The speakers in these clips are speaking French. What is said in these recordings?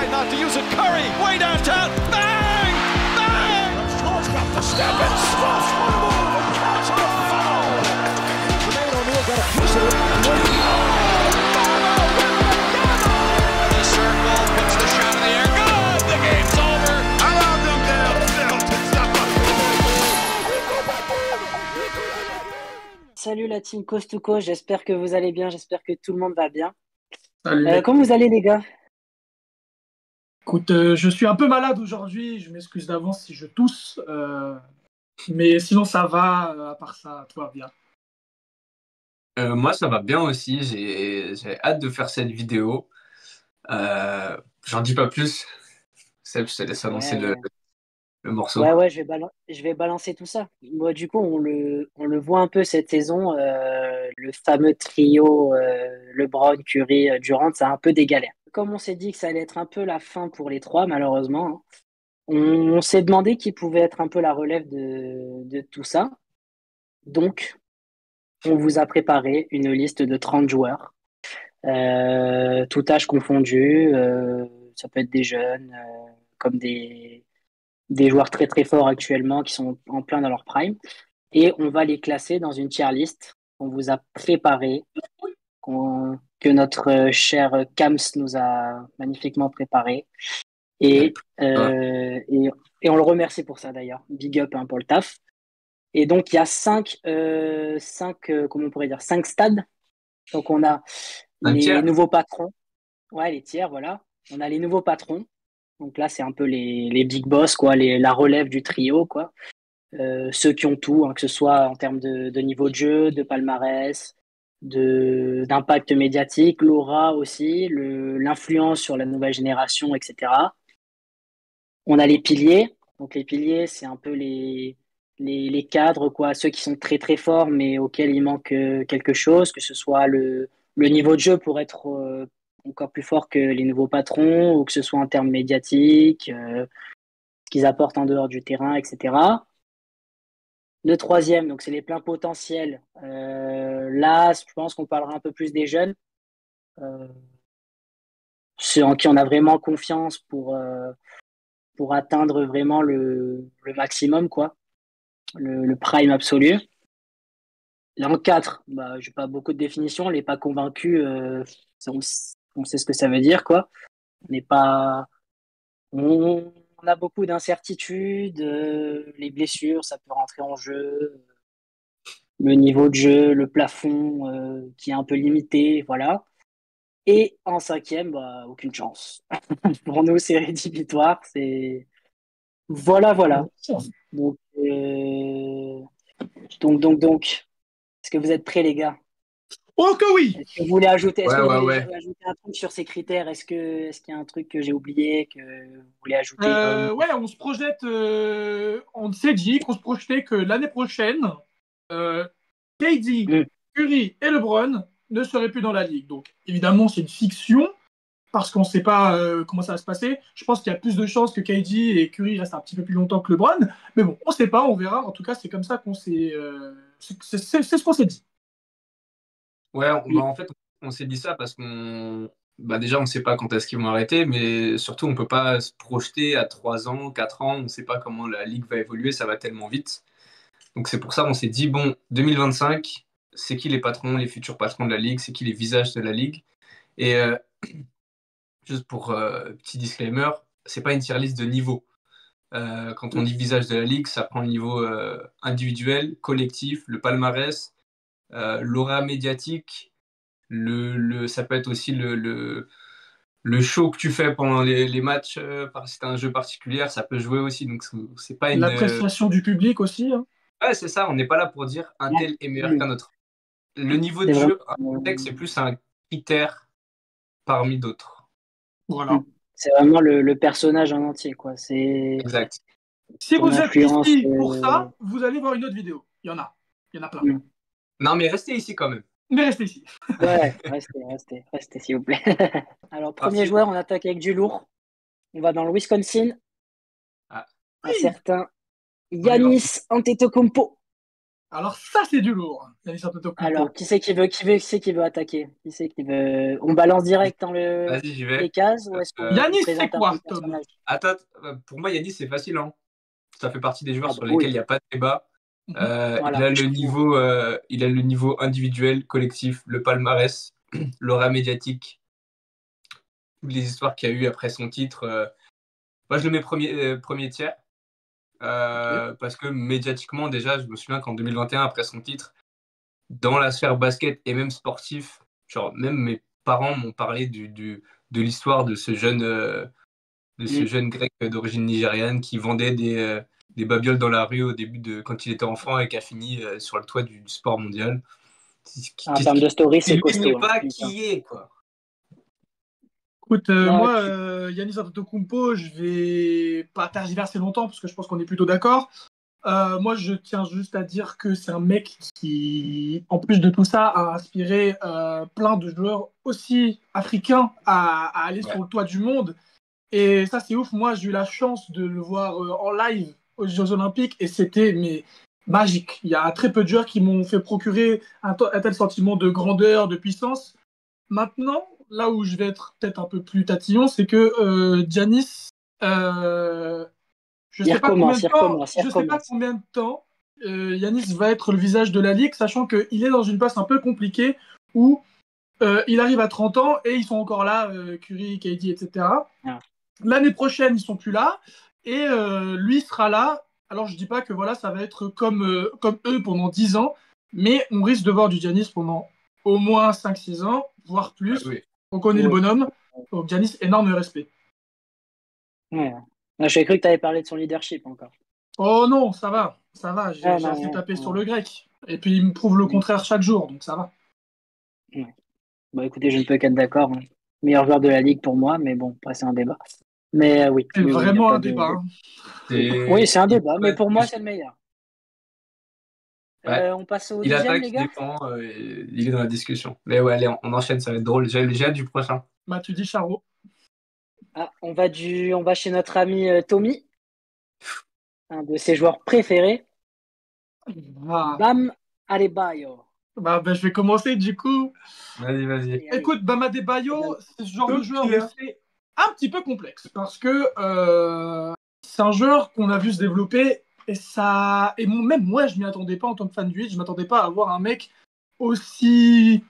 decide not to use it. Curry, way downtown. Bang! Bang! Short's got the step and Smush on the move and counts on a foul. Jermaine O'Neal got a piece of it. The circle, puts the shot in the air. Good! The game's over. Allow them downfield to stop up. Salut la team Coast to Coast, j'espère que vous allez bien, j'espère que tout le monde va bien. Salut. Comment vous allez les gars? Écoute, je suis un peu malade aujourd'hui, je m'excuse d'avance si je tousse, mais sinon ça va, à part ça, tout va bien. Moi, ça va bien aussi. J'ai hâte de faire cette vidéo. J'en dis pas plus. Seb, je te laisse annoncer le morceau. Ouais, je vais balancer tout ça. Moi, du coup, on le voit un peu cette saison, le fameux trio LeBron, Curry, Durant, ça a un peu des galères. Comme on s'est dit que ça allait être un peu la fin pour les trois, malheureusement, hein, on s'est demandé qui pouvait être un peu la relève de tout ça. Donc, on vous a préparé une liste de 30 joueurs, tout âge confondu. Ça peut être des jeunes, comme des joueurs très très forts actuellement qui sont en plein dans leur prime. Et on va les classer dans une tier list qu'on vous a préparée, que notre cher Kams nous a magnifiquement préparé. Et on le remercie pour ça d'ailleurs. Big up hein, pour le taf. Et donc il y a cinq comment on pourrait dire, 5 stades. Donc on a les nouveaux patrons. Ouais, les tiers, voilà. On a les nouveaux patrons. Donc là, c'est un peu les big boss, quoi, la relève du trio, quoi. Ceux qui ont tout, hein, que ce soit en termes de niveau de jeu, de palmarès, d'impact médiatique, l'aura aussi, l'influence sur la nouvelle génération, etc. On a les piliers. Donc les piliers, c'est un peu les cadres, quoi, ceux qui sont très très forts, mais auxquels il manque quelque chose, que ce soit le niveau de jeu pour être encore plus fort que les nouveaux patrons, ou que ce soit en termes médiatiques, ce qu'ils apportent en dehors du terrain, etc. Le troisième, donc c'est les pleins potentiels. Là, je pense qu'on parlera un peu plus des jeunes, ceux en qui on a vraiment confiance pour atteindre vraiment le maximum, quoi, le prime absolu. Là, en 4, bah, j'ai pas beaucoup de définitions, on n'est pas convaincu, on sait ce que ça veut dire, quoi. On n'est pas. On a beaucoup d'incertitudes, les blessures, ça peut rentrer en jeu, le niveau de jeu, le plafond qui est un peu limité, voilà. Et en 5e, bah, aucune chance. Pour nous, c'est rédhibitoire, c'est. Voilà. Donc, est-ce que vous êtes prêts, les gars? Oh que oui! Est-ce que vous voulez ajouter, Ouais. ajouter un truc sur ces critères? Est-ce qu'il y a un truc que j'ai oublié, que vous voulez ajouter? Ouais, on se projette, on s'est dit qu'on se projetait que l'année prochaine, KD, Curry et LeBron ne seraient plus dans la ligue. Donc évidemment, c'est une fiction, parce qu'on ne sait pas comment ça va se passer. Je pense qu'il y a plus de chances que KD et Curry restent un petit peu plus longtemps que LeBron. Mais bon, on ne sait pas, on verra. En tout cas, c'est comme ça qu'on s'est... c'est ce qu'on s'est dit. Ouais, en fait, on s'est dit ça parce déjà, on ne sait pas quand est-ce qu'ils vont arrêter, mais surtout, on ne peut pas se projeter à 3 ans, 4 ans. On ne sait pas comment la ligue va évoluer, ça va tellement vite. Donc c'est pour ça qu'on s'est dit, bon, 2025, c'est qui les patrons, les futurs patrons de la ligue, c'est qui les visages de la ligue. Et juste pour petit disclaimer, c'est pas une tier list de niveau. Quand on dit visage de la ligue, ça prend le niveau individuel, collectif, le palmarès, l'aura médiatique, ça peut être aussi le show que tu fais pendant les matchs, si tu as un jeu particulier, ça peut jouer aussi. Donc c'est pas l'appréciation du public aussi. Hein. Ouais, c'est ça, on n'est pas là pour dire un tel est meilleur qu'un autre. Le niveau de jeu, c'est plus un critère parmi d'autres. Voilà. C'est vraiment le personnage en entier, quoi. Exact. Si vous êtes ici pour ça, vous allez voir une autre vidéo. Il y en a plein. Non, mais restez ici quand même. Mais restez ici. Ouais, restez, s'il vous plaît. Alors, premier joueur, on attaque avec du lourd. On va dans le Wisconsin. Un certain Giannis Antetokounmpo. Alors ça, c'est du lourd, Giannis Antetokounmpo. Alors, qui c'est qui veut attaquer? Qui c'est qui veut... On balance direct dans Vas-y, j'y les vais. cases ou est-ce qu'on Giannis, c'est présente un peu quoi, le Tom? personnage? Attends, pour moi, Yanis, c'est facile, hein. Ça fait partie des joueurs Ah bah sur lesquels oui, il n'y a pas de débat. Il voilà. a le niveau individuel, collectif, le palmarès, l'aura médiatique, toutes les histoires qu'il y a eu après son titre. Moi, je le mets premier tiers. Ok. Parce que médiatiquement, déjà, je me souviens qu'en 2021, après son titre, dans la sphère basket et même sportif, genre, même mes parents m'ont parlé de l'histoire de ce Mm. jeune grec d'origine nigériane qui vendait des babioles dans la rue au début quand il était enfant et qui a fini sur le toit du sport mondial. En termes de story, Qui c'est lui n'est costaud, hein, pas putain. qui est, quoi. Écoute, Non, moi, Giannis Antetokounmpo, je vais pas tergiverser longtemps parce que je pense qu'on est plutôt d'accord. Moi, je tiens juste à dire que c'est un mec qui, en plus de tout ça, a inspiré plein de joueurs aussi africains à aller Ouais. sur le toit du monde. Et ça, c'est ouf. Moi, j'ai eu la chance de le voir en live aux Jeux Olympiques et c'était magique. Il y a très peu de joueurs qui m'ont fait procurer un tel sentiment de grandeur, de puissance. Maintenant, là où je vais être peut-être un peu plus tatillon, c'est que Giannis, euh, je il sais pas combien recommence, de il temps, recommence, il je sais pas recommence. combien de temps Giannis va être le visage de la ligue, sachant qu'il est dans une passe un peu compliquée où il arrive à 30 ans et ils sont encore là, Curry, KD, etc. Ah. L'année prochaine, ils sont plus là et lui sera là. Alors je dis pas que voilà, ça va être comme eux pendant 10 ans, mais on risque de voir du Giannis pendant au moins 5-6 ans, voire Ah plus. oui. On connaît le Oui. bonhomme. Donc Giannis, énorme respect. Ouais. Ah, j'ai cru que tu avais parlé de son leadership encore. Oh non, ça va, ça va. Ah, J'ai non, assez ouais, tapé sur ouais. le grec. Et puis il me prouve le Mm. contraire chaque jour, donc ça va. Ouais. Bon, écoutez, je ne peux qu'être d'accord, hein. Meilleur joueur de la ligue pour moi, mais bon, après, c'est un débat. Mais oui, C'est oui, oui, il n'y a vraiment pas un de. débat, hein. Oui, c'est un Il débat, mais attaque, pour moi, c'est le meilleur. ouais. On passe au Il deuxième, attaque, les il gars? défend, il est dans la discussion. Mais ouais, allez, on enchaîne, ça va être drôle. J'ai hâte du prochain. Bah tu dis Charo. Ah, on va chez notre ami Tommy, un de ses joueurs préférés, Ah. Bam Adebayo. Bah, je vais commencer du coup. Vas-y, vas-y. Allez, allez. Écoute, Bam Adebayo, c'est ce genre de joueur où Ok. c'est un petit peu complexe parce que c'est un joueur qu'on a vu se développer et ça et même moi je m'y attendais pas en tant que fan du Heat, je m'attendais pas à avoir un mec aussi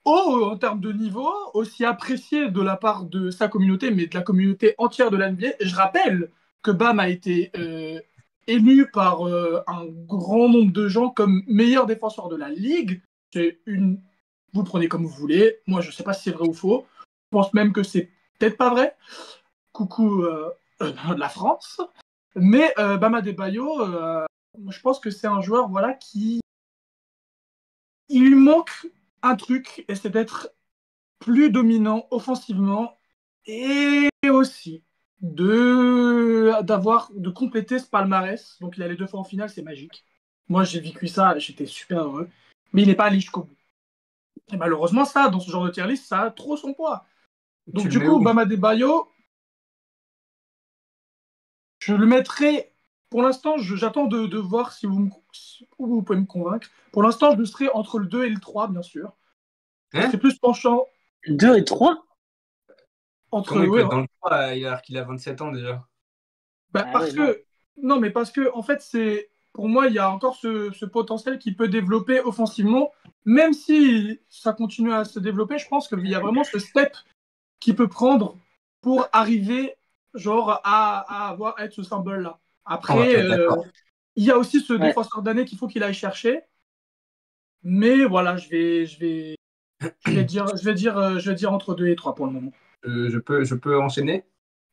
haut en termes de niveau, aussi apprécié de la part de sa communauté, mais de la communauté entière de l'NBA. Et je rappelle que Bam a été élu par un grand nombre de gens comme meilleur défenseur de la ligue. C'est une... Vous le prenez comme vous voulez. Moi, je ne sais pas si c'est vrai ou faux. Je pense même que c'est peut-être pas vrai. Coucou la France. Mais Bam Adebayo, je pense que c'est un joueur voilà, qui... Il lui manque un truc, et c'est d'être plus dominant offensivement et aussi de compléter ce palmarès. Donc il a les 2 fois en finale, c'est magique. Moi j'ai vécu ça, j'étais super heureux. Mais il n'est pas allé jusqu'au bout. Et malheureusement ça, dans ce genre de tier list, ça a trop son poids. Donc Tu le du mets coup, où? Bam Adebayo, je le mettrai. Pour l'instant, j'attends de voir si vous pouvez me convaincre. Pour l'instant, je serai entre le 2 et le 3, bien sûr. Je Hein? serai plus penchant 2 et 3? entre. Comment il peut Ouais, être dans le 3 alors qu'il a 27 ans déjà? bah, Ah parce ouais, non. que non, mais parce que en fait, c'est pour moi, il y a encore ce potentiel qui peut développer offensivement, même si ça continue à se développer. Je pense qu'il y a vraiment ce step qu'il peut prendre pour arriver, genre, à être ce symbole-là. Après, Ouais, d'accord. il y a aussi ce Ouais. défenseur d'année qu'il faut qu'il aille chercher. Mais voilà, je vais dire entre 2 et 3 pour le moment. Je peux enchaîner.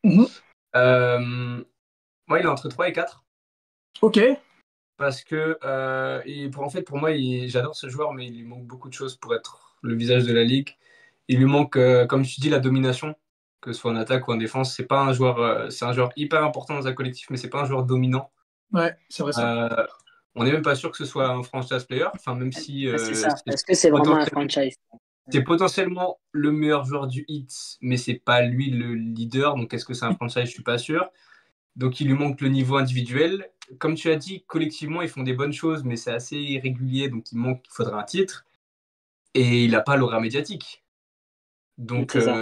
Mhm. Moi, il est entre 3 et 4. Ok. Parce que, en fait, pour moi, j'adore ce joueur, mais il lui manque beaucoup de choses pour être le visage de la ligue. Il lui manque, comme tu dis, la domination, que ce soit en attaque ou en défense. C'est pas un joueur, c'est un joueur hyper important dans un collectif, mais c'est pas un joueur dominant. Ouais, c'est vrai ça. Euh, on n'est même pas sûr que ce soit un franchise player. Enfin, même si Ah, c'est ça. Est-ce que c'est vraiment un franchise? c'est potentiellement le meilleur joueur du Heat, mais c'est pas lui le leader. Donc, est-ce que c'est un franchise? Je suis pas sûr. Donc, il lui manque le niveau individuel. Comme tu as dit, collectivement, ils font des bonnes choses, mais c'est assez irrégulier, donc il faudrait un titre. Et il n'a pas l'aura médiatique. Donc, C'est ça.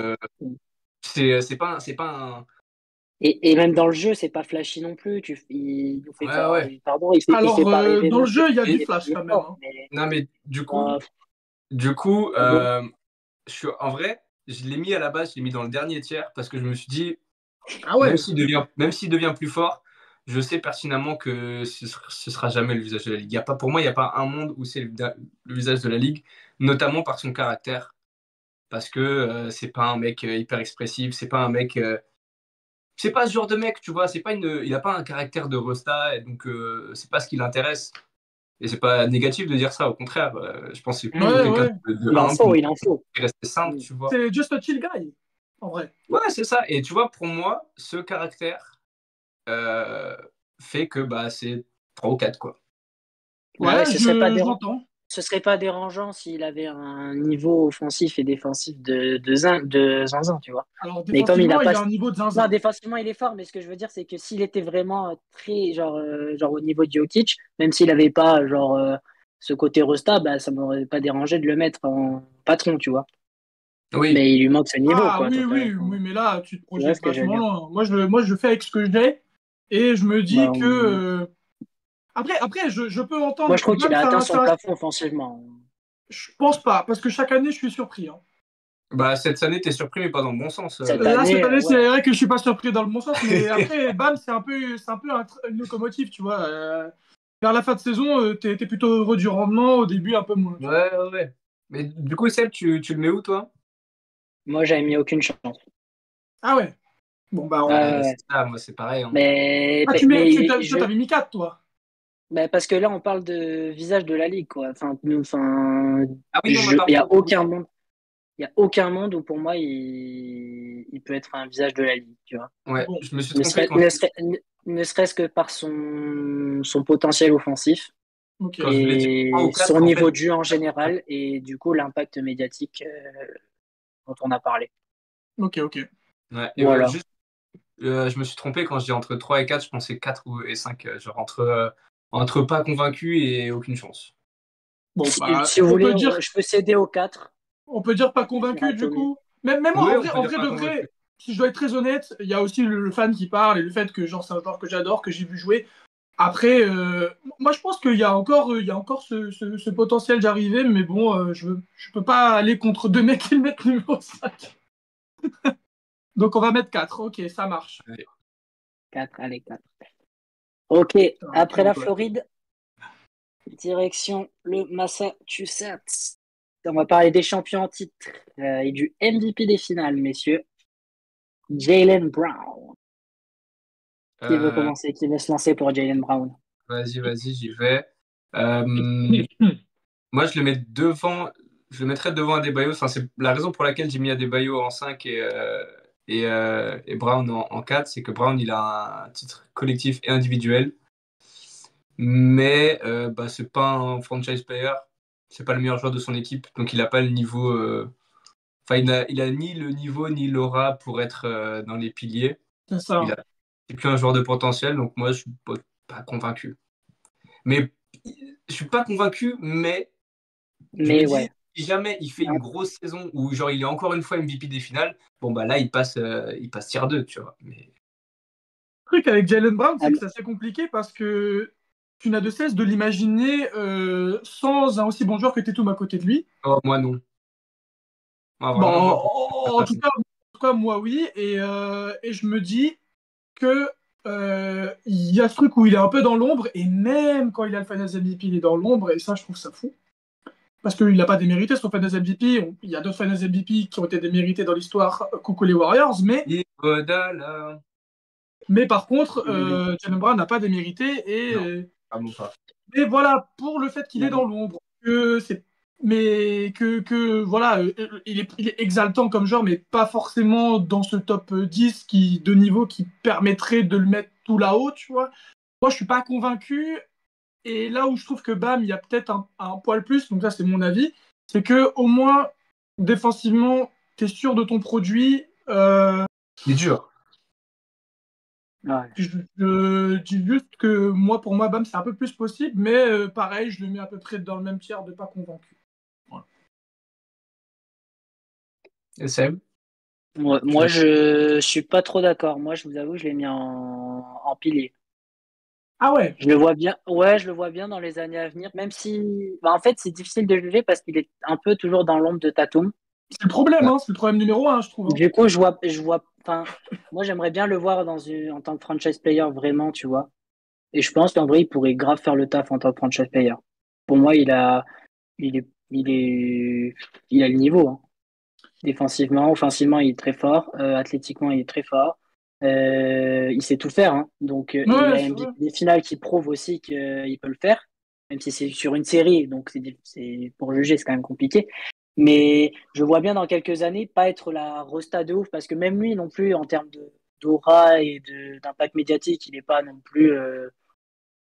c'est pas un. Et même dans le jeu, c'est pas flashy non plus. Il nous fait Ouais, pas, ouais. pardon, il fait Alors, pas rêver dans non le plus. jeu, il y a du Il est, flash il est quand même, fort, hein. mais Non, mais euh, du coup ah bon. en vrai, je l'ai mis à la base, je l'ai mis dans le dernier tiers parce que je me suis dit, Ah même ouais. s'il devient plus fort, je sais pertinemment que ce sera jamais le visage de la Ligue. Pour moi, il n'y a pas un monde où c'est le visage de la Ligue, notamment par son caractère. Parce que c'est pas un mec hyper expressif, c'est pas un mec. C'est pas ce genre de mec, tu vois. Il a pas un caractère de resta, et donc c'est pas ce qui l'intéresse. Et c'est pas négatif de dire ça, au contraire. Je pense que c'est plutôt Ouais, quelqu'un ouais. de Il en humble, faut, il en faut. qui reste simple, Mm. tu vois. C'est just a chill guy, en vrai. Ouais, c'est ça. Et tu vois, pour moi, ce caractère euh, fait que bah, c'est 3 ou 4 quoi. Ah ouais, Ouais, je l'entends. ce serait pas dérangeant s'il avait un niveau offensif et défensif de zinzin, tu vois. Alors, Mais comme il a défensivement, il pas, a un niveau de non, zinzin. défensivement, il est fort, mais ce que je veux dire, c'est que s'il était vraiment très, genre au niveau de Jokic, même s'il avait pas, ce côté resta, bah, ça m'aurait pas dérangé de le mettre en patron, tu vois. Oui, Mais il lui manque ce niveau, Ah quoi, oui, oui, totalement. oui, mais là, tu te Tu vois projettes ce que je veux vachement dire? loin. Moi, je fais avec ce que j'ai et je me Bah, dis que. Après je peux moi, entendre je que trouve qu'il Bam, a atteint son plafond offensivement. je pense pas, parce que chaque année, je suis surpris, hein. bah, cette année, t'es surpris, mais pas dans le bon sens. Cette Là, cette année, année, ouais. c'est vrai que je suis pas surpris dans le bon sens, mais après, Bam, c'est un peu une locomotive, tu vois. Vers la fin de saison, t'es plutôt heureux du rendement, au début, un peu moins, tu vois. Ouais, ouais, ouais. Mais du coup, Seb, tu le mets où, toi? Moi, j'avais mis aucune chance. Ah ouais. Bon, bah, Ouais, ouais. C'est ça, moi, c'est pareil, hein. Mais, Ah, toi, t'avais mis 4 toi. parce que là, on parle de visage de la ligue, quoi. Ah oui, non, mais Il y pardon. a aucun monde, il y a aucun monde où pour moi il peut être un visage de la ligue, tu vois. Ouais, Bon, je me suis Ne trompé serait- quand ne serait- ne- ne serait-ce que par son potentiel offensif ok. je voulais dire 3 ou et 4 son en niveau fait. de jeu en général et du coup l'impact médiatique dont on a parlé. Ok, ok. Ouais, et Voilà. juste, je me suis trompé quand je dis entre 3 et 4, je pensais 4 et 5, genre entre pas convaincu et aucune chance. Bon, bah, Si vous voulez, je peux céder aux 4. on peut dire pas Je dirais convaincu, à du Tommy. coup. Même moi, Oui, on peut en dire vrai pas de convaincu. vrai, si je dois être très honnête, il y a aussi le fan qui parle et le fait que genre, c'est un joueur que j'adore, que j'ai vu jouer. Après, moi, je pense qu'il y a encore ce potentiel d'arriver, mais bon, je peux pas aller contre deux mecs qui le mettent numéro 5. Donc, on va mettre 4. Ok, ça marche. Allez. 4, allez, 4. Ok, Putain, après quelle la angoisse. Floride, direction le Massachusetts. On va parler des champions en titre et du MVP des finales, messieurs. Jaylen Brown. Qui veut Euh, commencer? Qui veut se lancer pour Jaylen Brown? vas-y, j'y vais. Euh, Moi, je le mettrais devant Adebayo. Enfin, c'est la raison pour laquelle j'ai mis Adebayo en 5 et Brown en 4, c'est que Brown, il a un titre collectif et individuel. Mais bah, c'est pas un franchise player. C'est pas le meilleur joueur de son équipe. Donc, il a pas le niveau. Enfin, il a ni le niveau ni l'aura pour être dans les piliers. C'est Il ça. a c'est plus un joueur de potentiel. Donc, moi, je suis pas convaincu. Mais je suis pas convaincu, mais je me Mais dis, ouais. si jamais il fait une grosse saison où genre il est encore une fois MVP des finales, bon bah là il passe tier 2, tu vois. Mais Le truc avec Jalen Brown, Ah, c'est que c'est assez compliqué parce que tu n'as de cesse de l'imaginer sans un aussi bon joueur que Tatum à côté de lui. oh, moi non. Moi, Bon, vraiment, moi pour moi, en tout cas, moi oui, et je me dis que il y a ce truc où il est un peu dans l'ombre, et même quand il a le Finals MVP, il est dans l'ombre, et ça, je trouve ça fou. Parce qu'il n'a pas démérité son Finals MVP. Il y a d'autres Finals MVP qui ont été démérités dans l'histoire, coucou les Warriors, Iguodala. mais par contre, mm, Jalen Brown n'a pas démérité, Non, vraiment pas. et voilà, pour le fait qu'il est mm. dans l'ombre, mais voilà, il est exaltant comme genre, mais pas forcément dans ce top 10 de niveau qui permettrait de le mettre tout là-haut, tu vois. Moi, je suis pas convaincu. Et là où je trouve que Bam, il y a peut-être un poil plus, donc ça, c'est mon avis, c'est que au moins, défensivement, tu es sûr de ton produit. Il est dur. Ouais. Je dis juste que moi, pour moi, Bam, c'est un peu plus possible, mais pareil, je le mets à peu près dans le même tiers de pas convaincu. Voilà. Et Seb? Moi, je suis pas trop d'accord. Moi, je vous avoue, je l'ai mis en pilier. Ah ouais, Je le vois bien. Ouais, je le vois bien dans les années à venir, même si, en fait, c'est difficile de juger parce qu'il est un peu toujours dans l'ombre de Tatum. c'est le problème, Ouais. hein, c'est le problème numéro 1, je trouve. Hein. Du coup, enfin, moi, j'aimerais bien le voir en tant que franchise player vraiment, tu vois. Et je pense qu'en vrai, il pourrait grave faire le taf en tant que franchise player. Pour moi, il a le niveau, hein. Défensivement, offensivement, il est très fort. Athlétiquement, il est très fort. Il sait tout faire, hein. Donc, et il Ouais, a c'est vrai. MVP des finales qui prouvent aussi qu'il peut le faire, même si c'est sur une série. Donc, pour juger, c'est quand même compliqué. Mais je vois bien dans quelques années pas être la rosta de ouf parce que même lui non plus en termes d'aura et d'impact médiatique, il n'est pas non plus.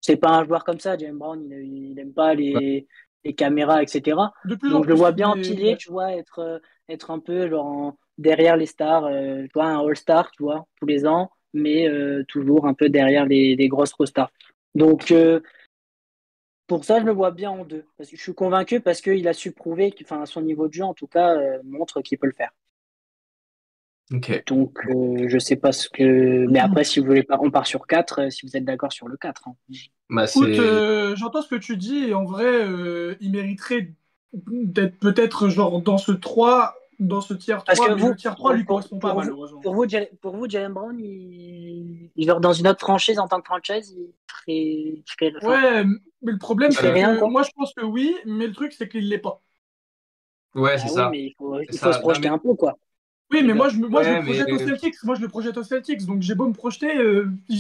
C'est pas un joueur comme ça, James Brown. Il aime pas Ouais. les caméras, etc. De plus en Donc je le vois plus, bien en mais pilier, ouais. tu vois, être un peu genre derrière les stars, tu vois, un All-Star, tu vois, tous les ans, mais toujours un peu derrière les grosses stars. Donc pour ça, je le vois bien en deux. Parce que je suis convaincu parce qu'il a su prouver, enfin, son niveau de jeu, en tout cas, montre qu'il peut le faire. Ok. Donc, je sais pas ce que. Mais après, si vous voulez, on part sur 4 si vous êtes d'accord sur le 4, hein. Bah, Écoute, c'est. j'entends ce que tu dis, et en vrai, il mériterait d'être peut-être genre dans ce tiers Parce 3, que mais le vous, tiers 3 lui correspond pas, malheureusement. pour vous, Jalen Brown, genre dans une autre franchise en tant que franchise, enfin, Ouais, mais le problème, il ferait c'est Euh, rien, que quoi. moi, je pense que oui, mais le truc, c'est qu'il l'est pas. Ouais, c'est Bah oui, ça. mais C'est il faut se ça. Non, projeter mais. un peu, quoi, Oui, les mais gars. moi, je le Ouais, mais. projette aux Celtics. Moi, je le projette aux Celtics. Donc, j'ai beau me projeter,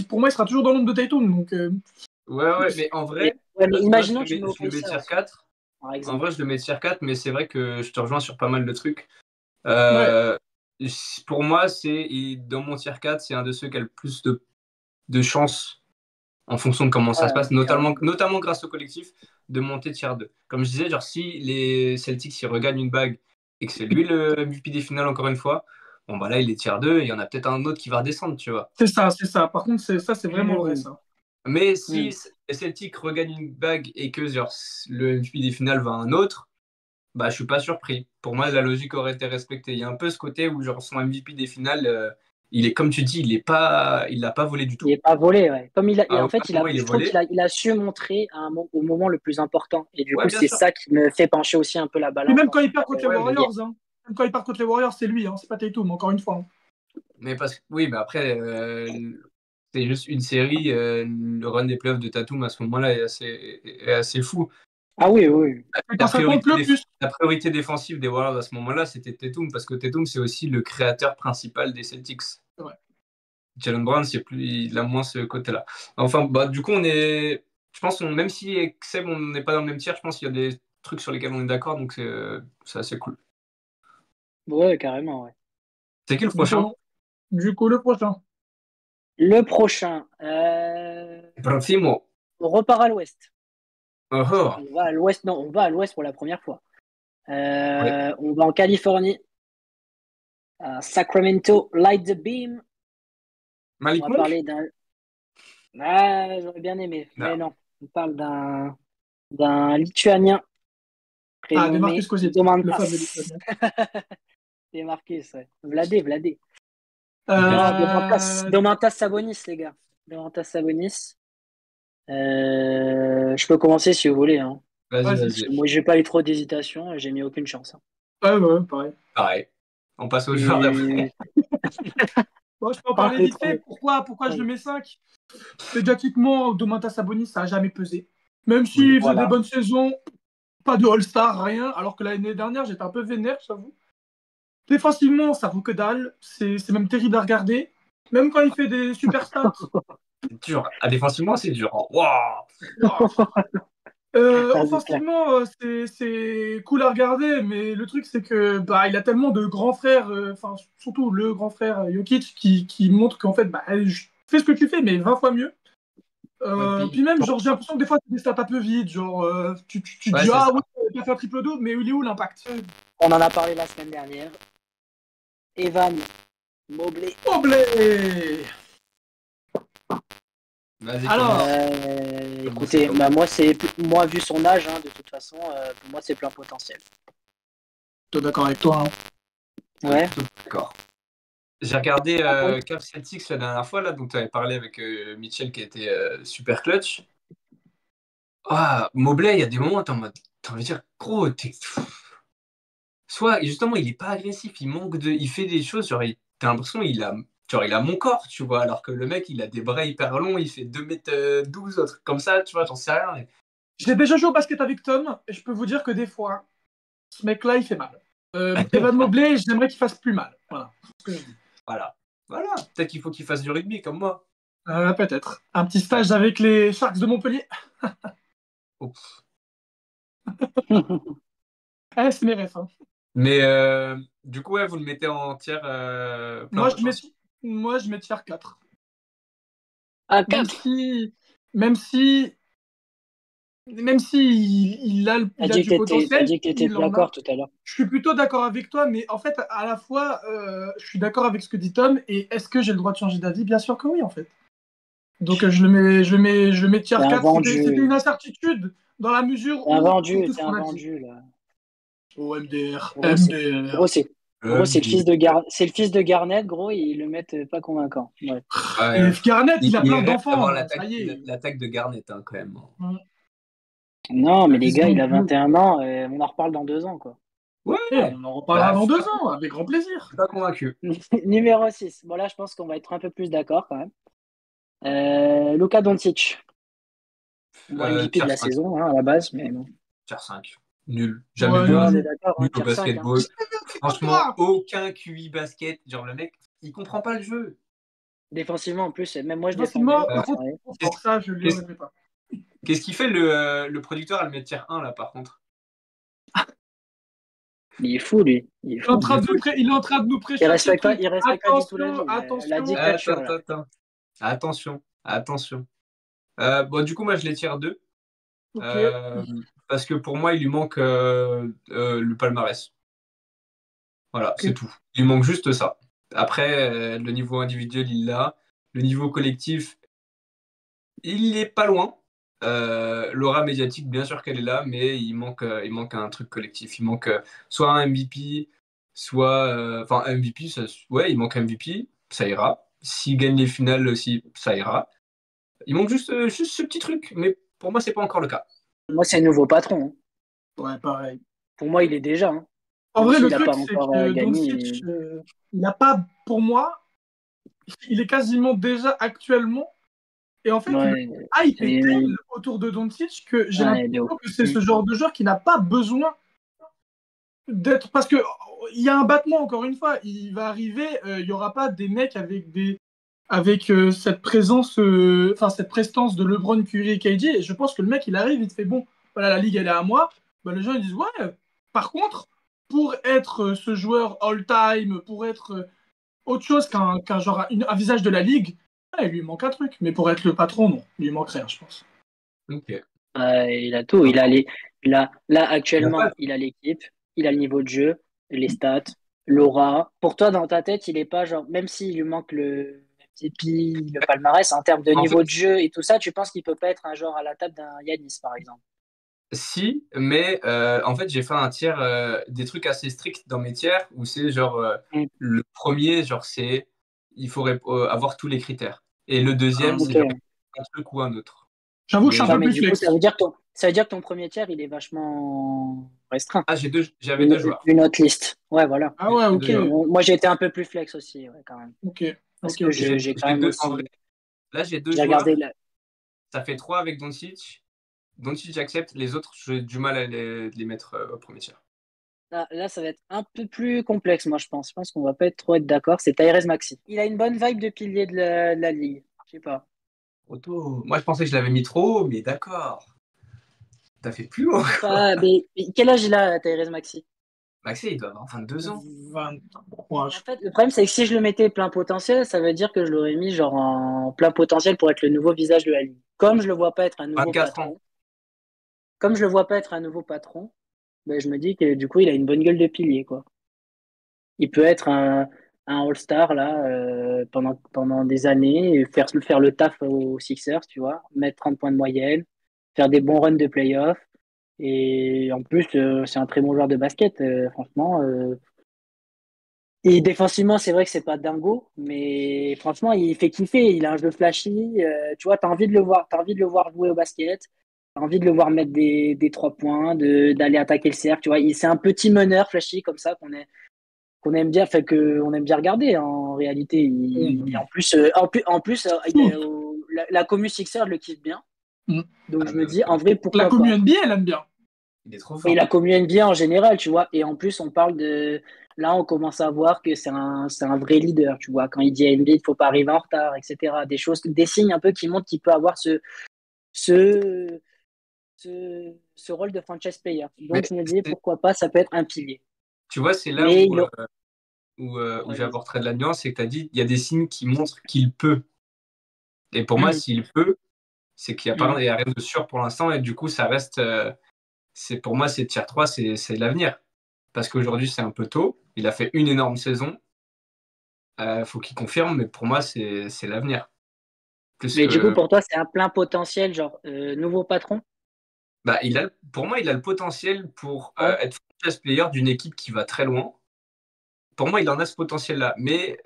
pour moi, il sera toujours dans l'ombre de Tatum. Donc, Ouais, ouais, mais en vrai, Ouais, mais moi, je imaginons le que tu mets, mets aux je le mets tier Pacers, 4. par En vrai, exemple. je le mets tier 4, mais c'est vrai que je te rejoins sur pas mal de trucs. ouais. Euh, pour moi, dans mon tier 4, c'est un de ceux qui a le plus de chances en fonction de comment ça se passe, Ouais, carrément. notamment grâce au collectif, de monter tier 2. Comme je disais, genre, si les Celtics ils regagnent une bague et que c'est lui le MVP des finales encore une fois, bon, bah là, il est tier 2 et il y en a peut-être un autre qui va redescendre, tu vois. C'est ça, c'est ça. Par contre, c'est vraiment vrai, Mmh, ça. Mais si mmh. les Celtics regagnent une bague et que genre, le MVP des finales va à un autre, bah, je suis pas surpris. Pour moi, la logique aurait été respectée. Il y a un peu ce côté où genre, son MVP des finales, il est, comme tu dis, il l'a pas volé du Il tout. n'est pas volé, ouais. Et À en aucun fait, moment, il est je trouve volé. il a su montrer au moment le plus important. Et du Ouais, coup, bien c'est sûr. ça qui me fait pencher aussi un peu la Et balance même dans quand ce il perd contre les Ouais, mais Warriors, hein. Même quand il perd contre les Warriors, c'est lui, hein. C'est pas Tatum, encore une fois. Hein. parce que oui, mais après, c'est juste une série. Le run des playoffs de Tatum à ce moment-là est assez fou. Ah oui, oui. Et La quand ça compte priorité, le plus. la priorité défensive des Warriors à ce moment-là, c'était Tatum, parce que Tatum, c'est aussi le créateur principal des Celtics. Ouais. Jalen Brown, il a moins ce côté-là. Enfin, bah, du coup, je pense, même si Seb, on n'est pas dans le même tiers, je pense qu'il y a des trucs sur lesquels on est d'accord, donc c'est assez cool. Ouais, carrément, ouais. C'est qui le Du prochain? coup, le prochain. Le prochain, Próximo. on repart à l'ouest. Oh, oh. On va à l'ouest, non, on va à l'ouest pour la première fois. Ouais. On va en Californie, à Sacramento, Light the Beam. Malik On va Monk? parler d'un. Ah, j'aurais bien aimé, Non. mais non. On parle d'un Lituanien Ah, de Marcus prénommé Cousins, le fameux Domantas. Lituanien. C'est marqué, ça. Vladé. Non, Euh, Domantas Sabonis, les gars. Domantas Sabonis. Je peux commencer si vous voulez, hein. Vas-y, vas-y. Parce que vas-y. moi, j'ai pas eu trop d'hésitation, j'ai mis aucune chance, hein. Ouais, pareil. Pareil. On passe au joueur d'après. Et... Bon, je peux en Ah, parler le vite fait. troll. Pourquoi je le mets 5? Médiatiquement, Domantas Sabonis, ça n'a jamais pesé. Même Oui. s'il faisait des Voilà. bonnes saisons, pas de All-Star, rien. Alors que l'année dernière, j'étais un peu vénère, j'avoue. Défensivement, ça vaut que dalle. C'est même terrible à regarder. Même quand il fait des super stats. C'est dur. Ah, défensivement, c'est dur. Waouh. Waouh. Ah, c'est clair. Offensivement, c'est cool à regarder, mais le truc c'est que bah il a tellement de grands frères, enfin surtout le grand frère Jokic qui montre qu'en fait bah fais ce que tu fais mais 20 fois mieux. Ouais, Puis puis, même genre j'ai l'impression que des fois c'est des stats un peu vides, genre tu te ouais, dis c'est ah ça. oui il a fait un triple double mais il est où l'impact? On en a parlé la semaine dernière. Evan Mobley. Oblé! Vas-y, Alors, Écoutez, Comment bah, moi, vu son âge, hein, de toute façon, pour moi, c'est plein potentiel. je suis d'accord avec toi. Ouais. plutôt d'accord. J'ai regardé Après, Cavs Celtics la dernière fois, là, donc tu avais parlé avec Mitchell qui était super clutch. Ah, Mobley, il y a des moments, t'as envie de dire, gros, soit justement, il est pas agressif, il fait des choses, genre, t'as l'impression il a mon corps, tu vois, alors que le mec, il a des bras hyper longs, il fait 2 m 12, un truc comme ça, tu vois, j'en sais rien. J'ai déjà joué au basket avec Tom et je peux vous dire que des fois, ce mec-là, il fait mal. Evan Mobley, j'aimerais qu'il fasse plus mal. Voilà. C'est ce que je dis. Voilà. Voilà, peut-être qu'il faut qu'il fasse du rugby comme moi. Peut-être. Un petit stage avec les Sharks de Montpellier. Oh. C'est mes refs. Hein. Mais du coup, ouais, vous le mettez en tiers plein Moi, je mets, potentiel. moi, je mets tiers 4. à Même 4. si, même si, même si T'as il a dit du t'as potentiel, dit que t'étais il plus en a. d'accord tout à l'heure. Je suis plutôt d'accord avec toi, mais en fait, à la fois, je suis d'accord avec ce que dit Tom. Et est-ce que j'ai le droit de changer d'avis? Bien sûr que oui, en fait. Donc, je le mets tier T'es un 4. C'était vendu. une incertitude dans la mesure T'es un où, pour vendu, tout ce t'es qu'on un a dit. vendu, là. Oh, MDR, Gros, c'est, gros, MDR. c'est, gros, c'est le fils de Garnett, gros, et ils le mettent pas convaincant. Ouais. Et Ouais. Garnett, il a Il plein rêve d'avoir d'enfants. Ça y est. l'attaque de Garnett, hein, quand même. Non, mais La les gars, vision il de a jeu. 21 ans, on en reparle dans 2 ans, quoi. Ouais, Et on en reparlera bah, dans je 2 ans, avec grand plaisir. suis pas convaincu. Numéro 6. Bon, là, je pense qu'on va être un peu plus d'accord, quand même. Luka Doncic. Bon, MVP de Tier la 5. saison, hein, à la base, mais bon. Tier 5. Nul. Jamais Ouais, vu Ouais, un non, on jeu est d'accord, hein, nul au tier 5, hein. basketball. c'est comme Franchement, toi. aucun QI basket. Genre, le mec, il comprend pas le jeu. Défensivement, en plus, même moi, je défends mieux. Défensivement, par contre, Ouais. pour ça, je lui Qu'est-ce enlèverai pas. qu'est-ce qu'il fait le producteur à le mettre tier 1, là, par contre? Il est fou, lui. Il est Il est en fou. train de il est en train de nous Il prêcher ce respecte pas, truc. il respecte pas du tout la Attention, vie. La attention. dictature, Attends, là. attends. Attention, attention. Bon, du coup, moi, je les tire 2. Ok. Euh, Parce que pour moi, il lui manque le palmarès. Voilà, Ok. c'est tout. Il lui manque juste ça. Après, le niveau individuel, il l'a. Le niveau collectif, il est pas loin. L'aura médiatique, bien sûr qu'elle est là, mais il manque un truc collectif. Il manque soit un MVP, soit. Enfin, un MVP, ouais, il manque un MVP, ça ira. S'il gagne les finales aussi, ça ira. Il manque juste ce petit truc, mais pour moi, c'est pas encore le cas. Moi, c'est un nouveau patron, hein. Ouais, pareil. Pour moi, il est déjà, hein. En Même vrai, s'il le n'a truc, pas c'est encore que gagné. Doncic, il n'a pas, pour moi, il est quasiment déjà actuellement. Et en fait, le Ouais, hype est tel et- autour de Doncic que j'ai ouais, de l'impression ouf. que c'est ce genre de joueur qui n'a pas besoin d'être. Parce que il y a un battement, encore une fois. Il va arriver, il n'y aura pas des mecs avec cette présence, enfin cette prestance de LeBron, Curry et KD. Et je pense que le mec, il arrive, il te fait bon, voilà, la ligue, elle est à moi. Bah, les gens, ils disent ouais. Par contre, pour être ce joueur all-time, pour être autre chose qu'un genre, un visage de la ligue, il lui manque un truc. Mais pour être le patron, non, il lui manque rien, je pense. Ok. Il a tout. Là, Il a pas. actuellement, il a l'équipe, il a le niveau de jeu, les stats, l'aura. Pour toi, dans ta tête, il est pas genre, même s'il lui manque le MVP, le palmarès, en termes de En niveau de fait, jeu et tout ça, tu penses qu'il peut pas être un genre à la table d'un Yanis, par exemple? si, mais en fait, j'ai fait un tiers, des trucs assez stricts dans mes tiers, où c'est genre, Mm. le premier, genre, il faudrait avoir tous les critères. Et le deuxième, c'est genre Ok. un truc ou un autre. J'avoue que je suis Mais un Ouais, peu mais plus du coup, flex. ça veut dire que ton premier tiers, il est vachement restreint. j'avais deux joueurs. Une autre liste. Ouais, voilà. Ah ouais, ok, Deux joueurs. Moi, j'ai été un peu plus flex aussi, ouais, quand même. ok, Parce ok, que ok. j'ai quand J'ai même deux, en vrai, aussi. là, j'ai deux J'ai regardé joueurs. la. Ça fait trois avec Doncic. Doncic, j'accepte. Les autres, j'ai du mal à les mettre au premier tiers. Là, ça va être un peu plus complexe, moi, je pense. Je pense qu'on va pas être trop être d'accord. C'est Tyrese Maxey. Il a une bonne vibe de pilier de la ligue. Je sais pas. Auto. Moi, je pensais que je l'avais mis trop haut, mais d'accord. T'as fait plus haut. C'est pas. Mais quel âge il a, Tyrese Maxey? Maxé, il doit avoir 22 ans. 23, En fait, le problème, c'est que si je le mettais plein potentiel, ça veut dire que je l'aurais mis genre en plein potentiel pour être le nouveau visage de la ligue. Comme je le vois pas être un nouveau 24 ans. patron, comme je le vois pas être un nouveau patron, ben, je me dis que du coup, il a une bonne gueule de pilier, quoi. Il peut être un. un All-Star là pendant des années, et faire le taf aux Sixers, tu vois, mettre 30 points de moyenne, faire des bons runs de playoffs. Et en plus, c'est un très bon joueur de basket, franchement. Et défensivement, c'est vrai que c'est pas dingo, mais franchement, il fait kiffer. Il a un jeu flashy. Tu vois, t'as envie de le voir jouer au basket. T'as envie de le voir mettre des 3 points, d'aller attaquer le cercle. Tu vois, c'est un petit meneur flashy comme ça qu'on aime bien, fait que on aime bien regarder en réalité. En plus, la commu Sixers le kiffe bien. Mm. Donc Ah, je mais me dis, en aussi, vrai, La pourquoi commu pas? NBA, elle aime bien. il est trop Et fort. la commu NBA en général, tu vois. Et en plus, on parle de. Là, on commence à voir que c'est un vrai leader, tu vois. Quand il dit à Embiid, il faut pas arriver en retard, etc. Des choses, des signes un peu qui montrent qu'il peut avoir ce, ce rôle de franchise player. Mais Donc, je me dis, c'est- pourquoi pas, ça peut être un pilier. tu vois, c'est là Mais où, il a... où Ouais, vas-y. j'apporterai de la nuance, c'est que tu as dit, il y a des signes qui montrent qu'il peut. Et pour moi, Mhm, s'il peut, c'est qu'il n'y a, mhm. il y a rien de sûr pour l'instant. Et du coup, ça reste. Pour moi, c'est tier 3, c'est l'avenir. Parce qu'aujourd'hui, c'est un peu tôt. Il a fait une énorme saison. Faut qu'il confirme, mais pour moi, c'est l'avenir. Plus Mais du coup, que. pour toi, c'est un plein potentiel, genre nouveau patron? Bah, pour moi, il a le potentiel pour Ouais. être franchise player d'une équipe qui va très loin. Pour moi, il en a ce potentiel-là, mais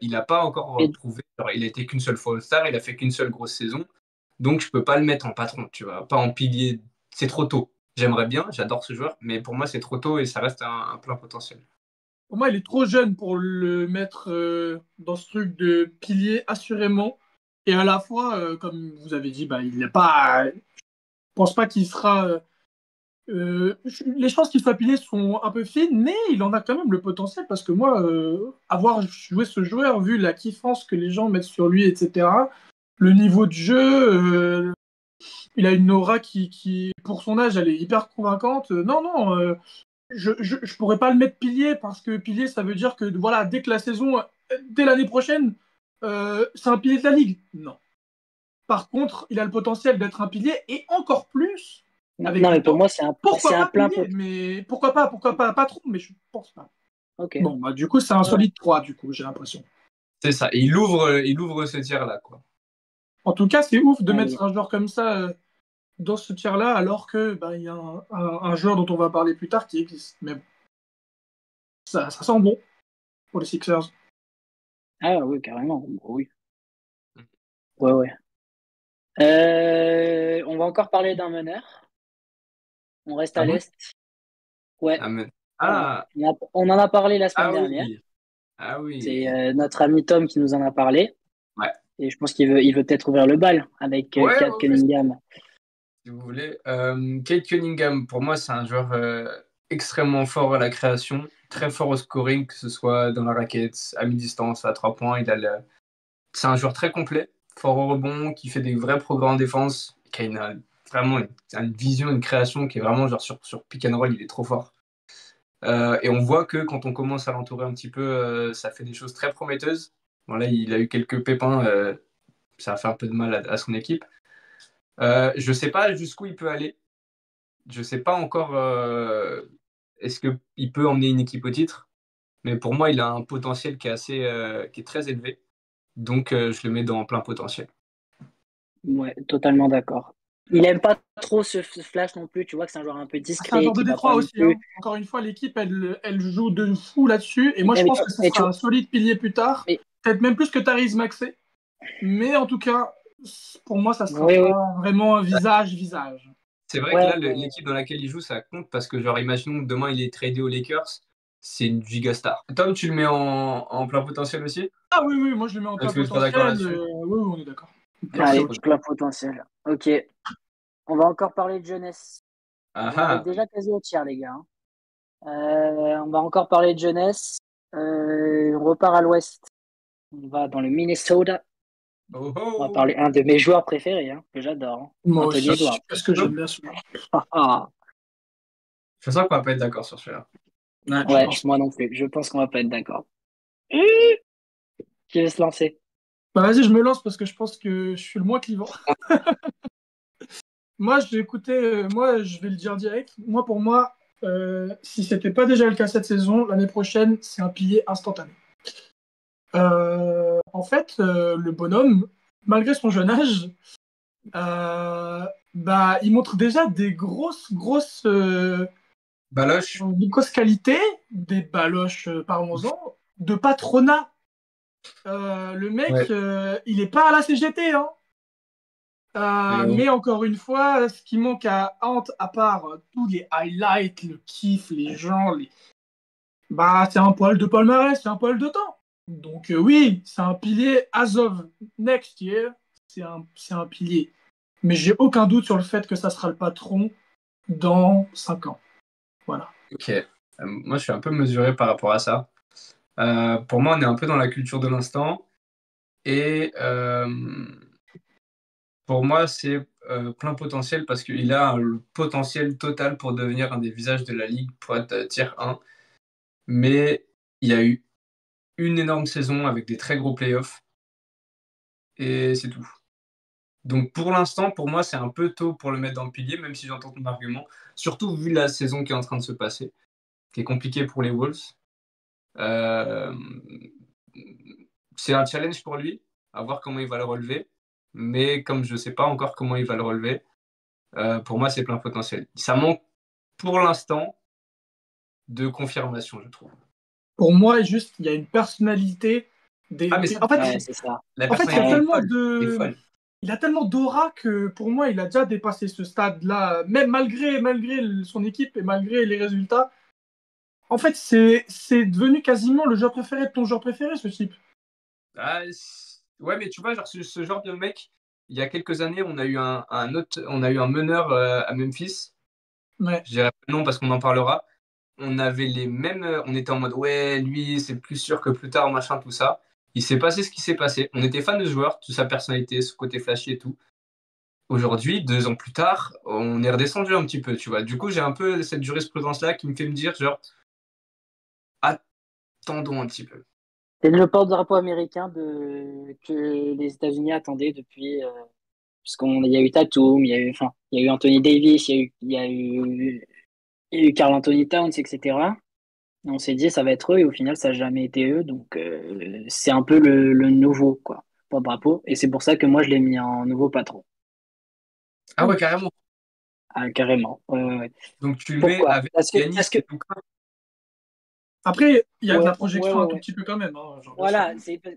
il n'a pas encore Et, prouvé. Alors, il a été qu'une seule fois All-Star, il a fait qu'une seule grosse saison, donc je peux pas le mettre en patron, tu vois, pas en pilier. C'est trop tôt. J'aimerais bien, j'adore ce joueur, mais pour moi, c'est trop tôt et ça reste un plein potentiel. Pour moi, il est trop jeune pour le mettre dans ce truc de pilier, assurément. Et à la fois, comme vous avez dit, bah, il n'est pas. Je pense pas qu'il sera. Les chances qu'il soit pilier sont un peu fines, mais il en a quand même le potentiel parce que moi, avoir joué ce joueur, vu la kiffance que les gens mettent sur lui, etc., le niveau de jeu, il a une aura pour son âge, elle est hyper convaincante. Non, non, je pourrais pas le mettre pilier parce que pilier, ça veut dire que voilà, dès que la saison, dès l'année prochaine, c'est un pilier de la ligue. Non. Par contre, il a le potentiel d'être un pilier et encore plus non, avec non, du mais pour temps. moi, c'est Pourquoi un pas plein pilier? potentiel. Mais pourquoi pas patron? Mais je pense pas. Ok. Bon, bah, du coup, c'est un Ouais. solide 3 du coup, j'ai l'impression. C'est ça, et il ouvre ce tir-là, quoi. En tout cas, c'est ouf de Ouais, mettre un joueur comme ça dans ce tiers-là, alors que bah, il y a un joueur dont on va parler plus tard qui existe. Mais bon, ça sent bon pour les Sixers. ah oui, carrément. Bon, oui. Ouais, ouais. On va encore parler d'un meneur. On reste Ah à bon? l'Est. Ouais, Ah, voilà. ah, On en a parlé la semaine ah dernière. oui, ah C'est oui. notre ami Tom qui nous en a parlé. Ouais, Et je pense il veut peut-être ouvrir le bal avec ouais, Cade ouais, ouais, Cunningham. si vous voulez. Kate Cunningham, pour moi, c'est un joueur extrêmement fort à la création, très fort au scoring, que ce soit dans la raquette, à mi-distance, à 3 points. C'est un joueur très complet, fort au rebond, qui fait des vrais progrès en défense, qui a vraiment une vision, une création qui est vraiment genre sur pick and roll, il est trop fort. Et on voit que quand on commence à l'entourer un petit peu, ça fait des choses très prometteuses. Bon, là, il a eu quelques pépins, ça a fait un peu de mal à son équipe. Je ne sais pas jusqu'où il peut aller. Je ne sais pas encore est-ce qu'il peut emmener une équipe au titre. Mais pour moi, il a un potentiel qui est très élevé. Donc, je le mets dans plein potentiel. Ouais, totalement d'accord. Il aime pas trop ce flash non plus. Tu vois que c'est un joueur un peu Ah, c'est un discret joueur de qui va Détroit pas non aussi. plus. Hein. Encore une fois, l'équipe, elle joue de fou là-dessus. Et moi, je Mais, pense que ce mais tu, sera un solide pilier plus tard. mais, Peut-être même plus que Tyrese Maxey. Mais en tout cas, pour moi, ça sera oui, oui. pas vraiment un visage-visage. C'est vrai que Ouais, là, l'équipe dans laquelle il joue, ça compte parce que, genre, imaginons que demain il est tradé aux Lakers, c'est une giga star. Tom, tu le mets en plein potentiel aussi? Ah oui, oui, moi, je le mets en plein Est-ce que tu seras d'accord potentiel. là-dessus? Oui, oui, on est d'accord. Là, c'est allez, autre chose. plein potentiel. Ok. On va encore parler de jeunesse. Ah On arrive ah. déjà quasi au tiers, les gars. Hein. On va encore parler de jeunesse. On repart à l'ouest. On va dans le Minnesota. Oh On va oh. parler un de mes joueurs préférés, hein, que j'adore. Hein. Moi Anthony aussi. Edwards. Parce que j'aime Tom, bien ce joueur. Ah, ah. je sens qu'on va pas être d'accord sur celui-là. Ouais, je Ouais, pense. moi non plus. Je pense qu'on va pas être d'accord. Qui veut se lancer? Bah, vas-y, je me lance parce que je pense que je suis le moins clivant. Moi, j'ai écouté, moi, je vais le dire direct. Moi, pour moi, si c'était pas déjà le cas cette saison, l'année prochaine, c'est un pilier instantané. En fait, le bonhomme, malgré son jeune âge, il montre déjà des grosses Baloche. qualités, des baloches, parlons-en, de patronat. Le mec, il est pas à la CGT, hein. Mais encore une fois, ce qui manque à Ant, à part tous les highlights, le kiff, les gens, c'est un poil de palmarès, c'est un poil de temps. Donc oui, c'est un pilier as of next year, c'est un pilier. Mais j'ai aucun doute sur le fait que ça sera le patron dans 5 ans. Voilà. Ok. Moi, je suis un peu mesuré par rapport à ça. Pour moi, on est un peu dans la culture de l'instant. Et pour moi, c'est plein potentiel parce qu'il a le potentiel total pour devenir un des visages de la Ligue, pour être tier 1. Mais il y a eu une énorme saison avec des très gros playoffs. Et c'est tout. Donc pour l'instant, pour moi, c'est un peu tôt pour le mettre dans le pilier, même si j'entends ton argument. Surtout vu la saison qui est en train de se passer, qui est compliquée pour les Wolves. C'est un challenge pour lui, à voir comment il va le relever. Mais comme je ne sais pas encore comment il va le relever, pour moi, c'est plein potentiel. Ça manque pour l'instant de confirmation, je trouve. Pour moi, juste, il y a une personnalité. En fait, c'est ça. En fait, il a tellement d'aura que pour moi, il a déjà dépassé ce stade-là, même malgré son équipe et malgré les résultats. En fait, c'est devenu quasiment le joueur préféré de ton joueur préféré, ce type. Ouais, mais tu vois, genre, ce genre de mec, il y a quelques années, on a eu un meneur à Memphis. Ouais. Je dirais pas non parce qu'on en parlera. On avait les mêmes. On était en mode, ouais, lui, c'est plus sûr que plus tard, machin, tout ça. Il s'est passé ce qui s'est passé. On était fan de ce joueur, de sa personnalité, ce côté flashy et tout. Aujourd'hui, 2 ans plus tard, on est redescendu un petit peu, tu vois. Du coup, j'ai un peu cette jurisprudence-là qui me fait me dire, genre, attendons un petit peu. C'est le porte-drapeau américain que les États-Unis attendaient depuis. Parce qu'il y a eu Tatum, il y a eu Anthony Davis, il y a eu Karl Anthony Towns, etc. Et on s'est dit, ça va être eux, et au final, ça n'a jamais été eux. Donc, c'est un peu le nouveau, quoi, porte-drapeau. Et c'est pour ça que moi, je l'ai mis en nouveau patron. Ah ouais, carrément. Ah, carrément. Ouais. Donc, tu le mets avec Giannis et Luka. Après, il y a de la projection un tout petit peu quand même. Hein, voilà,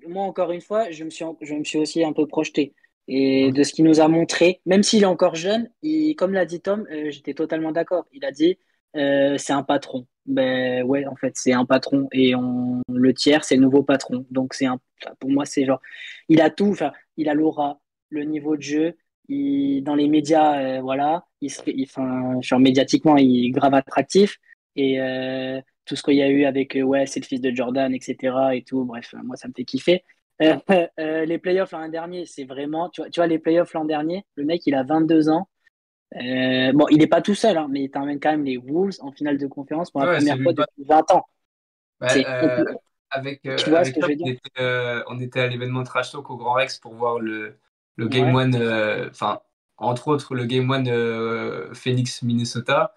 moi, encore une fois, je me suis aussi un peu projeté. Et de ce qu'il nous a montré, même s'il est encore jeune, comme l'a dit Tom, j'étais totalement d'accord. Il a dit, c'est un patron. Ben ouais, en fait, c'est un patron. Et le tiers, c'est le nouveau patron. Donc, pour moi, c'est genre, il a tout. Enfin, il a l'aura, le niveau de jeu. Dans les médias, voilà, genre, médiatiquement, il est grave attractif. Et tout ce qu'il y a eu avec c'est le fils de Jordan, etc. et tout. Bref, moi, ça me fait kiffer. Les playoffs l'an dernier, c'est vraiment. Tu vois, les playoffs l'an dernier, le mec, il a 22 ans. Bon, il n'est pas tout seul, hein, mais il t'emmène quand même les Wolves en finale de conférence pour la première fois depuis 20 ans. Avec tu vois ce que je veux dire? on était à l'événement Trash Talk au Grand Rex pour voir le Game 1, entre autres le Game 1 Phoenix Minnesota.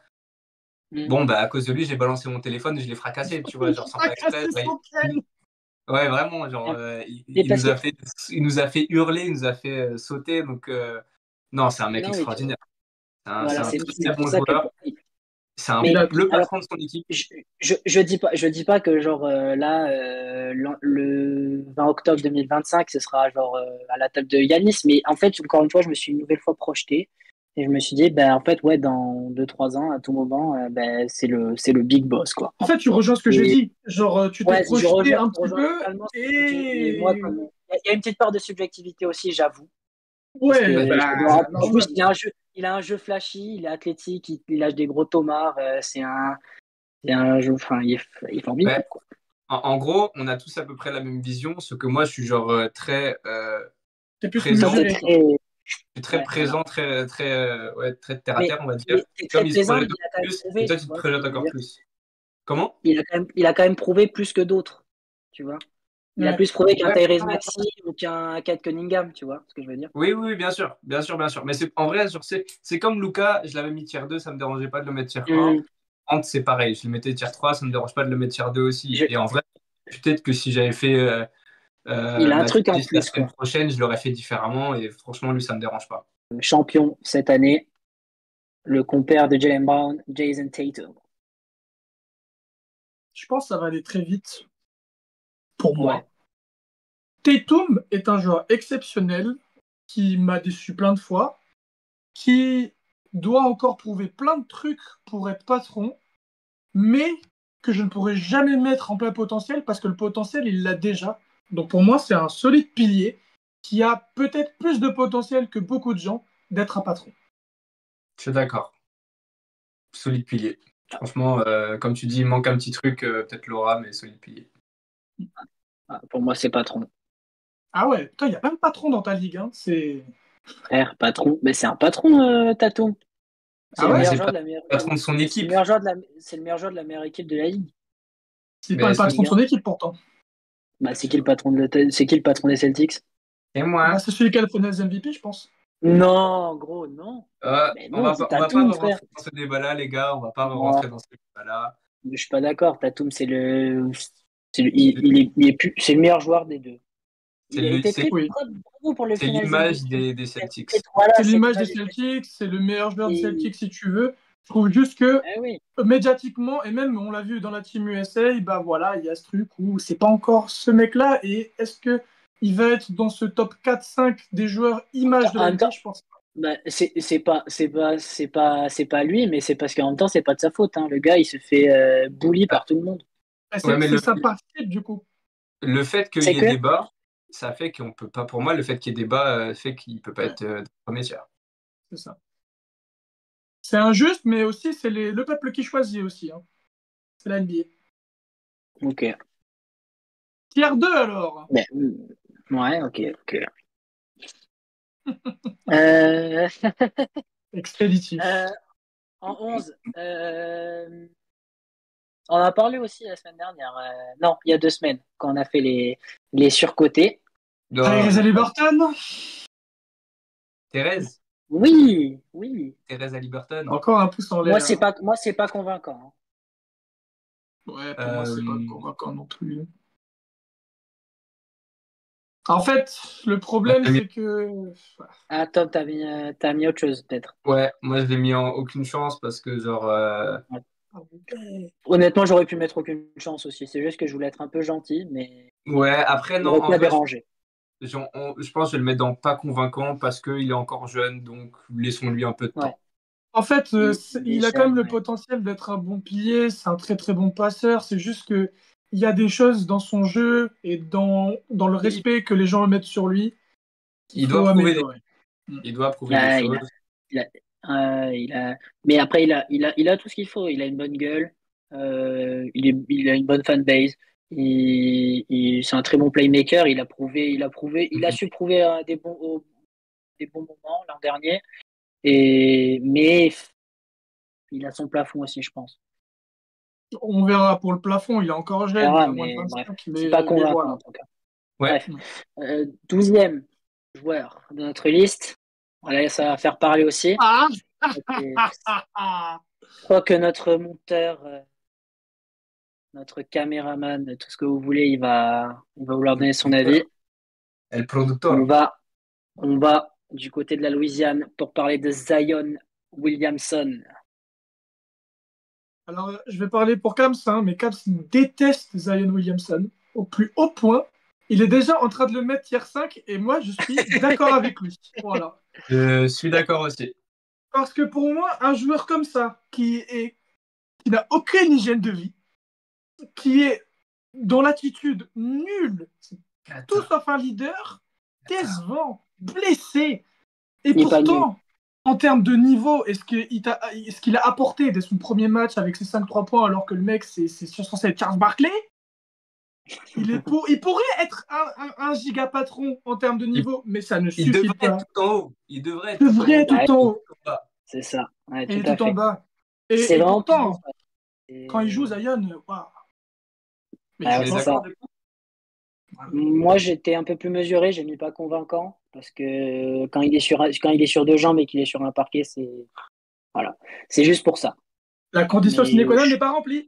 Bon, à cause de lui, j'ai balancé mon téléphone et je l'ai fracassé, tu vois, genre sans faire exprès. Ouais, vraiment, genre, il nous a fait hurler, il nous a fait sauter, donc non, c'est un mec extraordinaire. C'est un très bon joueur. C'est le patron de son équipe. Je dis pas que genre le 20 octobre 2025, ce sera genre à la table de Yanis, mais en fait, encore une fois, je me suis une nouvelle fois projeté. Et je me suis dit, en fait, ouais, dans 2-3 ans, à tout moment, c'est le big boss, quoi. En fait, tu rejoins ce que j'ai dit. Genre, tu t'es projeté un petit peu. Et moi, il y a une petite part de subjectivité aussi, j'avoue. Ouais, en plus, il a un jeu flashy, il est athlétique, il lâche des gros tomards. C'est un jeu, il est formidable, quoi. En gros, on a tous à peu près la même vision, ce que moi, je suis genre très présent. Je suis très présent, très terre à terre, on va dire. Comme il se projette plus, et toi, tu te projettes encore plus. Comment? Il a quand même prouvé plus que d'autres, tu vois. Il a plus prouvé qu'un Tyrese Maxey ou qu'un Kate Cunningham, tu vois ce que je veux dire? Oui, bien sûr. Mais en vrai, c'est comme Luka, je l'avais mis tier 2, ça ne me dérangeait pas de le mettre tier 1. Ant, c'est pareil, je le mettais tier 3, ça ne me dérange pas de le mettre tier 2 aussi. Et en vrai, peut-être que si j'avais fait Il a un Matthews, truc en la plus, semaine quoi. prochaine, je l'aurais fait différemment et franchement, lui, ça me dérange pas. Champion cette année, le compère de Jaylen Brown, Jason Tatum. Je pense que ça va aller très vite pour Ouais. moi. Tatum est un joueur exceptionnel qui m'a déçu plein de fois, qui doit encore prouver plein de trucs pour être patron, mais que je ne pourrai jamais mettre en plein potentiel parce que le potentiel, il l'a déjà. Donc pour moi, c'est un solide pilier qui a peut-être plus de potentiel que beaucoup de gens d'être un patron. Je suis d'accord. Solide pilier. Franchement, comme tu dis, il manque un petit truc, peut-être Laura, mais solide pilier. Ah, pour moi, c'est patron. Ah ouais, putain, il n'y a pas de patron dans ta ligue. Hein. C'est... Frère, patron. Mais c'est un patron, Tatum. C'est Ah le ouais, Mais meilleur c'est joueur pas de la meilleure. le patron de son C'est le équipe. meilleur joueur de la. C'est le meilleur joueur de la meilleure équipe de la ligue. c'est Mais pas le est-ce que patron de Ligue 1. son équipe pourtant. Bah, c'est qui le patron c'est qui le patron des Celtics? c'est Bah, moi? c'est celui qui a le finals MVP, je pense. Non, gros, non. Mais non, c'est On va pas Tatum, frère. rentrer dans ce débat-là, les gars. On va pas Non, rentrer dans ce débat-là. je suis pas d'accord. Tatum, c'est le meilleur joueur des deux. Il a été très Oui. bravo pour le C'est finals l'image MVP. des Celtics. Voilà, C'est c'est l'image des l'image des Celtics, c'est le meilleur joueur des Celtics. Celtics si tu veux. Je trouve juste que Ah oui. médiatiquement, et même on l'a vu dans la Team USA, bah voilà, il y a ce truc où c'est pas encore ce mec-là, et est-ce que il va être dans ce top 4-5 des joueurs images de En la même NBA, temps, je pense. bah, c'est pas lui, mais c'est parce qu'en même temps, c'est pas de sa faute. Hein. Le gars, il se fait bully par tout le monde. Ouais, mais C'est ça participe du coup. le fait qu'il C'est y ait que débat, ça fait qu'on peut pas. Pour moi, le fait qu'il y ait débat fait qu'il peut pas Ouais, être dans le premier tiers. c'est ça. C'est injuste, mais aussi c'est le peuple qui choisit aussi. Hein. C'est la NBA. ok. Tiers 2 alors. Mais, ouais, ok, ok. Euh, Expéditif. en 11, on en a parlé aussi la semaine dernière. Non, il y a 2 semaines, quand on a fait les surcotés. Tyrese Haliburton. Thérèse, Oui, oui. Thérèse Haliburton. Encore un pouce en l'air. Moi, c'est pas convaincant. Hein. Ouais, pour moi, c'est pas Euh, convaincant non plus. En fait, le problème, c'est que. Ah, Tom, t'as mis autre chose, peut-être. Ouais, moi je l'ai mis en aucune chance parce que genre Honnêtement, j'aurais pu mettre aucune chance aussi. C'est juste que je voulais être un peu gentil, mais ouais, après il non, aurait en pu vrai déranger. je pense que je vais le mettre dans pas convaincant parce qu'il est encore jeune, donc laissons-lui un peu de Ouais. temps. En fait, Il est il a quand même jeune, le ouais. potentiel d'être un bon pilier, c'est un très très bon passeur. C'est juste que il y a des choses dans son jeu et dans le respect que les gens mettent sur lui qu'il Il doit faut prouver améliorer. il doit prouver des Ah, choses. il a, mais après, il a tout ce qu'il faut. Il a une bonne gueule. Il a une bonne fanbase. C'est un très bon playmaker. Il a Mhm. su prouver des bons moments l'an dernier. Mais il a son plafond aussi, je pense. On verra pour le plafond, il est encore On jeune, il verra, a moins de mais bref, 25, c'est pas mais convaincant voilà. en tout cas. Ouais. Bref, 12e joueur de notre liste. Voilà, ça va faire parler aussi. Ah Et je crois que notre monteur, notre caméraman, tout ce que vous voulez, il va vouloir donner son avis. El On productor. va, on va du côté de la Louisiane pour parler de Zion Williamson. Alors, je vais parler pour Kams, hein, mais Kams déteste Zion Williamson au plus haut point. Il est déjà en train de le mettre tier 5 et moi, je suis d'accord avec lui. Voilà. Je suis d'accord aussi. Parce que pour moi, un joueur comme ça, qui n'a aucune hygiène de vie, qui est dans l'attitude nulle, tout sauf un leader, décevant, blessé, et Il est pas nul. pourtant, en termes de niveau, est-ce qu'il a apporté dès son premier match avec ses 5-3 points alors que le mec, c'est censé être Charles Barkley? Il pourrait être un giga patron en termes de Il, niveau, mais ça ne il suffit devrait être pas. tout en haut. Il devrait Il être tout en devrait haut. être Ouais, tout en haut. c'est ça. Ouais, Et il tout est à tout en fait. bas. C'est Et vraiment pourtant, Et- quand il joue Zion, waouh. Mais Ah je ouais, On est c'est pense. ça. d'accord du coup? Moi, j'étais un peu plus mesuré, j'ai mis pas convaincant, parce que quand il est sur 2 jambes et qu'il est sur un parquet, c'est voilà, c'est juste pour ça. La condition sine qua non n'est pas remplie.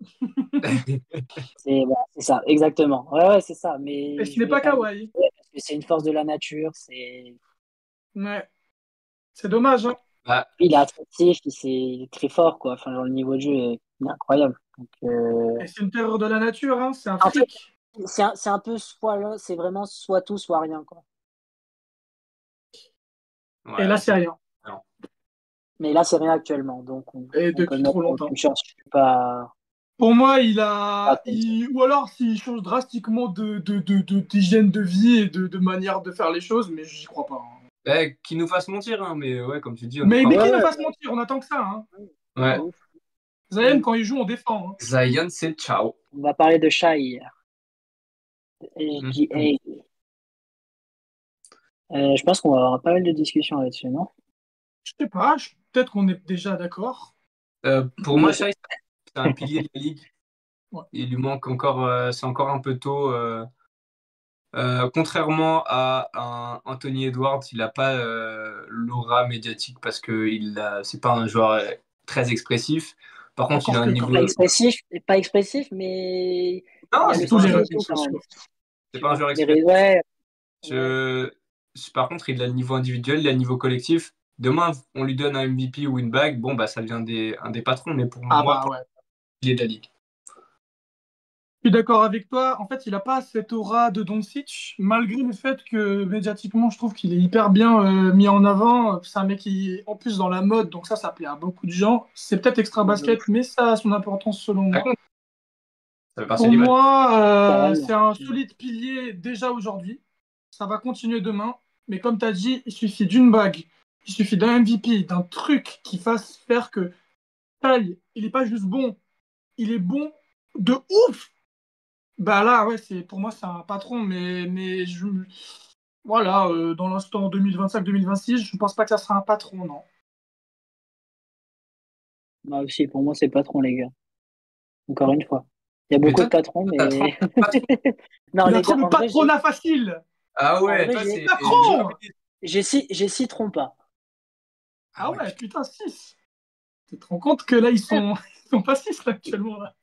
C'est ça, exactement. Ouais, c'est ça. Et Mais ce je n'est voulais pas quand même Kawhi. parce que c'est une force de la nature. Ouais. C'est dommage, hein. Bah, Il est attractif, il est très fort, quoi. Enfin, genre, le niveau de jeu est incroyable. Donc, Et c'est une terreur de la nature, hein. C'est un en fait, freak. c'est un peu c'est vraiment soit tout, soit rien, quoi. Et ouais, là, là, c'est rien. Mais là, c'est rien actuellement. Donc, Et on peut depuis mettre trop longtemps. une chance. Je suis pas. Pour moi, Pas comme ça. ou alors s'il change drastiquement d'hygiène de vie et de manière de faire les choses, mais j'y crois pas, hein. qu'il nous fasse mentir, hein, mais ouais, comme tu dis, on n'y Mais, croit mais pas. qui Ouais, nous ouais, fasse mentir, on attend que ça, hein. de Ouais. ouf. Zion, quand il joue, on défend, hein. Zion, c'est ciao. On va parler de Shai. Mhm. SGA. Je pense qu'on va avoir pas mal de discussions là-dessus, non? Je sais pas, peut-être qu'on est déjà d'accord. Pour moi, Shai, c'est un pilier de la ligue. Ouais. Il lui manque encore, c'est encore un peu tôt. Contrairement à un Anthony Edwards, il n'a pas l'aura médiatique parce que c'est pas un joueur très expressif. Par contre, il a Encore un que quand niveau. Pas même. expressif, pas expressif, mais il Non, y a le c'est pas Tous un les style joueur et tout réseaux quand même. sociaux. C'est Tu pas un vois, joueur expressif. ouais, ouais. Je... Par contre, il a le niveau individuel, il a le niveau collectif. Demain, on lui donne un MVP ou une bague, bon, bah, ça devient un des patrons, mais pour Ah moi, bah pour ouais. il est de la ligue. Je suis d'accord avec toi. En fait, il n'a pas cette aura de Doncic, malgré le fait que médiatiquement, je trouve qu'il est hyper bien mis en avant. C'est un mec qui est en plus dans la mode, donc ça plaît à beaucoup de gens. C'est peut-être extra De ouf, basket, mais ça a son importance selon Ça moi. compte, ça fait partie Pour de l'image. moi, c'est carrément. un solide pilier déjà aujourd'hui. Ça va continuer demain. Mais comme tu as dit, il suffit d'une bague, il suffit d'un MVP, d'un truc qui fasse faire que Taille, il n'est pas juste bon, il est bon de ouf. Bah là, ouais, pour moi, c'est un patron, voilà, dans l'instant 2025-2026, je ne pense pas que ça sera un patron, non. Moi aussi, pour moi, c'est patron, les gars. Encore une fois. Il y a Mais beaucoup toi, de patrons, t'as 30 mais. patrons. Non, Il a les trop gars, le patronat facile. Ah en ouais, vrai, toi, c'est Patron! j'ai six trompas. Ah Ah ouais, ouais, putain. putain, 6. Tu te rends compte que là, ils sont pas 6 là, actuellement. Là.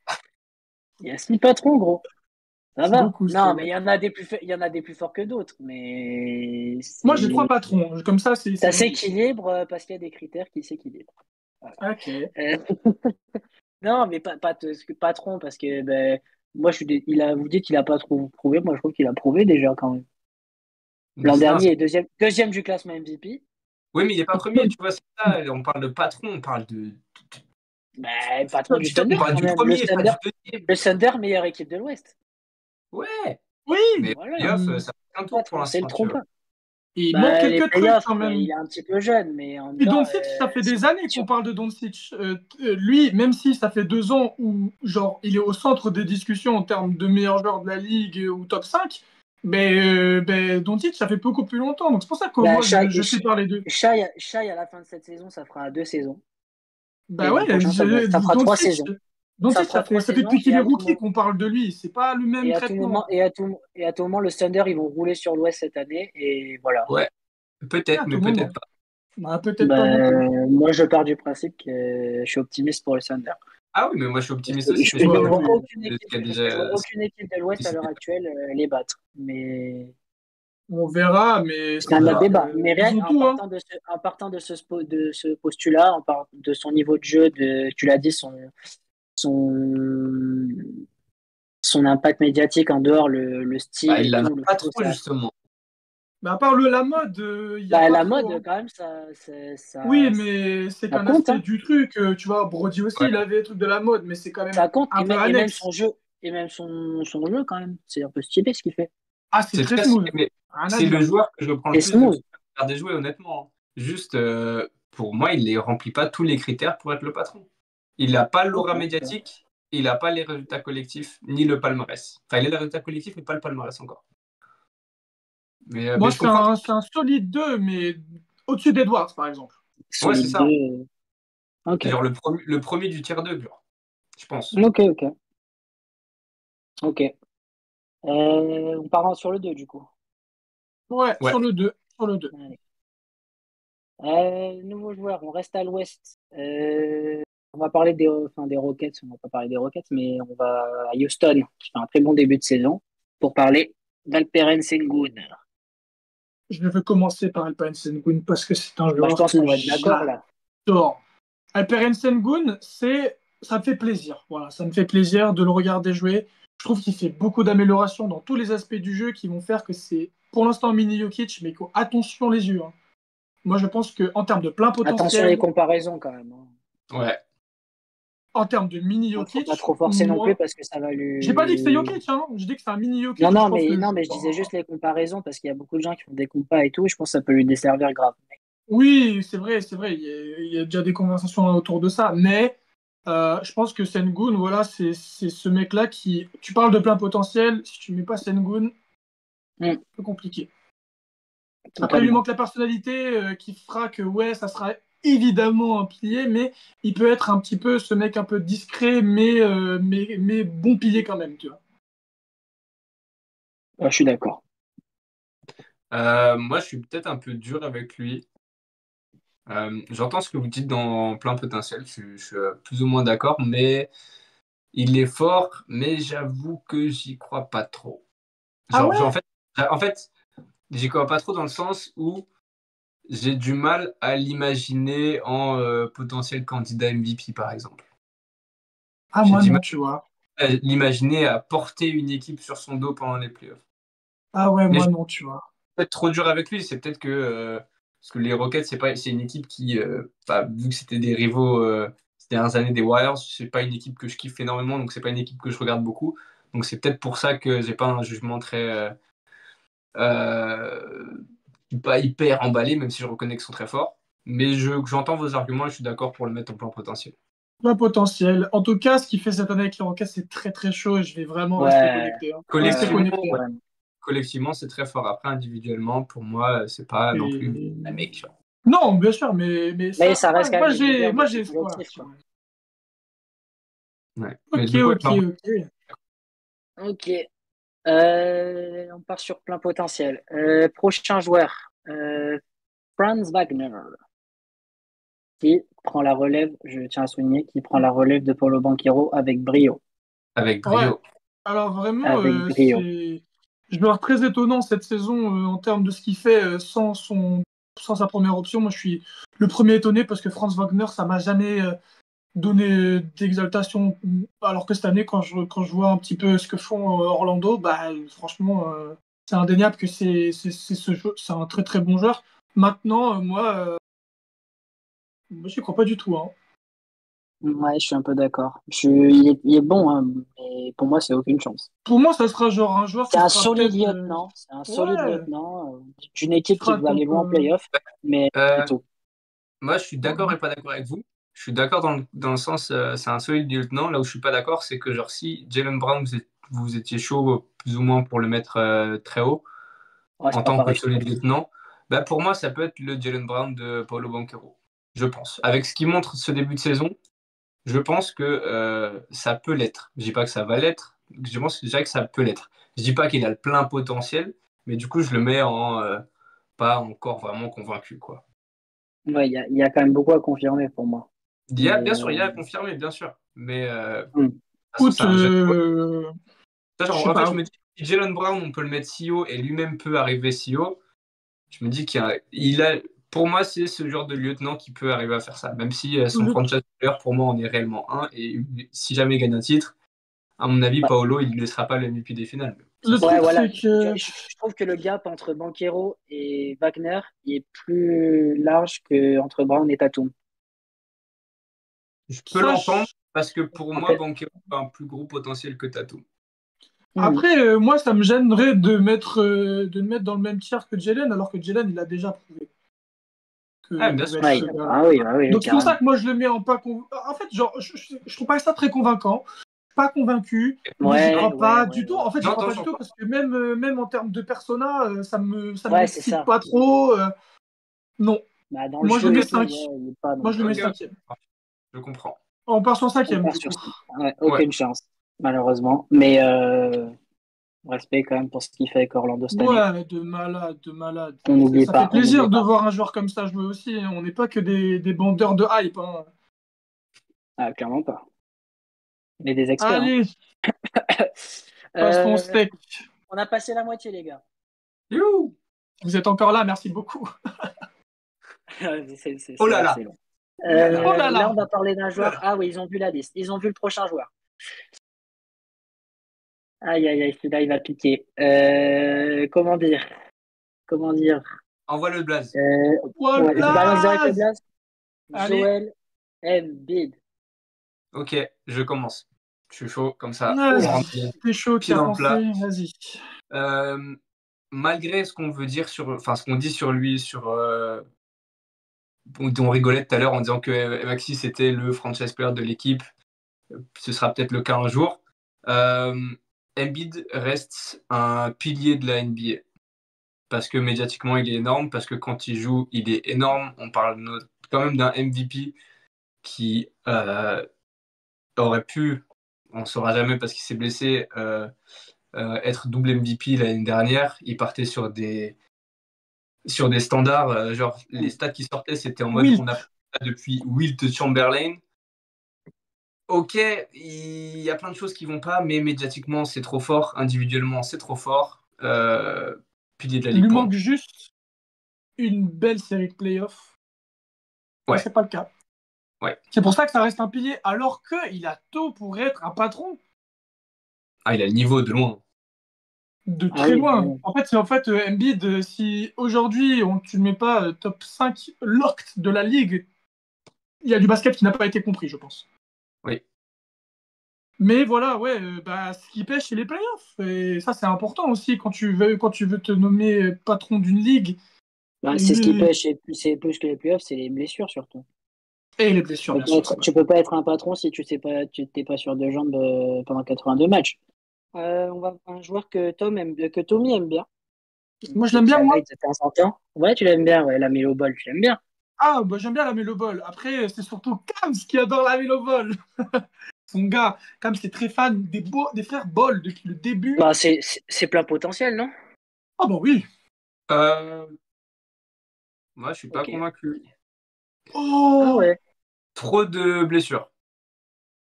Il y a six patrons, gros. Ça C'est va. beaucoup, c'est Non, mais beaucoup. il y en a des plus forts que d'autres, mais Moi, j'ai 3 patrons. Comme ça ça vous dit. s'équilibre parce qu'il y a des critères qui s'équilibrent. Voilà. Ok. Euh, non, mais patron, parce que ben, moi, vous dites qu'il a pas trop prouvé. Moi, je trouve qu'il a prouvé déjà quand même. L'an Non, dernier, deuxième du classement MVP. oui, mais il n'est pas premier, tu vois, c'est ça. On parle de patron, on parle Ben, patron du on Thunder parle quand du même. premier, pas du deuxième. Le Thunder, meilleure équipe de l'Ouest. Ouais, mais Oui! Voilà. playoff, ça fait un tour pour Patron, c'est le l'instant, tu vois. trompe. Il manque Bah, les quelques trucs playoffs, quand même. il est un petit peu jeune, mais en même Et temps, Doncic, ça fait c'est des années qu'on sûr. parle de Doncic. Lui, même si ça fait 2 ans où genre il est au centre des discussions en termes de meilleur joueur de la ligue ou top 5, mais Doncic, ça fait beaucoup plus longtemps. Donc c'est pour ça que Bah, moi, je sais parler d'eux. Shai, à la fin de cette saison, ça fera 2 saisons. Et Bah l'an ouais, prochain, ça fera 3 saisons. Ça Doncic, fera trois ça fait saisons depuis qu'il est rookie qu'on parle de lui. C'est pas le même traitement. et à tout moment, le Thunder, ils vont rouler sur l'Ouest cette année. Et voilà. Ouais, peut-être, À mais tout peut-être moment. pas. Bah, peut-être pas non plus. Ben, moi, je pars du principe que je suis optimiste pour le Thunder. Ah oui, mais moi je suis Parce optimiste que aussi, mais je Ouais, peux pas ouais. parce que je vois aucune équipe de l'Ouest à l'heure décider. actuelle les battre. Mais On verra, mais c'est un autre débat. Mais ils rien, ont tout, hein. en partant de ce postulat, de son niveau de jeu, tu l'as dit, son, son impact médiatique en dehors, le style Bah, il et l'en a tout, le pas flow, trop, justement. Mais à part la mode, il n'y a bah, pas la trop, mode, hein. quand même, Oui, mais c'est ça qu'un compte, aspect hein. du truc. Tu vois, Brody aussi, Ouais. il avait des trucs de la mode, mais c'est quand même Ça compte. un peu Et même son annexe. jeu, son jeu, quand même. C'est un peu stylé ce qu'il fait. Ah, c'est C'est très très stylé, smooth. mais Rien à c'est le dire. joueur que je prends le C'est plus de smooth. faire des jouets, honnêtement. Juste, pour moi, il ne remplit pas tous les critères pour être le patron. Il n'a pas Ok, l'aura ok. médiatique, il n'a pas les résultats collectifs, ni le palmarès. Enfin, il a les résultats collectifs, mais pas le palmarès encore. Mais Moi, je comprends. c'est un solide 2, mais au-dessus d'Edwards, par exemple. Ouais, c'est Solide ça. 2. Ok. C'est genre le premier du tiers 2, genre, je pense. Ok, ok. Ok. On part sur le 2 du coup. Ouais, Ouais. sur le 2. Sur le 2. Allez. Nouveau joueur, on reste à l'ouest. On va parler des Rockets, on va pas parler des Rockets, mais on va à Houston, qui fait un très bon début de saison, pour parler d'Alperen Sengun. Je vais commencer par Alperen Sengun parce que c'est un Bah, je joueur pense que qu'on va être d'accord là. j'adore. Alperen Sengun, ça me fait plaisir. Voilà, ça me fait plaisir de le regarder jouer. Je trouve qu'il fait beaucoup d'améliorations dans tous les aspects du jeu qui vont faire que c'est pour l'instant mini Jokic, mais attention les yeux, hein. Moi, je pense qu'en termes de plein Attention les potentiel, comparaisons quand même, hein. Ouais. en termes de mini Faut pas Jokic, trop forcer non plus moi, parce que ça va j'ai pas dit que c'était lui. Jokic, hein. J'ai dit que c'est un mini Non, Jokic. Je non, pense mais, que non, mais je disais juste les comparaisons parce qu'il y a beaucoup de gens qui font des compas et tout, et je pense que ça peut lui desservir grave. oui, c'est vrai, c'est vrai. Il y a déjà des conversations autour de ça, mais je pense que Sengun, voilà, c'est ce mec-là qui. Tu parles de plein potentiel. Si tu mets pas Sengun, Mm, c'est peu compliqué. Après, il lui totalement. manque la personnalité qui fera que, ouais, ça sera évidemment un pilier, mais il peut être un petit peu ce mec un peu discret, mais bon pilier quand même, tu vois. Ouais, je suis d'accord. Moi, je suis peut-être un peu dur avec lui. J'entends ce que vous dites dans plein potentiel, je suis plus ou moins d'accord, mais il est fort, mais j'avoue que j'y crois pas trop. Ah Genre, ouais? en fait, j'y crois pas trop dans le sens où j'ai du mal à l'imaginer en potentiel candidat MVP, par exemple. Ah, J'ai moi du non, mal tu vois. à l'imaginer à porter une équipe sur son dos pendant les playoffs. Ah ouais, Mais moi je non, tu vois. suis peut-être trop dur avec lui, c'est peut-être que parce que les Rockets, c'est une équipe qui, bah, vu que c'était des rivaux ces dernières années des Warriors, c'est pas une équipe que je kiffe énormément, donc c'est pas une équipe que je regarde beaucoup. Donc c'est peut-être pour ça que j'ai pas un jugement très euh, pas hyper emballé, même si je reconnais qu'ils sont très forts. Mais j'entends vos arguments et je suis d'accord pour le mettre en plan potentiel. Plein potentiel. En tout cas, ce qu'il fait cette année avec les Rockets, c'est très très chaud et je vais vraiment rester Ouais, connecté, hein. Rester ouais, Collectivement, connecté, hein. ouais. collectivement, c'est très fort. Après, individuellement, pour moi, c'est pas non plus Et... un mec. Non, bien sûr, mais Mais ça, ça reste quand moi même le j'ai leader de moi ce j'ai espoir. collectif, quoi. Ouais. Mais Ok, du coup, ok, alors, ok. Ok. On part sur plein potentiel. Prochain joueur, Franz Wagner, qui prend la relève, je tiens à souligner, qui prend la relève de Paulo Banchero avec brio. avec Ouais. brio. Alors vraiment, Avec brio. c'est joueur très étonnant cette saison en termes de ce qu'il fait sans sa première option. Moi, je suis le premier étonné parce que Franz Wagner, ça m'a jamais donné d'exaltation. Alors que cette année, quand je vois un petit peu ce que font Orlando, bah franchement, c'est indéniable que c'est un très très bon joueur. Maintenant, moi, j'y crois pas du tout, hein. Ouais, je suis un peu d'accord. Il est bon, hein, mais pour moi, c'est aucune chance. Pour moi, ça sera genre un joueur C'est qui un sera solide peut-être, lieutenant. C'est un solide ouais, lieutenant d'une qui équipe qui fera veut aller contre. loin en playoff, mais c'est Euh, tout. Moi, je suis d'accord et pas d'accord avec vous. Je suis d'accord dans le sens, c'est un solide lieutenant. Là où je suis pas d'accord, c'est que genre si Jalen Brown, vous étiez chaud plus ou moins pour le mettre très haut Ouais, c'est en pas tant que pareil. solide lieutenant, bah pour moi, ça peut être le Jalen Brown de Paulo Banchero, je pense. Avec ce qu'il montre ce début de saison, je pense que ça peut l'être. Je dis pas que ça va l'être. Je pense déjà que ça peut l'être. Je dis pas qu'il a le plein potentiel, mais du coup, je le mets en pas encore vraiment convaincu, quoi. Ouais, il y a quand même beaucoup à confirmer pour moi. Bien Mais sûr, il y a à confirmer, bien sûr. Mais de toute façon, Écoute, c'est un jeune joueur. je Genre, sais en fait, pas. je me dis, si Jalen Brown, on peut le mettre CEO et lui-même peut arriver CEO. Je me dis pour moi, c'est ce genre de lieutenant qui peut arriver à faire ça. Même si son Le, franchise player, pour moi, on est réellement un. Et si jamais il gagne un titre, à mon avis, ouais, Paolo, il ne laissera pas le MVP des finales. Ça, le c'est ouais, truc, sûr. voilà. c'est que. Je trouve que le gap entre Banchero et Wagner est plus large que entre Brown et Tatum. Je peux Ça, l'entendre parce que pour moi, Après, Banchero a un plus gros potentiel que Tatum. hmm, Après, moi, ça me gênerait de le mettre dans le même tiers que Jalen, alors que Jalen, il a déjà prouvé Ah, qu'il bien pouvait sûr. être ouais, ce gars-là. ah oui, Donc c'est pour ça carrément. que moi, je le mets en pas convaincu. En fait, genre, je trouve pas ça très convaincant. Pas convaincu, mais j'y Ouais, crois ouais, pas ouais, du tout. ouais. En fait, j'y crois J'entends, pas du tout j'entends. parce que même en termes de persona, ça Ouais, c'est m'excite ça. pas trop. Non. Bah, dans le Moi, je jeu le mets et tout, 5. ouais, il est pas non Moi, je le mets Ok, plus. ok. 5e. Je comprends. On part sur On 5e, part du sur coup. ça. Ouais, Ouais. aucune chance, malheureusement. Mais respect quand même pour ce qu'il fait avec Orlando cette année. Ouais, de malade, de malade. On n'oublie Ça fait pas, on n'oublie plaisir de pas. voir un joueur comme ça jouer aussi, hein. On n'est pas que des bandeurs de hype, hein. Ah, clairement pas. On est des experts. Allez, passe ton Euh, steak. on a passé la moitié, les gars. Youhou. Vous êtes encore là, merci beaucoup. Oh C'est là vrai que là. c'est long. Oh là Là, là. on va parler d'un Oh là joueur. là. Ah oui, ils ont vu la liste. Ils ont vu le prochain joueur. Aïe, aïe, aïe, celui-là, il va piquer. Comment dire? Comment dire? Envoie le blaze. Ouais, je balance direct le Voilà. blast. Allez. Joel Embiid. Ok, je commence. Je suis chaud, comme ça. On Vas-y. rentre les T'es chaud, pieds tu as dans le plat. pensé. Vas-y. Malgré ce qu'on veut dire enfin ce qu'on dit sur lui, dont on rigolait tout à l'heure en disant que Maxi c'était le franchise player de l'équipe, ce sera peut-être le cas un jour. Embiid reste un pilier de la NBA parce que médiatiquement il est énorme, parce que quand il joue il est énorme. On parle quand même d'un MVP qui aurait pu, on ne saura jamais parce qu'il s'est blessé, être double MVP l'année dernière. Il partait sur des standards, genre les stats qui sortaient, c'était en mode Wilt. on a pas ça depuis Wilt Chamberlain. Ok, il y a plein de choses qui vont pas, mais médiatiquement c'est trop fort, individuellement c'est trop fort. Pilier de la Il ligue lui pour moi. manque juste une belle série de playoffs. Mais Ouais, c'est pas le cas. ouais. C'est pour ça que ça reste un pilier, alors qu'il a tout pour être un patron Ah, il a le niveau de loin. de Ah très oui, loin. oui. En fait, Embiid, si aujourd'hui tu ne mets pas top 5 locked de la ligue, il y a du basket qui n'a pas été compris, je pense. Oui. Mais voilà, ouais, ce qui pêche, c'est les playoffs. Et ça, c'est important aussi quand tu veux te nommer patron d'une ligue. Bah, c'est ce qui Et pêche, c'est plus que les playoffs, c'est les blessures surtout. les blessures, bien sûr, c'est vrai. Tu peux pas être un patron si tu sais pas, tu t'es pas sur deux jambes pendant 82 matchs. On va un joueur que Tommy aime bien, Moi, je et l'aime qui bien, moi. highlight de temps en temps. Ouais, tu l'aimes bien, ouais, la Melo Ball, tu l'aimes bien. Ah, bah, j'aime bien la Melo Ball. Après, c'est surtout Kams qui adore la Melo Ball. Son gars, Kams est très fan des frères Ball depuis le début. Bah, c'est plein potentiel, non? Ah, bah oui. Euh, Moi, je suis pas Ok. convaincu. Ah Oh, ouais. Trop de blessures.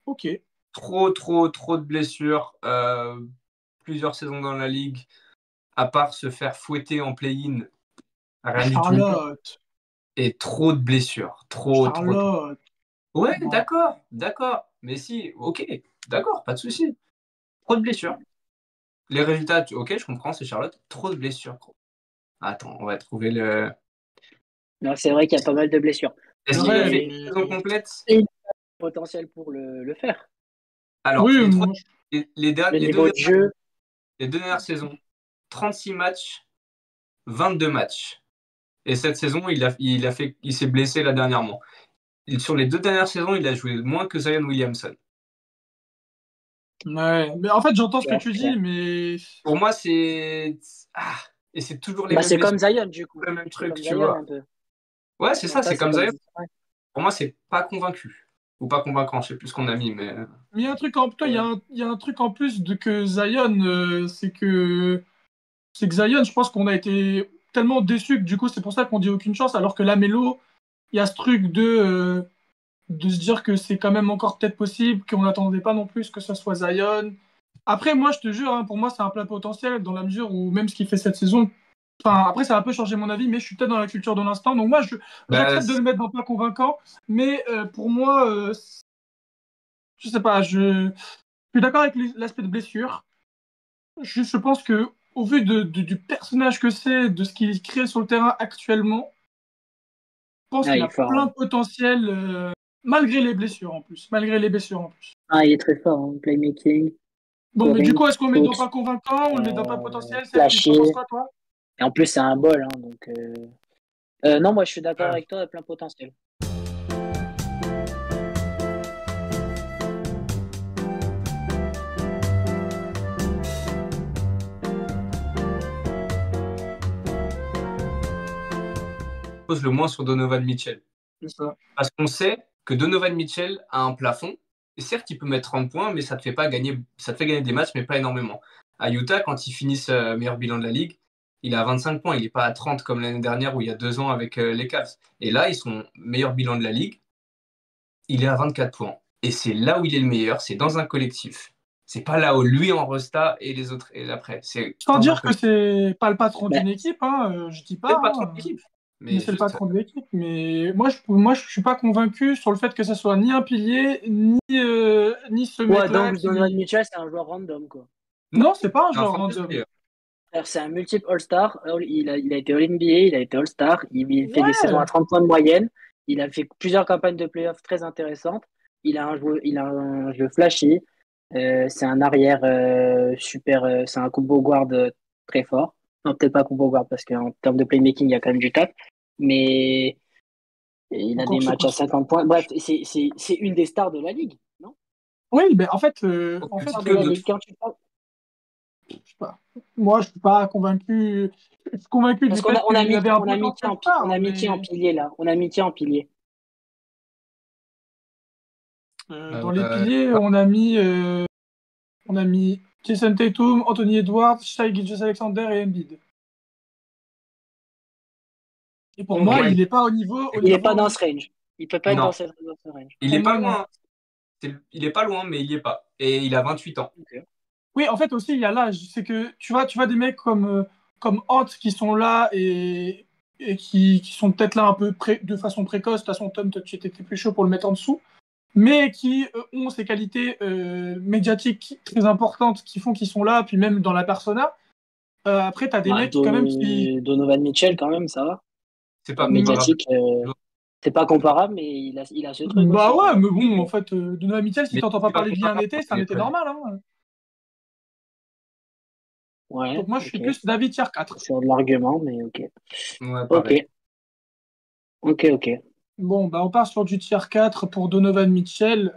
ok. Trop de blessures. Plusieurs saisons dans la ligue. À part se faire fouetter en play-in, rien du tout. Charlotte. Et trop de blessures. Trop. Charlotte. Ouais, Non. d'accord. Mais si, ok, d'accord, pas de souci. Trop de blessures. Les résultats, ok, je comprends, c'est Charlotte. Trop de blessures. Attends, on va trouver le. Non, c'est vrai qu'il y a pas mal de blessures. Est-ce qu'il a Ouais, fait Mais une saison complète? il y a le potentiel pour le faire. Alors, oui, moi, Le les niveau de jeu, deux dernières saisons, 36 matchs, 22 matchs. Et cette saison, il s'est blessé là dernièrement. Sur les deux dernières saisons, il a joué moins que Zion Williamson. ouais. Mais en fait, j'entends ce que ouais, tu clair. dis, mais Pour moi, c'est. Ah, et c'est toujours les Bah, mêmes c'est blessures, comme Zion, du coup. le même C'est truc, comme tu Zion vois. un peu. Ouais, c'est Dans ça, ça, c'est c'est comme comme Zion. ouais. Pour moi, c'est pas convaincu. Ou pas convaincant, je sais plus ce qu'on a mis, mais. il y a un truc en toi, Ouais. il y a un truc en plus de que Zion, c'est que Zion, je pense qu'on a été tellement déçus que du coup, c'est pour ça qu'on dit aucune chance, alors que la Mélo, il y a ce truc de se dire que c'est quand même encore peut-être possible, qu'on n'attendait pas non plus que ce soit Zion. Après, moi, je te jure, hein, pour moi, c'est un plein potentiel dans la mesure où même ce qu'il fait cette saison. Enfin, après, ça a un peu changé mon avis, mais je suis peut-être dans la culture de l'instant. Donc, moi, Bah, j'accepte de le mettre dans pas convaincant. Mais pour moi, je sais pas, je suis d'accord avec l'aspect de blessure. Je pense que, au vu du personnage que c'est, de ce qu'il crée sur le terrain actuellement, je pense Ah, qu'il il est a fort, plein ouais. de potentiel, malgré les blessures en plus. Malgré les blessures en plus. Ah, il est très fort, hein. Playmaking, Bon, mais du scoring, coup, est-ce qu'on met dans shoot, pas convaincant ou on le met dans pas potentiel, Seth? flashy. T'en penses quoi, toi? Et en plus, c'est un bol, hein, donc. Non, moi, je suis d'accord euh, avec toi, plein potentiel. pose le moins sur Donovan Mitchell. C'est ça. Parce qu'on sait que Donovan Mitchell a un plafond. Et certes, il peut mettre 30 points, mais ça te fait gagner des matchs, mais pas énormément. À Utah, quand ils finissent meilleur bilan de la ligue, il est à 25 points. Il n'est pas à 30 comme l'année dernière ou il y a 2 ans avec les Cavs. Et là, ils sont meilleur bilan de la ligue. Il est à 24 points. et c'est là où il est le meilleur, c'est dans un collectif. C'est pas là où lui en resta et les autres et l'après. C'est Sans dans un dire que collectif. c'est pas le patron Bah, d'une équipe, hein, je dis C'est pas, le patron de hein, l'équipe, mais mais c'est le juste patron de l'équipe. Mais moi, je suis pas convaincu sur le fait que ça soit ni un pilier, ni ce ouais, mec-là donc Donovan qui. Mitchell, c'est un joueur random, quoi. non, Non, c'est pas un c'est un joueur franchise random. player. Alors, c'est un multiple All-Star. Il a été All-NBA, il a été All-Star. Il fait des saisons Ouais, à 30 points de moyenne. Il a fait plusieurs campagnes de playoffs très intéressantes. Il a un jeu flashy. C'est un arrière super. C'est un combo guard très fort. Non, peut-être pas combo guard parce qu'en termes de playmaking, il y a quand même du tap. Mais il a encore des que c'est matchs pas à super. 50 points. Bref, c'est une des stars de la ligue, non? Oui, mais en fait, Plus Star de que la d'autres. ligue. Quand tu parles. je sais pas. Moi, je suis pas convaincu. Je suis convaincu Parce du qu'on a, fait on a qu'il mis, avait un on a mis qui potentiel on star, a mis qui en mais pilier là? On a mis qui en pilier? dans les Euh, piliers, on a mis Jason Tatum, Anthony Edwards, Shai Gilgeous-Alexander et Embiid. Et pour Ok. moi, il ouais, n'est pas au niveau, Il n'est pas dans ce range. Il peut pas être non, dans ce range. il pour est pas moi, non. loin. Il est pas loin, mais il y est pas. Et il a 28 ans. Ok. Oui, en fait aussi, il y a l'âge. C'est que tu vois des mecs comme Ant qui sont là et qui sont peut-être là un peu de façon précoce. De toute façon, Tom, tu étais plus chaud pour le mettre en dessous. Mais qui ont ces qualités médiatiques très importantes qui font qu'ils sont là, puis même dans la persona. Après, tu as des Bah, mecs quand même qui. Donovan Mitchell, quand même, ça va. C'est En pas comparable. médiatique, c'est pas comparable, mais il a ce truc Bah aussi, quand ouais, même. mais bon, en fait, Donovan Mitchell, si Mais t'entends pas c'est pas parler de lui un comparable. été, c'est un été normal. Hein. Ouais, Donc moi, je suis ok. plus David tier 4. Sur de l'argument, mais ok. Ouais, Ok, pareil. ok. Bon, bah on part sur du tier 4 pour Donovan Mitchell.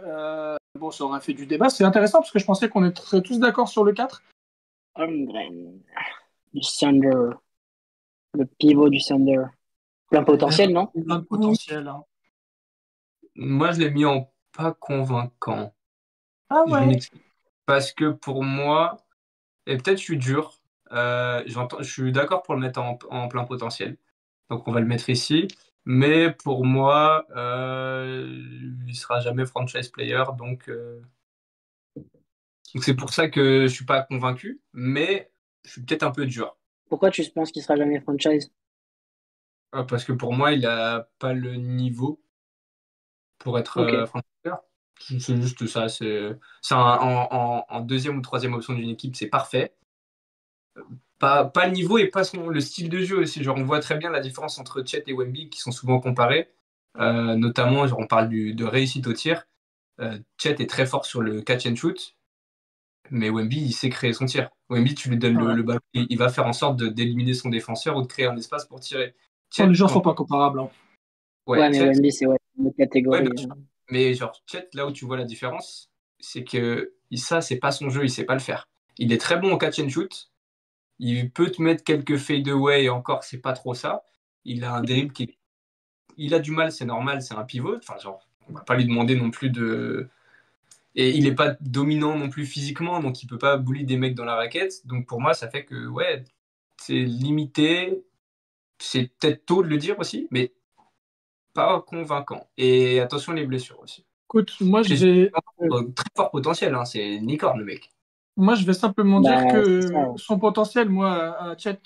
Bon, ça aurait fait du débat. C'est intéressant parce que je pensais qu'on était tous d'accord sur le 4. Holmgren, du Thunder. Le pivot du Thunder. Plein potentiel, non? Plein de potentiel. Hein. Moi, je l'ai mis en pas convaincant. Ah Je ouais. m'explique. Parce que pour moi, et peut-être je suis dur, je suis d'accord pour le mettre en plein potentiel. Donc on va le mettre ici. Mais pour moi, il sera jamais franchise player. Donc c'est pour ça que je suis pas convaincu. Mais je suis peut-être un peu dur. Pourquoi tu penses qu'il sera jamais franchise? Parce que pour moi, il a pas le niveau pour être Ok. franchise player. C'est juste ça. En deuxième ou troisième option d'une équipe, c'est parfait. Pas le niveau et pas le style de jeu aussi. Genre, on voit très bien la différence entre Chet et Wemby qui sont souvent comparés. Notamment, genre, on parle de réussite au tir. Chet est très fort sur le catch and shoot, mais Wemby, il sait créer son tir. Wemby, tu lui donnes Ouais. le ballon, il va faire en sorte d'éliminer son défenseur ou de créer un espace pour tirer. Bon, les Chet, gens sont pas comparables. Hein. Ouais, mais Chet, Wemby, c'est ouais, une autre ouais, bien catégorie. sûr. Mais genre, Chet, là où tu vois la différence, c'est que ça, c'est pas son jeu, il sait pas le faire. Il est très bon au catch and shoot. Il peut te mettre quelques fade away et encore, c'est pas trop ça. Il a un dribble il a du mal, c'est normal, c'est un pivot. Enfin, genre, on va pas lui demander non plus de. Et il est pas dominant non plus physiquement, donc il peut pas bully des mecs dans la raquette. Donc pour moi, ça fait que, ouais, c'est limité. C'est peut-être tôt de le dire aussi, mais pas convaincant. Et attention les blessures aussi. Écoute, moi je Et vais, très fort potentiel, hein, c'est une licorne le mec. moi, je vais simplement Bah, dire c'est ça. que son potentiel, moi, à Chet,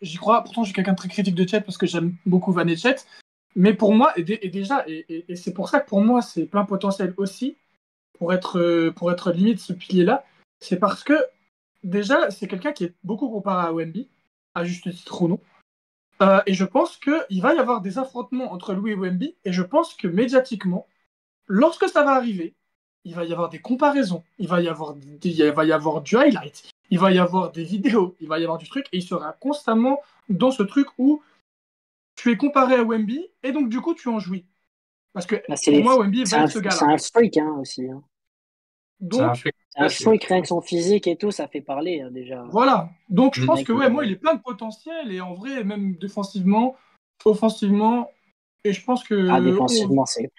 j'y crois. Pourtant, je suis quelqu'un de très critique de Chet parce que j'aime beaucoup Van et Chet. Mais pour moi, et c'est pour ça que pour moi, c'est plein potentiel aussi, pour être limite ce pilier-là, c'est parce que déjà, c'est quelqu'un qui est beaucoup comparé à Wemby, à juste titre ou non. Et je pense qu'il va y avoir des affrontements entre lui et Wemby, et je pense que médiatiquement, lorsque ça va arriver, il va y avoir des comparaisons, il va y avoir du highlight, il va y avoir des vidéos, il va y avoir du truc, et il sera constamment dans ce truc où tu es comparé à Wemby, et donc du coup tu en jouis. Parce que Bah, pour moi, Wemby va être ce c'est gars-là. un freak, hein, aussi. Hein. C'est un Donc, fait. C'est un freak, rien que son physique et tout, ça fait parler, hein, déjà. voilà. Donc je Le pense mec, que ouais, moi, il est plein de potentiel, et en vrai, même défensivement, offensivement, et je pense que défensivement, c'est.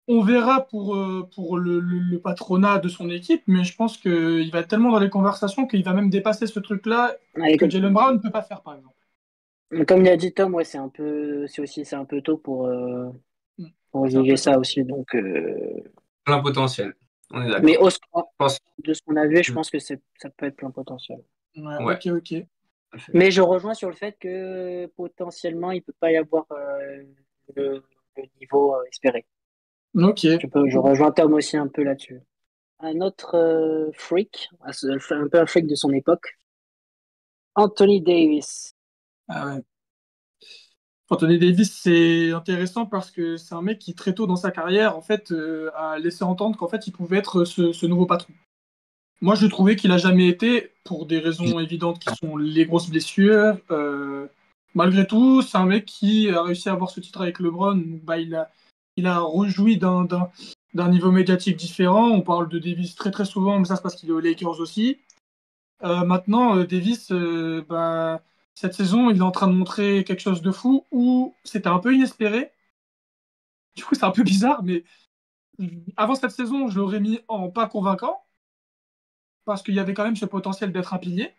on verra pour le patronat de son équipe, mais je pense qu'il va être tellement dans les conversations qu'il va même dépasser ce truc-là Allez, que Jalen Brown ne peut pas faire, par exemple. comme il a dit Tom, ouais, c'est un peu tôt Mm. pour C'est un juger peu ça tôt. aussi. Donc, plein potentiel. On est d'accord. Mais pense- de ce qu'on a vu, je pense que ça peut être plein potentiel. Ouais, Ouais. ok. Mais je rejoins sur le fait que potentiellement, il peut pas y avoir le, le niveau espéré. Ok. Je rejoins Tom aussi un peu là-dessus. Un autre freak, un peu un freak de son époque, Anthony Davis. Ah ouais. Anthony Davis, c'est intéressant parce que c'est un mec qui, très tôt dans sa carrière, en fait, a laissé entendre qu'en fait, il pouvait être ce nouveau patron. Moi, je trouvais qu'il a jamais été, pour des raisons évidentes qui sont les grosses blessures. Malgré tout, c'est un mec qui a réussi à avoir ce titre avec LeBron. Bah, il a rejoui d'un niveau médiatique différent. On parle de Davis très très souvent, mais ça c'est parce qu'il est aux Lakers aussi. Maintenant, Davis, bah, cette saison, il est en train de montrer quelque chose de fou où c'était un peu inespéré. Du coup, c'est un peu bizarre, mais avant cette saison, je l'aurais mis en pas convaincant parce qu'il y avait quand même ce potentiel d'être un pilier.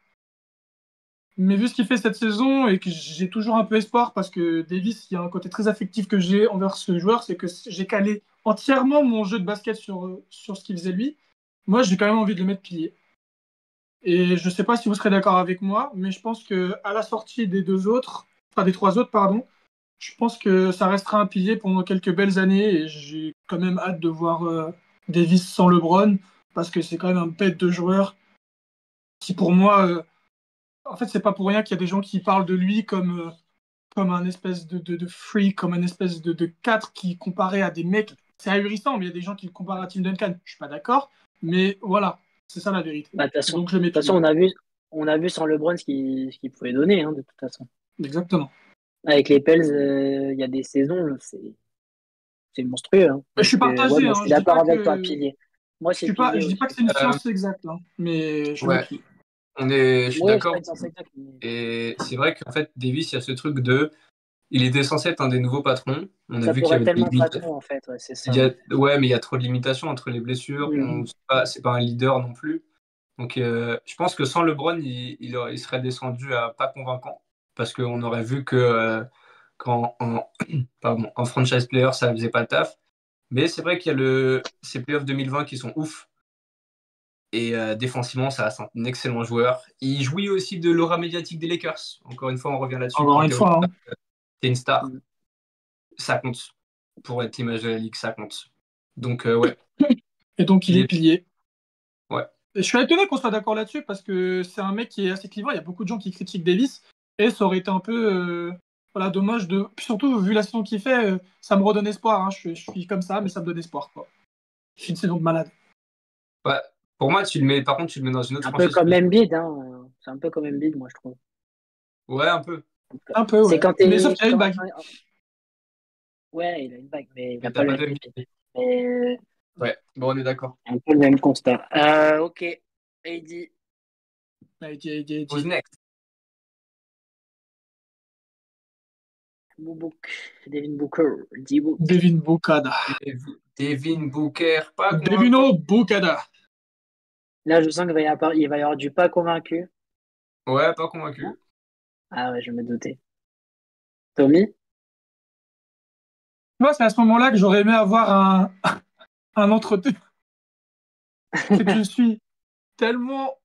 Mais vu ce qu'il fait cette saison et que j'ai toujours un peu espoir parce que Davis, il y a un côté très affectif que j'ai envers ce joueur, c'est que j'ai calé entièrement mon jeu de basket sur ce qu'il faisait lui. Moi, j'ai quand même envie de le mettre pilier. Et je ne sais pas si vous serez d'accord avec moi, mais je pense que à la sortie des des trois autres, pardon, je pense que ça restera un pilier pendant quelques belles années et j'ai quand même hâte de voir Davis sans LeBron parce que c'est quand même un bête de joueur qui, pour moi, en fait, c'est pas pour rien qu'il y a des gens qui parlent de lui comme un espèce de freak, comme un espèce de 4 qui comparé à des mecs. C'est ahurissant, mais il y a des gens qui le comparent à Tim Duncan. Je suis pas d'accord, mais voilà, c'est ça la vérité. Bah, de Donc je le mets toute façon, on a vu sans LeBron ce qu'il pouvait donner, hein, de toute façon. Exactement. Avec les Pels, il y a des saisons, c'est monstrueux. Hein. Mais je suis Donc, partagé, moi, je hein. suis d'accord avec toi, pilier. Moi, c'est pilier Je dis pas que aussi. c'est une science exacte, hein, mais je le mets Ouais, pilier. je suis Oui, c'est pas d'accord. une science exacte. Mais... Et c'est vrai qu'en fait, Davis, il y a ce truc de. Il était censé être un des nouveaux patrons. On a Ça vu qu'il y pourrait avait des tellement pas limites. trop, en fait, ouais, c'est ça. Ouais, mais il y a trop de limitations entre les blessures. C'est pas un leader non plus. Donc, je pense que sans LeBron, il serait descendu à pas convaincant. Parce qu'on aurait vu que pardon, en franchise player, ça faisait pas le taf. Mais c'est vrai qu'il y a ces playoffs 2020 qui sont ouf. Et défensivement, ça reste un excellent joueur. Il jouit aussi de l'aura médiatique des Lakers. Encore une fois, on revient là-dessus. Encore Quand une fois, hein. t'es une star, Mm. ça compte. Pour être l'image de la ligue, ça compte. Donc, ouais. Et donc il est pilier. Ouais. Et je suis étonné qu'on soit d'accord là-dessus parce que c'est un mec qui est assez clivant. Il y a beaucoup de gens qui critiquent Davis et ça aurait été un peu voilà, dommage de. Puis surtout, vu la saison qu'il fait, ça me redonne espoir. Hein. Je suis comme ça, mais ça me donne espoir. Quoi. C'est une saison de malade. Ouais. Pour moi, par contre, tu le mets dans une autre Un peu franchise. comme Embiid, hein. C'est un peu comme Embiid, moi, je trouve. Ouais, un peu. Un peu, ouais. C'est quand Mais sauf qu'il a une bague. Ouais, il a une bague, mais il Mais n'a t'as pas le pas de MVP. Mais Ouais, bon, on est d'accord. un peu le même constat. Ok, AD, Who's next? Devin Booker, D-Book. Devin Bukada. Devin Booker, pas convaincant. Devino Bukada. Là, je sens qu'il il va y avoir du pas convaincu. Ouais, pas convaincu. Ah ouais, je me doutais. Tommy? Moi, c'est à ce moment-là que j'aurais aimé avoir un entretien. C'est que je suis tellement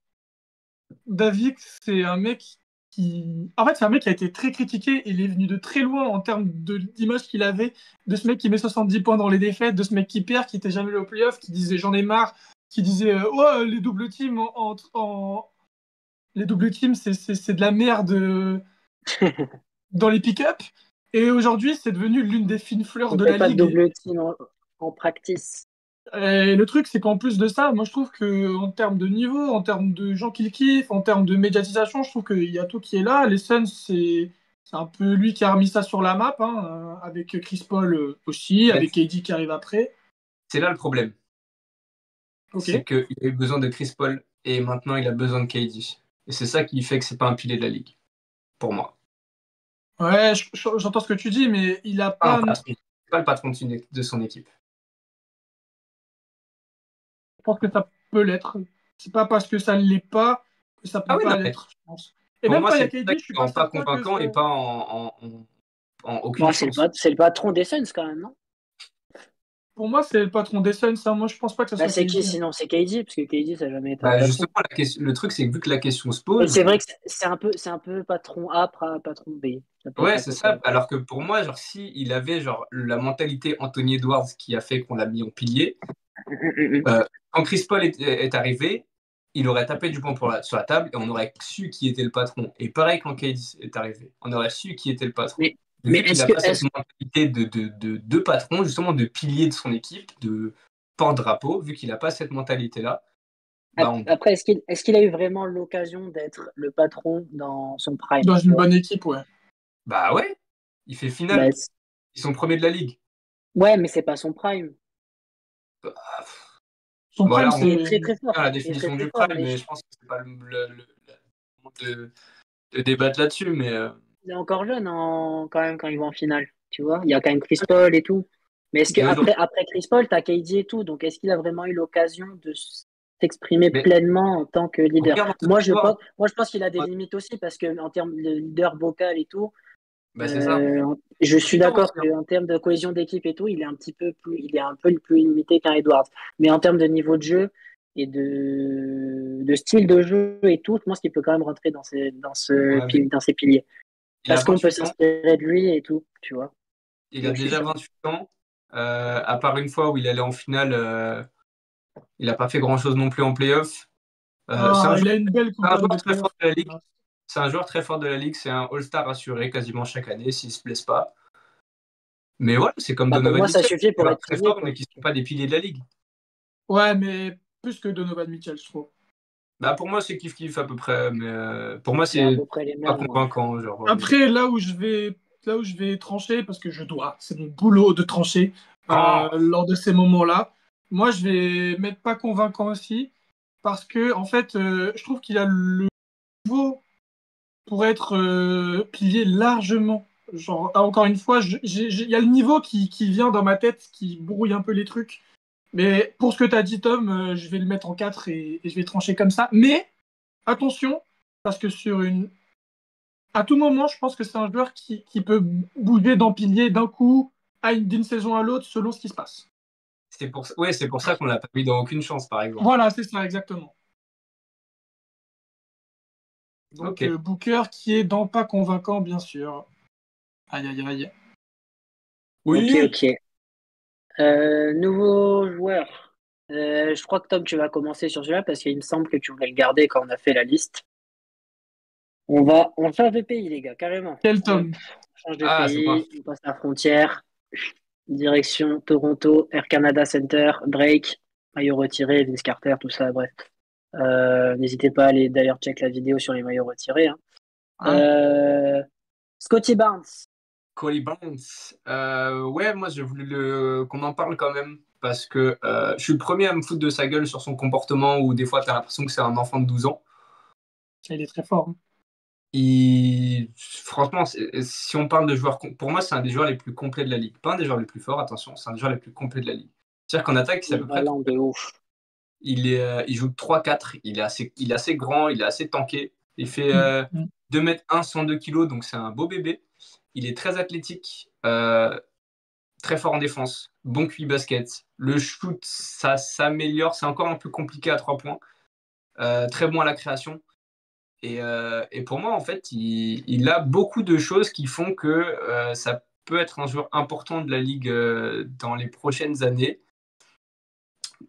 d'avis que c'est un mec qui. En fait, c'est un mec qui a été très critiqué. Il est venu de très loin en termes d'image qu'il avait, de ce mec qui met 70 points dans les défaites, de ce mec qui perd, qui n'était jamais allé au playoff, qui disait j'en ai marre, qui disait oh, les doubles teams les doubles teams, c'est de la merde dans les pick-up. Et aujourd'hui, c'est devenu l'une des fines fleurs On de fait la pas de ligue. double team en practice. Et le truc, c'est qu'en plus de ça, moi je trouve que en termes de niveau, en termes de gens qui le kiffent, en termes de médiatisation, je trouve qu'il y a tout qui est là. Les Suns, c'est un peu lui qui a remis ça sur la map, hein, avec Chris Paul aussi, avec KD qui arrive après. C'est là le problème. Ok. C'est qu'il a eu besoin de Chris Paul et maintenant il a besoin de KD. Et c'est ça qui fait que c'est pas un pilier de la ligue, pour moi. Ouais, j'entends ce que tu dis, mais il a pas. C'est pas le patron de son équipe. Je pense que ça peut l'être. C'est pas parce que ça ne l'est pas que ça peut pas l'être, je pense. Et pour même moi, quand il y a c'est KD, je suis pas pas certain que convaincant ça... et pas en aucune Bon, chance. c'est le patron des Suns quand même, non? Pour moi, c'est le patron des Suns. Hein. Moi, je pense pas que ça Bah, soit c'est qui KD. sinon? C'est KD, parce que KD, ça n'a jamais été un Bah, patron. justement, le truc, c'est que vu que la question se Et c'est pose, vrai que c'est un peu patron A, patron B. Ça peut être ouais, un c'est peu ça. ça. Alors que pour moi, genre, si il avait genre la mentalité Anthony Edwards qui a fait qu'on l'a mis en pilier, euh, quand Chris Paul est arrivé, il aurait tapé du poing sur la table et on aurait su qui était le patron. Et pareil quand KD est arrivé, on aurait su qui était le patron. Mais, Mais mais vu qu'il est-ce n'a que, pas cette est-ce, mentalité de patron, justement de pilier de son équipe, de porte-drapeau, vu qu'il n'a pas cette mentalité-là, bah on... après, est-ce qu'il a eu vraiment l'occasion d'être le patron dans son prime, Dans tu une vois? bonne équipe, ouais. bah ouais, il fait finale. Bah, Ils sont premiers de la ligue. ouais, mais c'est pas son prime. Bah, Son prime, voilà, on Il est c'est. très très fort. a la Il est très définition très du fort, prime, mais mais je pense que c'est pas le moment de débattre là-dessus. Mais il est encore jeune quand même quand il va en finale. Tu vois, il y a quand même Chris Paul et tout. Mais est-ce que mais aujourd'hui, après Chris Paul, t'as KD et tout, donc est-ce qu'il a vraiment eu l'occasion de s'exprimer mais pleinement en tant que leader? regarde dans Moi, cette je histoire. pense, moi, je pense qu'il a des limites aussi parce que en termes de leader vocal et tout, Bah, c'est ça. je suis Du temps aussi, d'accord hein. qu'en termes de cohésion d'équipe et tout, il est un peu plus limité qu'un Edwards. Mais en termes de niveau de jeu et de style de jeu et tout, je pense qu'il peut quand même rentrer Ouais, mais dans ces piliers. il a Parce qu'on peut 28 ans. s'inspirer de lui et tout, tu vois. Il a Donc, déjà 28 ans. À part une fois où il allait en finale, il n'a pas fait grand-chose non plus en playoff. C'est Ah, il a une belle un campagne de joueur très fort playoff. de la ligue. C'est un joueur très fort de la ligue. C'est un All-Star assuré quasiment chaque année s'il ne se blesse pas. Mais voilà, c'est comme bah, pour Donovan moi, ça Mitchell. suffit Des pour joueurs être très pilier, forts, mais quoi. qui ne sont pas des piliers de la ligue. Ouais, mais plus que Donovan Mitchell, je trouve. Bah, pour moi, c'est kiff-kiff à peu près. Mais pour moi, C'est à c'est peu près les pas mêmes, ouais. convaincant. Genre, Après, là où je vais trancher, parce que je dois, c'est mon boulot de trancher Oh, lors de ces moments-là. Moi, je vais mettre pas convaincant aussi, parce que en fait, je trouve qu'il a le niveau pour être pilier largement. Genre, encore une fois, il y a le niveau qui vient dans ma tête, qui brouille un peu les trucs. Mais pour ce que tu as dit, Tom, je vais le mettre en 4 et je vais trancher comme ça. Mais attention, parce que à tout moment, je pense que c'est un joueur qui peut bouger dans pilier d'un coup, d'une saison à l'autre, selon ce qui se passe. c'est pour ça qu'on l'a pas mis dans aucune chance, par exemple. Voilà, c'est ça, exactement. Donc, Ok. Booker qui est dans pas convaincant, bien sûr. Aïe, aïe, aïe. Ok, Oui. ok. Nouveau joueur. Je crois que Tom, tu vas commencer sur celui-là parce qu'il me semble que tu voulais le garder quand on a fait la liste. On change de pays, les gars, carrément. Quel Hop, Tom? on change de Ah, c'est moi. pays, on passe la frontière. Direction Toronto, Air Canada Center, Drake, maillot retiré, Vince Carter, tout ça, bref. N'hésitez pas à aller d'ailleurs check la vidéo sur les maillots retirés. Hein. Ouais. Euh, Scotty Barnes. Collie Barnes. Ouais, moi, j'ai voulu qu'on en parle quand même. Parce que je suis le premier à me foutre de sa gueule sur son comportement où des fois, tu as l'impression que c'est un enfant de 12 ans. Il est très fort. Hein. Franchement, si on parle de joueurs, pour moi, c'est un des joueurs les plus complets de la ligue. Pas un des joueurs les plus forts, attention, c'est un des joueurs les plus complets de la ligue. C'est-à-dire qu'en attaque, c'est à Il peu près tout. balance de ouf. Il joue 3-4, il est assez grand, il est assez tanké. Il fait Mm. 2 m 1, 102 kg, donc c'est un beau bébé. Il est très athlétique, très fort en défense, bon QI basket. Le shoot, ça s'améliore, c'est encore un peu compliqué à 3 points. Très bon à la création. Et pour moi, en fait, il a beaucoup de choses qui font que ça peut être un joueur important de la ligue dans les prochaines années.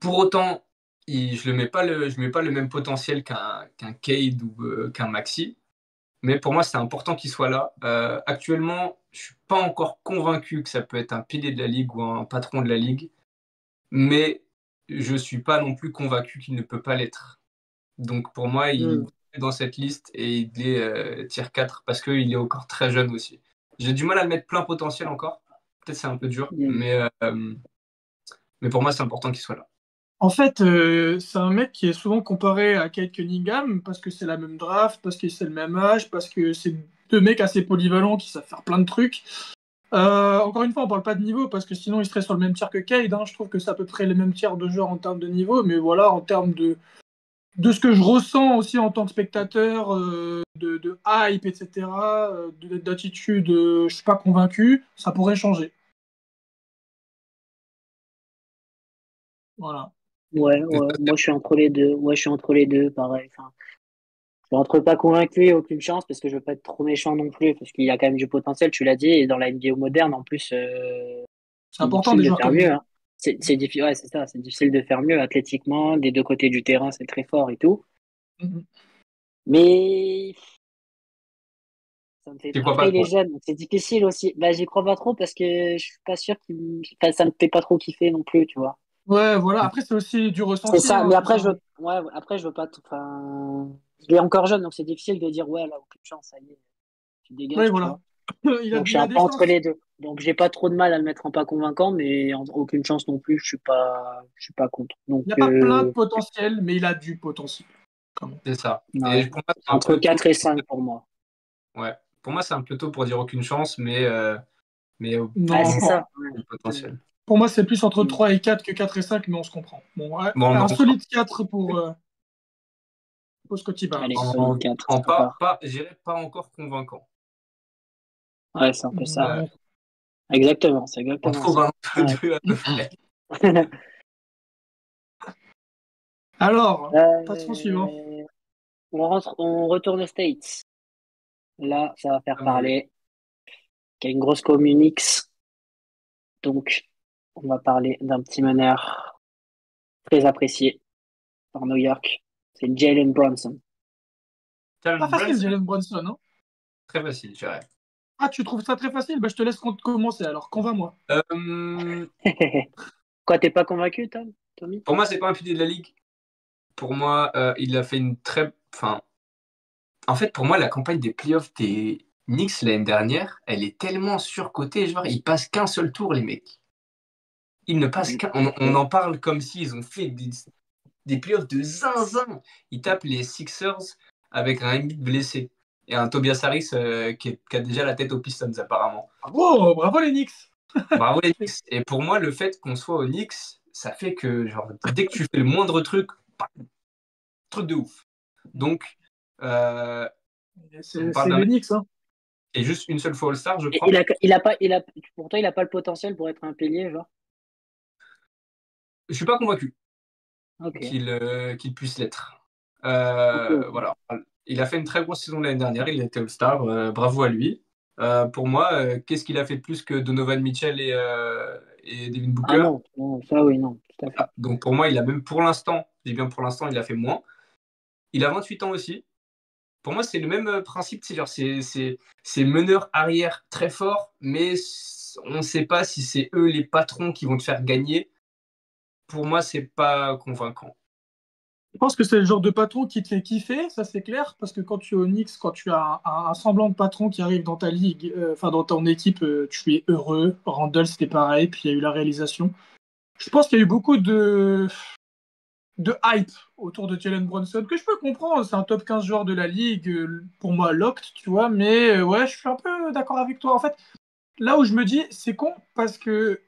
Pour autant, je ne mets pas le même potentiel qu'un Cade ou qu'un Maxi. Mais pour moi, c'est important qu'il soit là. Actuellement, je ne suis pas encore convaincu que ça peut être un pilier de la ligue ou un patron de la ligue. Mais je ne suis pas non plus convaincu qu'il ne peut pas l'être. Donc pour moi, il Hmm. est dans cette liste et il est tier 4 parce qu'il est encore très jeune aussi. J'ai du mal à le mettre plein potentiel encore. Peut-être c'est un peu dur, Hmm. mais pour moi, c'est important qu'il soit là. En fait, c'est un mec qui est souvent comparé à Kate Cunningham parce que c'est la même draft, parce que c'est le même âge, parce que c'est deux mecs assez polyvalents qui savent faire plein de trucs. Encore une fois, on parle pas de niveau parce que sinon il serait sur le même tiers que Cade. Hein. Je trouve que c'est à peu près les mêmes tiers de joueurs en termes de niveau, mais voilà, en termes de ce que je ressens aussi en tant que spectateur, de hype, etc., d'attitude, je suis pas convaincu, ça pourrait changer. Voilà. Ouais, moi je suis entre les deux. Ouais, je suis entre les deux, pareil. Enfin, je suis entre pas convaincu et aucune chance parce que je veux pas être trop méchant non plus parce qu'il y a quand même du potentiel, tu l'as dit, et dans la NBA moderne en plus, C'est c'est important difficile des de joueurs faire comme mieux, lui. hein. C'est difficile, ouais, c'est ça, c'est difficile de faire mieux athlétiquement, des deux côtés du terrain, c'est très fort et tout. Mhm. Mais ça me fait. Tu crois Après, pas il est trop? jeune, donc c'est difficile aussi. Bah, j'y crois pas trop parce que je suis pas sûr qu'il. Enfin, ça me fait pas trop kiffer non plus, tu vois. Ouais, voilà. Après, c'est aussi du C'est ressenti, ça, hein, mais tout après, ça. ouais, après, je veux pas. Enfin, il est encore jeune, donc c'est difficile de dire, ouais, là, aucune chance, ça y est, tu Oui, dégages, tu voilà. vois. Donc, je suis Il un a peu des entre chances. les deux. Donc, j'ai pas trop de mal à le mettre en pas convaincant, mais aucune chance non plus, je suis pas contre. Donc, Il n'y a pas plein de potentiel, mais il a du potentiel. Quand même. C'est ça. ouais, Et pour moi, c'est un entre peu tôt. 4 et 5 pour moi. Ouais. Pour moi, c'est un peu tôt pour dire aucune chance, mais Ah, Non, c'est ça. du Ouais. potentiel. pour moi, c'est plus entre Mm. 3 et 4 que 4 et 5, mais on se comprend. Bon, ouais, Bon, un non, solide 4 pour Scotty Barnes. Allez, solide 4, en ça part. je dirais pas encore convaincant. Ouais, c'est un peu ça. Euh, Ouais. Exactement, c'est on exactement trouve ça. un peu Ouais. deux à peu près. Alors, patron suivant. Euh, on retourne aux States. Là, ça va faire Ah, oui. parler. Il y a une grosse commune X. Donc, on va parler d'un petit meneur très apprécié par New York. C'est Jalen Brunson. Pas Jalen facile, Brunson, Jalen Brunson, hein. très facile, je dirais. Ah, tu trouves ça très facile? Bah, je te laisse commencer, alors convainc-moi. Euh, Quoi, t'es pas convaincu, Tommy? pour moi, c'est pas un pilier de la ligue. Pour moi, il a fait une très. Enfin, en fait, pour moi, la campagne des playoffs des Knicks l'année dernière, elle est tellement surcotée. Genre, ils passent qu'un seul tour, les mecs. Ils ne passent qu'un. On en parle comme s'ils ont fait des playoffs de zinzin. Ils tapent les Sixers avec un Embiid blessé et un Tobias Harris qui a déjà la tête aux Pistons, apparemment. Bravo, bravo les Knicks! Bravo les Knicks. Et pour moi, le fait qu'on soit aux Knicks, ça fait que genre, dès que tu fais le moindre truc, truc de ouf. Donc, euh, on parle C'est d'un les mec Knicks, hein. qui est juste une seule fois All-Star, je Et crois. pour toi, il a pas le potentiel pour être un pilier, genre? Je suis pas convaincu Ok, qu'il puisse l'être. ok, ok. Voilà. Il a fait une très grosse saison l'année dernière, il a été All-Star, bravo à lui. Pour moi, qu'est-ce qu'il a fait de plus que Donovan Mitchell et Devin Ah Booker? non, non, ça oui, non, tout à fait. Voilà. Donc pour moi, il a même pour l'instant, je dis bien pour l'instant, il a fait moins. Il a 28 ans aussi. Pour moi, c'est le même principe. C'est genre, c'est meneur arrière très fort, mais on ne sait pas si c'est eux les patrons qui vont te faire gagner. Pour moi, c'est pas convaincant. Je pense que c'est le genre de patron qui te fait kiffer, ça c'est clair, parce que quand tu es au Knicks, quand tu as un semblant de patron qui arrive dans ta ligue, enfin dans ton équipe, tu es heureux. Randall, c'était pareil, puis il y a eu la réalisation. Je pense qu'il y a eu beaucoup de hype autour de Jalen Brunson, que je peux comprendre, c'est un top 15 joueur de la ligue, pour moi locked, tu vois, mais ouais, je suis un peu d'accord avec toi. En fait, là où je me dis, c'est con, parce que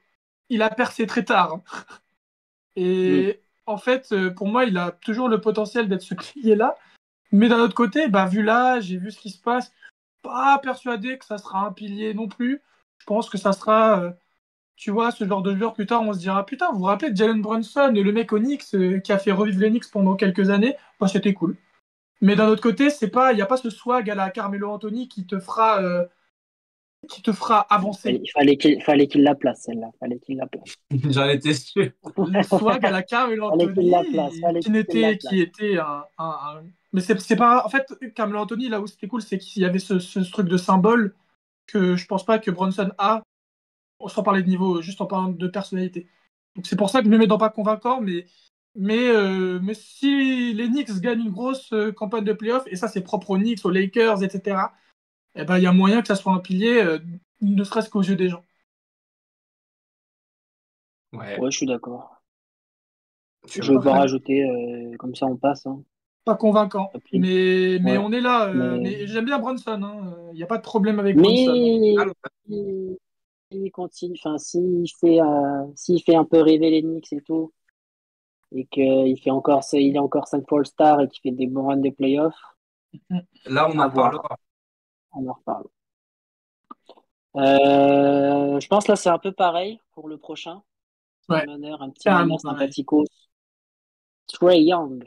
il a percé très tard. Hmm. Et en fait, pour moi, il a toujours le potentiel d'être ce pilier-là. Mais d'un autre côté, bah, vu l'âge et vu ce qui se passe, pas persuadé que ça sera un pilier non plus. Je pense que ça sera, tu vois, ce genre de joueur plus tard, on se dira, putain, vous vous rappelez de Jalen Brunson, le mec au Knicks qui a fait revivre les Knicks pendant quelques années? Bah, c'était cool. Mais d'un autre côté, c'est pas, il n'y a pas ce swag à la Carmelo Anthony qui te fera avancer. Il fallait qu'il la place, celle-là. Fallait qu'il la place. J'en étais sûr. Le swag à la Carmelo Fallait qu'il la place. Anthony, Fallait qu'il la place. qui était mais c'est pas, en fait, Carmelo Anthony, là où c'était cool, c'est qu'il y avait ce truc de symbole que je pense pas que Bronson a, sans parler de niveau, juste en parlant de personnalité. Donc c'est pour ça que je me mets dans pas convaincant, mais si les Knicks gagnent une grosse campagne de playoff, et ça c'est propre aux Knicks, aux Lakers, etc., eh ben, il y a moyen que ça soit un pilier, ne serait-ce qu'aux yeux des gens. Ouais. Ouais, je suis d'accord. Je suis à Je peu veux pas près. rajouter, comme ça on passe, hein. Pas convaincant, Et puis, mais ouais. on est là. Mais, Mais j'aime bien Bronson, hein. Il n'y a pas de problème avec Bronson. mais Ah, non. s'il continue, enfin, s'il fait un peu rêver les Knicks et tout, et il est encore 5 fois All-Star et qu'il fait des bons runs de playoffs, Là, on en à voir. reparlera. On en reparle. Je pense là c'est un peu pareil pour le prochain. Ouais, un honneur, un petit carrément moment pareil. sympathico. Trae Young.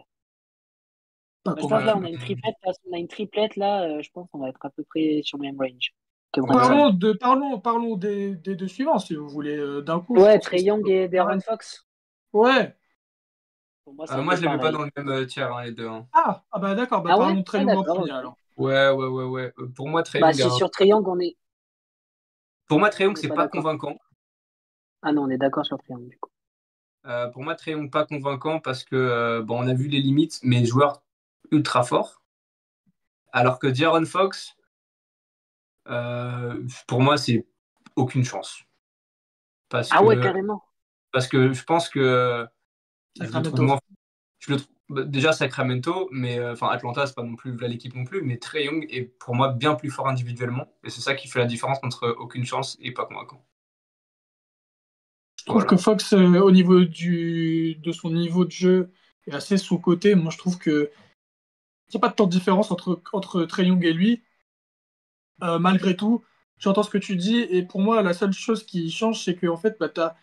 Pas Je pense là, convaincu. on a une triplette là. Je pense qu'on va être à peu près sur le même range que Brunson. Parlons des deux suivants, si vous voulez, d'un coup. Je Ouais, pense que Trae c'est Young et De'Aaron pareil. Fox. Ouais. Pour moi, c'est un Moi, peu je les mets pas pareil. dans le même tiers, hein, les deux. Hein. Ah bah d'accord, bah Ah ouais? parlons de Trae Ah Young en d'accord, premier ok. alors. Ouais. Pour moi, Trae Bah Young, si sur Trae Young, on n'est c'est pas pas d'accord. convaincant. Ah non, on est d'accord sur Trae Young du coup. Pour moi, Trae Young, pas convaincant parce que bon, on a vu les limites, mais joueur ultra fort. Alors que De'Aaron Fox, pour moi, c'est aucune chance. Ah ouais, carrément. Parce que je pense que je le trouve Sacramento. moins. Je le trouve, déjà Sacramento, mais enfin Atlanta, c'est pas non plus là l'équipe non plus, mais Trae Young est pour moi bien plus fort individuellement. Et c'est ça qui fait la différence entre aucune chance et pas convaincant. Je trouve Voilà. que Fox, au niveau de son niveau de jeu, est assez sous-coté. Moi, je trouve que il n'y a pas de tant de différence entre Trae Young et lui. Malgré tout, j'entends ce que tu dis, et pour moi, la seule chose qui change, c'est que en fait, bah, Trae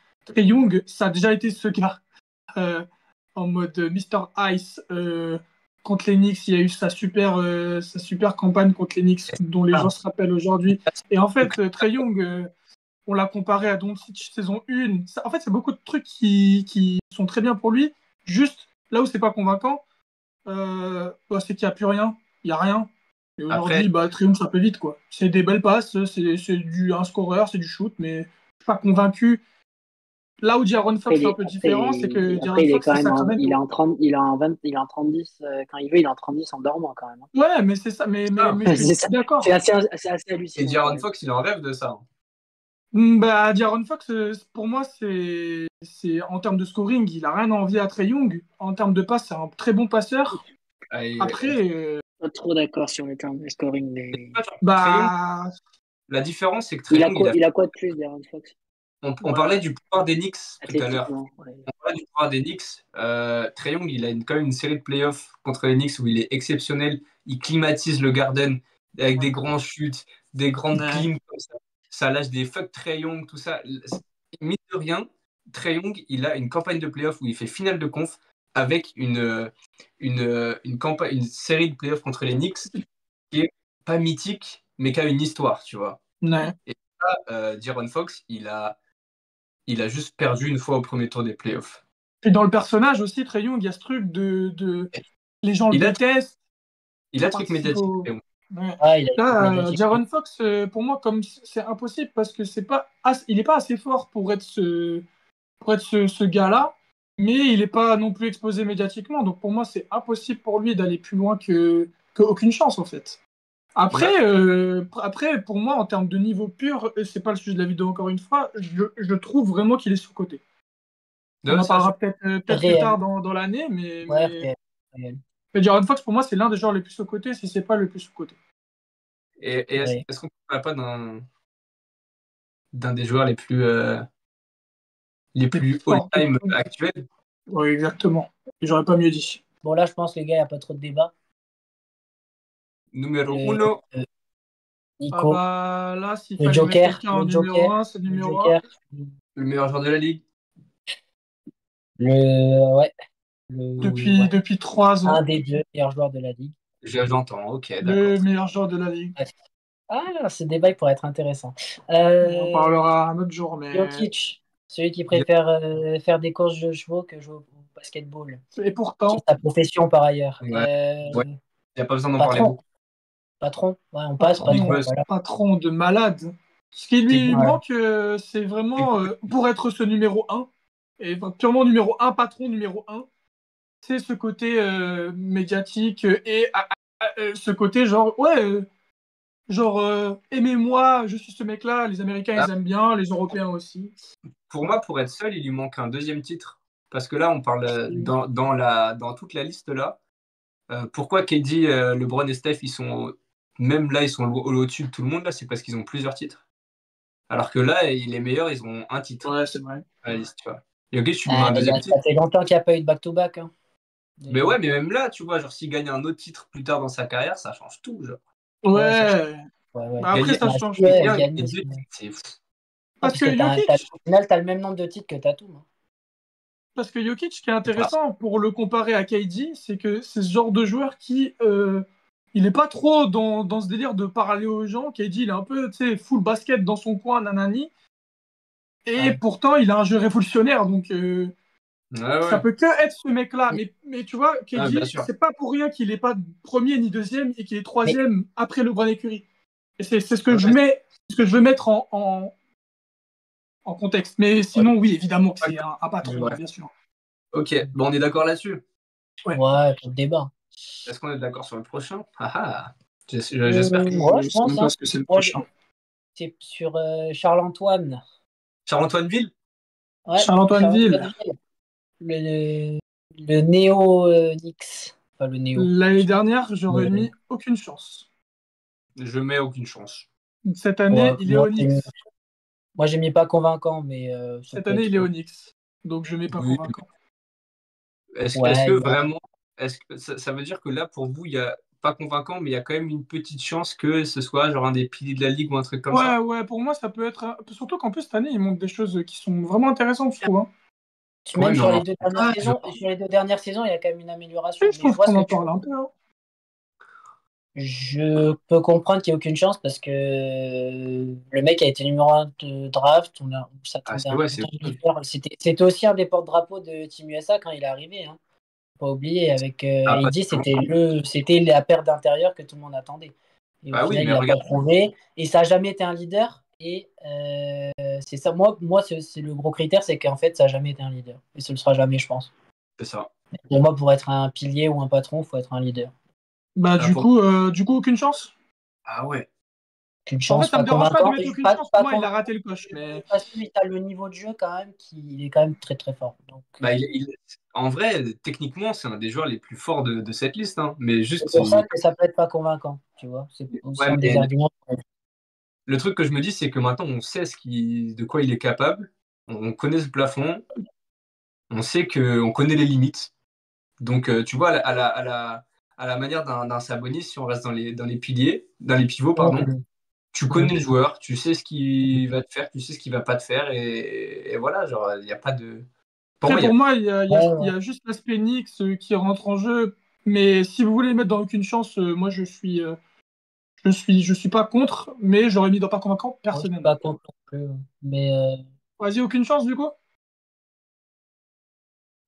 Young, ça a déjà été ce gars euh, en mode Mr. Ice contre les Knicks. Il y a eu sa super campagne contre les Knicks, dont les gens se rappellent aujourd'hui. Et en fait, Trae Young, on l'a comparé à Doncic saison 1. En fait, c'est beaucoup de trucs qui sont très bien pour lui. Juste, là où c'est pas convaincant, bah, c'est qu'il n'y a plus rien. Il n'y a rien. Et Après, aujourd'hui, bah, Triomphe, ça peut vite, quoi. C'est des belles passes, c'est un scoreur, c'est du shoot, mais je suis pas convaincu. Là où D'Aaron Fox c'est un peu différent, c'est que Après, D'Aaron il est Fox, quand c'est même il est Sacramento. en 30, il est en 20, il est en 30-10, quand il veut, il est en 30-10 en dormant quand même. Ouais, mais c'est ça, ça. mais je C'est suis ça. d'accord. C'est assez Et hallucinant quand De'Aaron même. Fox, il en rêve de ça. Bah, D'Aaron Fox, pour moi, c'est en termes de scoring, il a rien à envier à Trae Young. En termes de passe, c'est un très bon passeur. Après, Pas trop d'accord sur le terme de scoring, mais Trae Young, bah, la différence, c'est que Trae Young, il a quoi de plus, Darren Fox? on parlait du pouvoir des Knicks tout à l'heure. Athlétiquement, ouais. On parlait du pouvoir des Knicks. Trae Young, il a quand même une série de playoffs contre les Knicks où il est exceptionnel. Il climatise le Garden avec des grands shoots, des grandes Ouais. clims comme ça. Ça lâche des fuck Trae Young, tout ça. Mine de rien, Trae Young, il a une campagne de playoffs où il fait finale de conf avec une série de playoffs contre les Knicks qui est pas mythique, mais qui a une histoire, tu vois. Ouais. Et là, De'Aaron Fox, il a juste perdu une fois au premier tour des playoffs. Et dans le personnage aussi, Trae Young, il y a ce truc les gens le Il a, détestent, il a ça le truc participe médiatique. au. Ouais. Ah, il a été Là, médiatique. Jaron Fox, pour moi, comme c'est impossible parce que il est pas assez fort pour être ce gars-là, mais il n'est pas non plus exposé médiatiquement. Donc pour moi, c'est impossible pour lui d'aller plus loin que aucune chance en fait. Là, Après, pour moi, en termes de niveau pur, c'est pas le sujet de la vidéo encore une fois, je trouve vraiment qu'il est surcoté. On en ça, parlera peut-être plus tard Réel. dans l'année, Ouais, réel. Réel. mais Jaron Fox, pour moi, c'est l'un des joueurs les plus sous-cotés, si c'est pas le plus sous-coté. et Ouais. est-ce qu'on ne parle pas d'un des joueurs les Les plus plus forts. all-time actuels? Oui, exactement. Et j'aurais pas mieux dit. Bon, là, je pense, les gars, il n'y a pas trop de débat. Numéro Le, uno, Ah Nico, bah là, s'il fallait mettre quelqu'un en numéro un, c'est Le numéro un. Joker, le meilleur joueur de la ligue. ouais, ouais, Depuis 3 ans, un des deux meilleurs joueurs de la ligue. J'entends, ok, d'accord. le meilleur joueur de la ligue. Bref. Ah, ce débat il pourrait être intéressant. On en parlera un autre jour, mais. Jokic, celui qui préfère faire des courses de chevaux que jouer au basketball, Et qui est pourtant, sa profession par ailleurs. Ouais, ouais. Il n'y a pas besoin d'en parler Patron, beaucoup. patron, ouais, on passe, patron, voilà. patron de malade. Ce qui C'est lui beau. Ouais. manque, c'est vraiment, pour être ce numéro un et purement numéro un patron numéro un, c'est ce côté médiatique et ce côté genre, ouais, aimez-moi, je suis ce mec-là, les Américains Ah, ils aiment bien, les Européens aussi. pour moi, pour être seul, il lui manque un deuxième titre. Parce que là, on parle dans toute la liste là. Pourquoi KD, LeBron et Steph, même là, ils sont au-dessus de tout le monde là, c'est parce qu'ils ont plusieurs titres. Alors que là, les meilleurs, ils ont un titre Ouais, c'est vrai. à la liste, tu vois. Et ok, tu lui mets un deuxième titre. Ça fait longtemps qu'il n'y a pas eu de back-to-back, hein, Mais déjà. ouais, mais même là, tu vois, genre s'il gagne un autre titre plus tard dans sa carrière, ça change tout, genre. Ouais, ça change. Ouais, Ouais, ouais. bah après Gagner ça Bah, change. si, ouais, un et gagner, deux titres, c'est fou. ah, Parce parce que que au Jokic, final, t'as le même nombre de titres que Tatum. Hein. Parce que Jokic, ce qui est intéressant pour le comparer à KD, c'est que c'est ce genre de joueur qui, il n'est pas trop dans ce délire de parler aux gens. KD, il est un peu, tu sais, full basket dans son coin, nanani. Et pourtant, il a un jeu révolutionnaire, donc ça peut que être ce mec-là. Mais tu vois, KD, c'est pas pour rien qu'il n'est pas premier ni deuxième et qu'il est troisième après LeBron et Curry. Et c'est ce que je veux mettre en contexte. Mais sinon, oui, évidemment que c'est un patron, bien sûr. Ok, bon, on est d'accord là-dessus. Ouais, pas de débat. Est-ce qu'on est d'accord sur le prochain? J'espère que je pense parce que c'est le prochain. C'est sur Charles-Antoine. Charles-Antoine Ville? Ouais, Charles-Antoine Ville. Le néo Knicks. Enfin, le néo. L'année dernière, j'aurais mis aucune chance. Je mets aucune chance. Cette année, il est au Knicks. Moi, j'ai mis pas convaincant, mais... Cette année, il est au Knicks. Donc, je mets pas convaincant. Est-ce que vraiment... Est-ce que ça veut dire que là, pour vous, il y a pas convaincant, mais il y a quand même une petite chance que ce soit genre un des piliers de la ligue ou un truc comme ça? Ouais, pour moi, ça peut être... Surtout qu'en plus, cette année, il montre des choses qui sont vraiment intéressantes, je trouve. Même sur les deux dernières saisons, il y a quand même une amélioration. Je trouve qu'on en parle un peu. Je peux comprendre qu'il n'y ait aucune chance parce que le mec a été numéro 1 de draft. C'était aussi un des porte-drapeaux de Team USA quand il est arrivé. Hein. Pas oublier, avec Eddie, c'était la paire d'intérieur que tout le monde attendait. Et au final, il n'a pas prouvé. Et ça n'a jamais été un leader. Et c'est ça. Moi c'est le gros critère, c'est qu'en fait, ça n'a jamais été un leader. Et ce ne le sera jamais, je pense. C'est ça. Pour moi, pour être un pilier ou un patron, il faut être un leader. Bah, du coup, aucune chance. Ah ouais. En fait, ça me dérange pas de mettre aucune chance. Pour moi, il a raté le coche. Mais... Parce qu'il a le niveau de jeu quand même, il est quand même très très fort. Donc... Bah, en vrai, techniquement, c'est un des joueurs les plus forts de cette liste. Hein. Mais juste, c'est pour ça que ça peut être pas convaincant, tu vois. C'est aussi un des arguments. Le truc que je me dis, c'est que maintenant, on sait de quoi il est capable. On connaît ce plafond. On sait qu'on connaît les limites. Donc, tu vois, à la manière d'un Sabonis, si on reste dans les piliers, dans les pivots, pardon, tu connais le joueur, tu sais ce qu'il va te faire, tu sais ce qu'il va pas te faire, et voilà, genre, il n'y a pas de... Pour moi, il y a juste l'aspect Knicks qui rentre en jeu, mais si vous voulez mettre dans aucune chance, moi, je suis pas contre, mais j'aurais mis dans pas convaincant personnellement. Pas contre non plus, mais... Vas-y, aucune chance, du coup.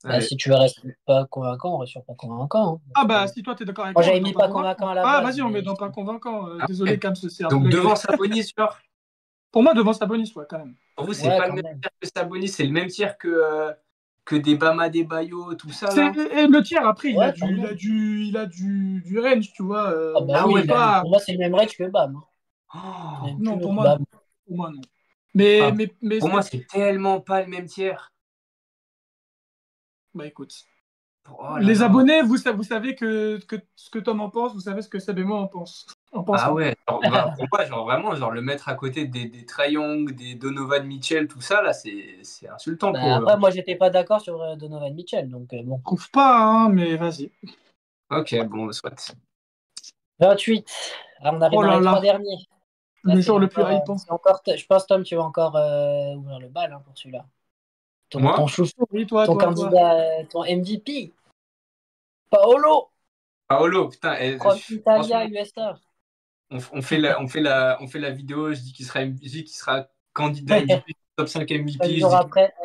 Bah, si tu veux rester pas convaincant, on reste sur pas convaincant. Hein. Ah bah si toi t'es d'accord avec moi. Moi j'avais mis pas convaincant à la base. Ah vas-y, on met dans pas convaincant. Désolé, Cam, c'est donc devant Sabonis, genre. Pour moi, devant Sabonis, ouais, quand même. Pour vous, c'est pas le même tiers que Sabonis, c'est le même tiers que des Bama, des Bayo, tout ça. Là. Et le tiers, après, il a du range, tu vois. Pour moi, c'est le même range que Bam. Non, pour moi, non. Mais pour moi, c'est tellement pas le même tiers. Bah écoute, les abonnés, vous savez que ce que Tom en pense, vous savez ce que Seb et moi en pense. Ah ouais, pour moi, vraiment, le mettre à côté des Trae Young, des Donovan Mitchell, tout ça, là, c'est insultant. Après, moi, j'étais pas d'accord sur Donovan Mitchell, donc bon. Je trouve pas, hein, mais vas-y. Ok, bon, soit. 28. Alors, on arrive dans les 3 derniers. Là, le jour le plus hypant. Je pense, Tom, tu vas encore ouvrir le bal pour celui-là. Ton chouchou, ton candidat, ton MVP. Paolo, putain. Italia, USA. On fait la vidéo, je dis qu'il sera candidat MVP, top 5 MVP,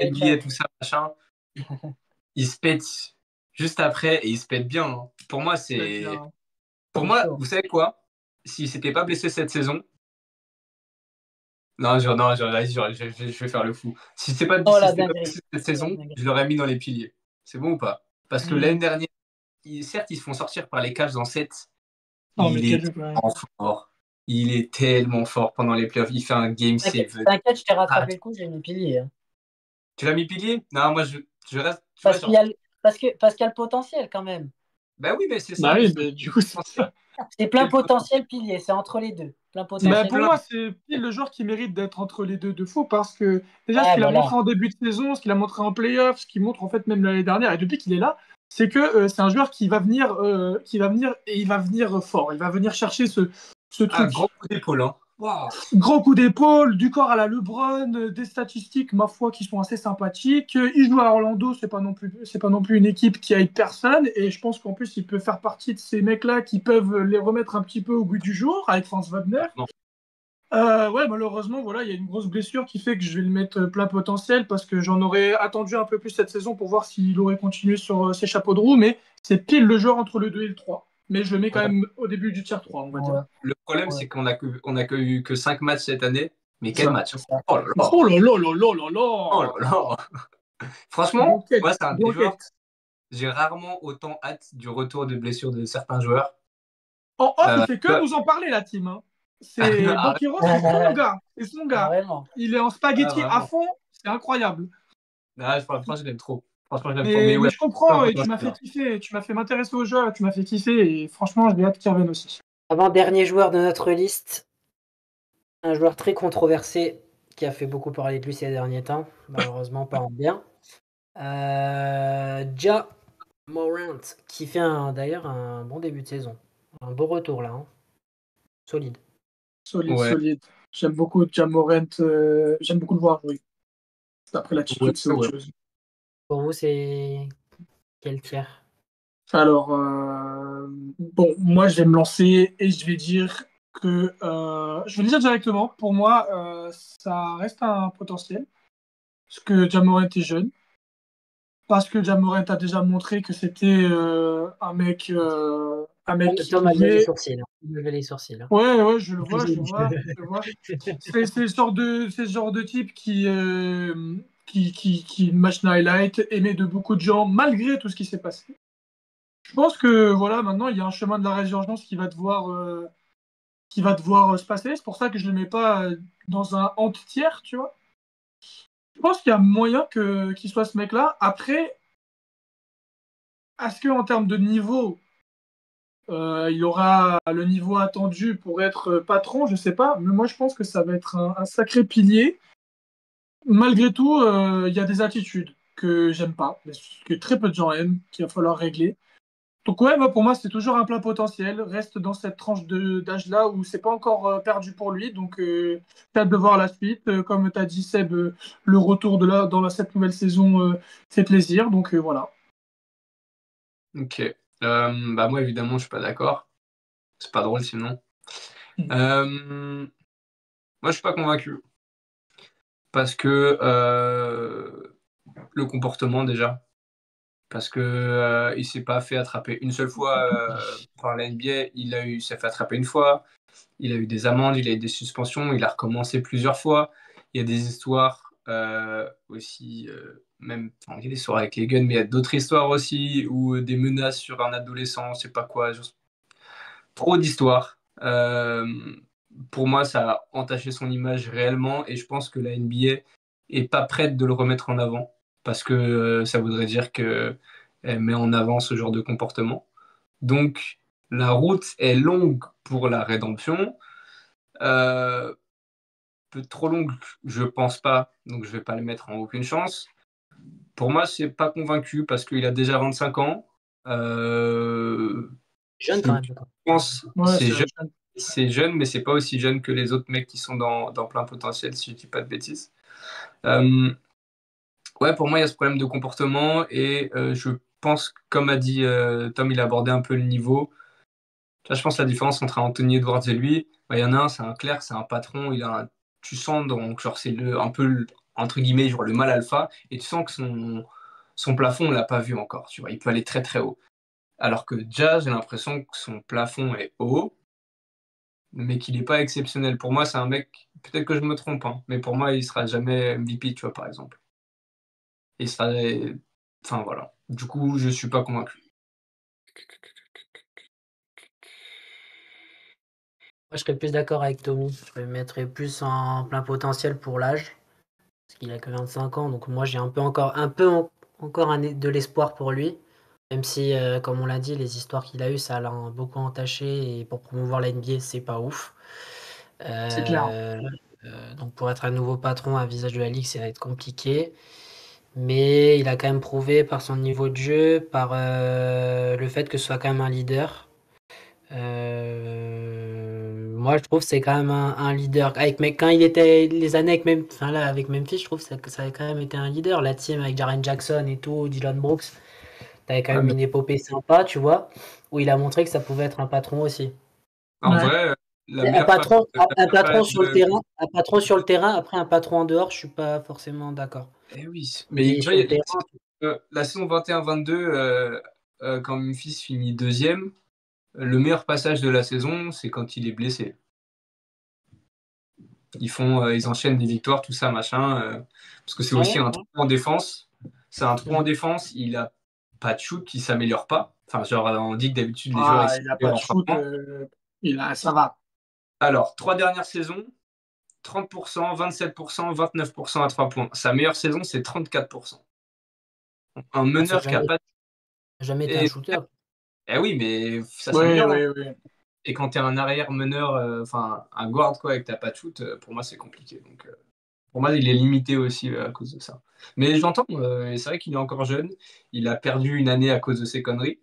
NBA, tout ça, machin. Il se pète juste après et il se pète bien. Hein. Pour moi, vous savez quoi? S'il s'était pas blessé cette saison, je vais faire le fou. Si c'est pas blessé cette saison, je l'aurais mis dans les piliers. C'est bon ou pas? Parce que l'année dernière, certes, ils se font sortir par les Cavs en 7. Il est tellement fort pendant les playoffs. Il fait un game save. T'inquiète, je t'ai rattrapé le coup, j'ai mis pilier. Hein. Tu l'as mis pilier? Non, moi, je reste... Parce qu'il y a le potentiel, quand même. Bah oui, mais c'est ça. Bah oui, mais du coup, c'est ça. C'est plein potentiel pilier, c'est entre les deux. Plein potentiel. Pour moi, c'est pile le joueur qui mérite d'être entre les deux de fou parce que déjà, ce qu'il a montré en début de saison, ce qu'il a montré en playoff, ce qu'il montre en fait même l'année dernière et depuis qu'il est là, c'est que c'est un joueur qui va venir et il va venir fort. Il va venir chercher ce truc. Grand coup d'épaule. Hein. Waouh. Grand coup d'épaule, du corps à la LeBron, des statistiques, ma foi, qui sont assez sympathiques. Il joue à Orlando, c'est pas non plus une équipe qui aide personne. Et je pense qu'en plus, il peut faire partie de ces mecs-là qui peuvent les remettre un petit peu au goût du jour avec Franz Wagner. Non. Ouais, malheureusement, voilà, il y a une grosse blessure qui fait que je vais le mettre plein potentiel parce que j'en aurais attendu un peu plus cette saison pour voir s'il aurait continué sur ses chapeaux de roue. Mais c'est pile le joueur entre le 2 et le 3. Mais je le mets quand même au début du tier 3, on va dire. Le problème, Ouais. c'est qu'on a eu que 5 matchs cette année. Mais quel Ça, match! C'est ça. Oh là là! Oh là là là là là Oh là! là là! Franchement, Blanquette, moi, c'est un des joueurs. blanquette. J'ai rarement autant hâte du retour de blessure de certains joueurs. En off, il Euh, fait que nous en parler, la team. Hein. C'est Arrête. Banquero, c'est son gars. C'est son gars. Vraiment. Il est en Ah, spaghetti à vraiment. fond. C'est incroyable. Ah, franchement, je l'aime trop. Franchement, je l'aime trop. Mais Mais ouais, je plein comprends de et tu m'as fait potentiel. kiffer. Tu m'as fait m'intéresser au jeu. Tu m'as fait kiffer. Et franchement, j'ai hâte qu'il revienne aussi. Avant-dernier joueur de notre liste, un joueur très controversé qui a fait beaucoup parler de lui ces derniers temps, malheureusement pas en bien. Ja Morant, qui fait d'ailleurs un bon début de saison. Un beau retour là, hein. Solide. Solide, Ouais, solide. J'aime beaucoup Ja Morant. J'aime beaucoup le voir jouer. Après ouais, l'attitude, c'est autre ouais. chose. Pour vous, c'est quel tiers? Alors, bon, moi, je vais me lancer et je vais dire que. Je vais le dire directement. Pour moi, ça reste un potentiel. Parce que Ja Morant est jeune. Parce que Ja Morant a déjà montré que c'était un mec qui Tom a levé les pouvait. sourcils. Hein. Il a levé les sourcils. Hein. Ouais, ouais, je le vois, je le vois, je le vois. C'est ce genre de type qui match highlight, aimé de beaucoup de gens, malgré tout ce qui s'est passé. Je pense que voilà, maintenant, il y a un chemin de la résurgence qui va devoir se passer. C'est pour ça que je ne le mets pas dans un tiers, tu vois. Je pense qu'il y a moyen qu'il soit ce mec-là. Après, est-ce qu'en termes de niveau, il aura le niveau attendu pour être patron? Je sais pas. Mais moi, je pense que ça va être un sacré pilier. Malgré tout, il y a des attitudes que j'aime pas, mais que très peu de gens aiment, qu'il va falloir régler. Donc ouais, pour moi, c'est toujours un plein potentiel. Reste dans cette tranche d'âge-là où c'est pas encore perdu pour lui. Donc, j'ai hâte de voir la suite. Comme tu as dit, Seb, le retour dans cette nouvelle saison fait plaisir. Donc voilà. Ok. Bah moi, évidemment, je suis pas d'accord. C'est pas drôle sinon. Mm. Moi, je suis pas convaincu. Parce que le comportement, déjà. Parce que il s'est pas fait attraper une seule fois par la NBA. S'est fait attraper une fois. Il a eu des amendes, il a eu des suspensions, il a recommencé plusieurs fois. Il y a des histoires aussi, même, enfin, il y a des histoires avec les guns, mais il y a d'autres histoires aussi, ou des menaces sur un adolescent, je sais pas quoi, juste trop d'histoires. Pour moi, ça a entaché son image réellement, et je pense que la NBA est pas prête de le remettre en avant, parce que ça voudrait dire qu'elle met en avant ce genre de comportement. Donc, la route est longue pour la rédemption. Euh, Peu trop longue, je pense pas, donc je vais pas le mettre en aucune chance. Pour moi, c'est pas convaincu parce qu'il a déjà 25 ans. Jeune Je quand même. pense Ouais, c'est jeune, mais c'est pas aussi jeune que les autres mecs qui sont dans plein potentiel, si je dis pas de bêtises. Ouais, pour moi, il y a ce problème de comportement et je pense, comme a dit Tom, il a abordé un peu le niveau. Là, je pense que la différence entre Anthony Edwards et lui, bah, il y en a un, c'est un clair, c'est un patron, tu sens donc genre c'est un peu entre guillemets genre le mal alpha et tu sens que son plafond on l'a pas vu encore, tu vois, il peut aller très très haut. Alors que Jazz, j'ai l'impression que son plafond est haut, mais qu'il n'est pas exceptionnel. Pour moi, c'est un mec, peut-être que je me trompe, hein, mais pour moi, il sera jamais MVP, tu vois, par exemple. Il sera, enfin voilà. Du coup, je suis pas convaincu. Moi, je serais plus d'accord avec Tommy. Je le mettrais plus en plein potentiel pour l'âge. Parce qu'il a que 25 ans. Donc moi, j'ai encore de l'espoir pour lui. Même si, comme on l'a dit, les histoires qu'il a eues, ça l'a beaucoup entaché. Et pour promouvoir la NBA, c'est pas ouf. c'est clair. Donc pour être un nouveau patron, un visage de la ligue, ça va être compliqué. Mais il a quand même prouvé par son niveau de jeu, par le fait que ce soit quand même un leader. Moi, je trouve que c'est quand même un leader. Quand il était les années avec Memphis, je trouve que ça avait quand même été un leader. La team avec Jaren Jackson et tout, Dylan Brooks, t'avais quand Ouais, même mais une épopée sympa, tu vois, où il a montré que ça pouvait être un patron aussi. en Ouais. vrai, la Un meilleure phase, patron, la un meilleure patron phase sur le terrain, un patron sur le terrain, après un patron en dehors, je suis pas forcément d'accord. eh oui, mais Mais tu vois, sur le terrain, la saison 21-22, quand Memphis finit deuxième, le meilleur passage de la saison, c'est quand il est blessé. Ils enchaînent des victoires, tout ça, machin, parce que c'est aussi ouais, un trou en défense. C'est un trou en ouais. défense, il a pas de shoot, il s'améliore pas. Enfin, genre, on dit que d'habitude, les joueurs, ils Ah, il a pas s'améliorent de en shoot. frappant. Ça va. Alors, 3 dernières saisons, 30%, 27%, 29% à 3 points. Sa meilleure saison, c'est 34%. Un Ah, ça n'a meneur qui a pas de... jamais été un Et, shooter. eh oui, mais ça Oui, s'améliore, hein. oui, oui. Et quand tu es un arrière meneur, enfin un guard quoi, et que tu pas de shoot, pour moi c'est compliqué. Donc pour moi il est limité aussi à cause de ça. Mais j'entends, et c'est vrai qu'il est encore jeune, il a perdu une année à cause de ses conneries.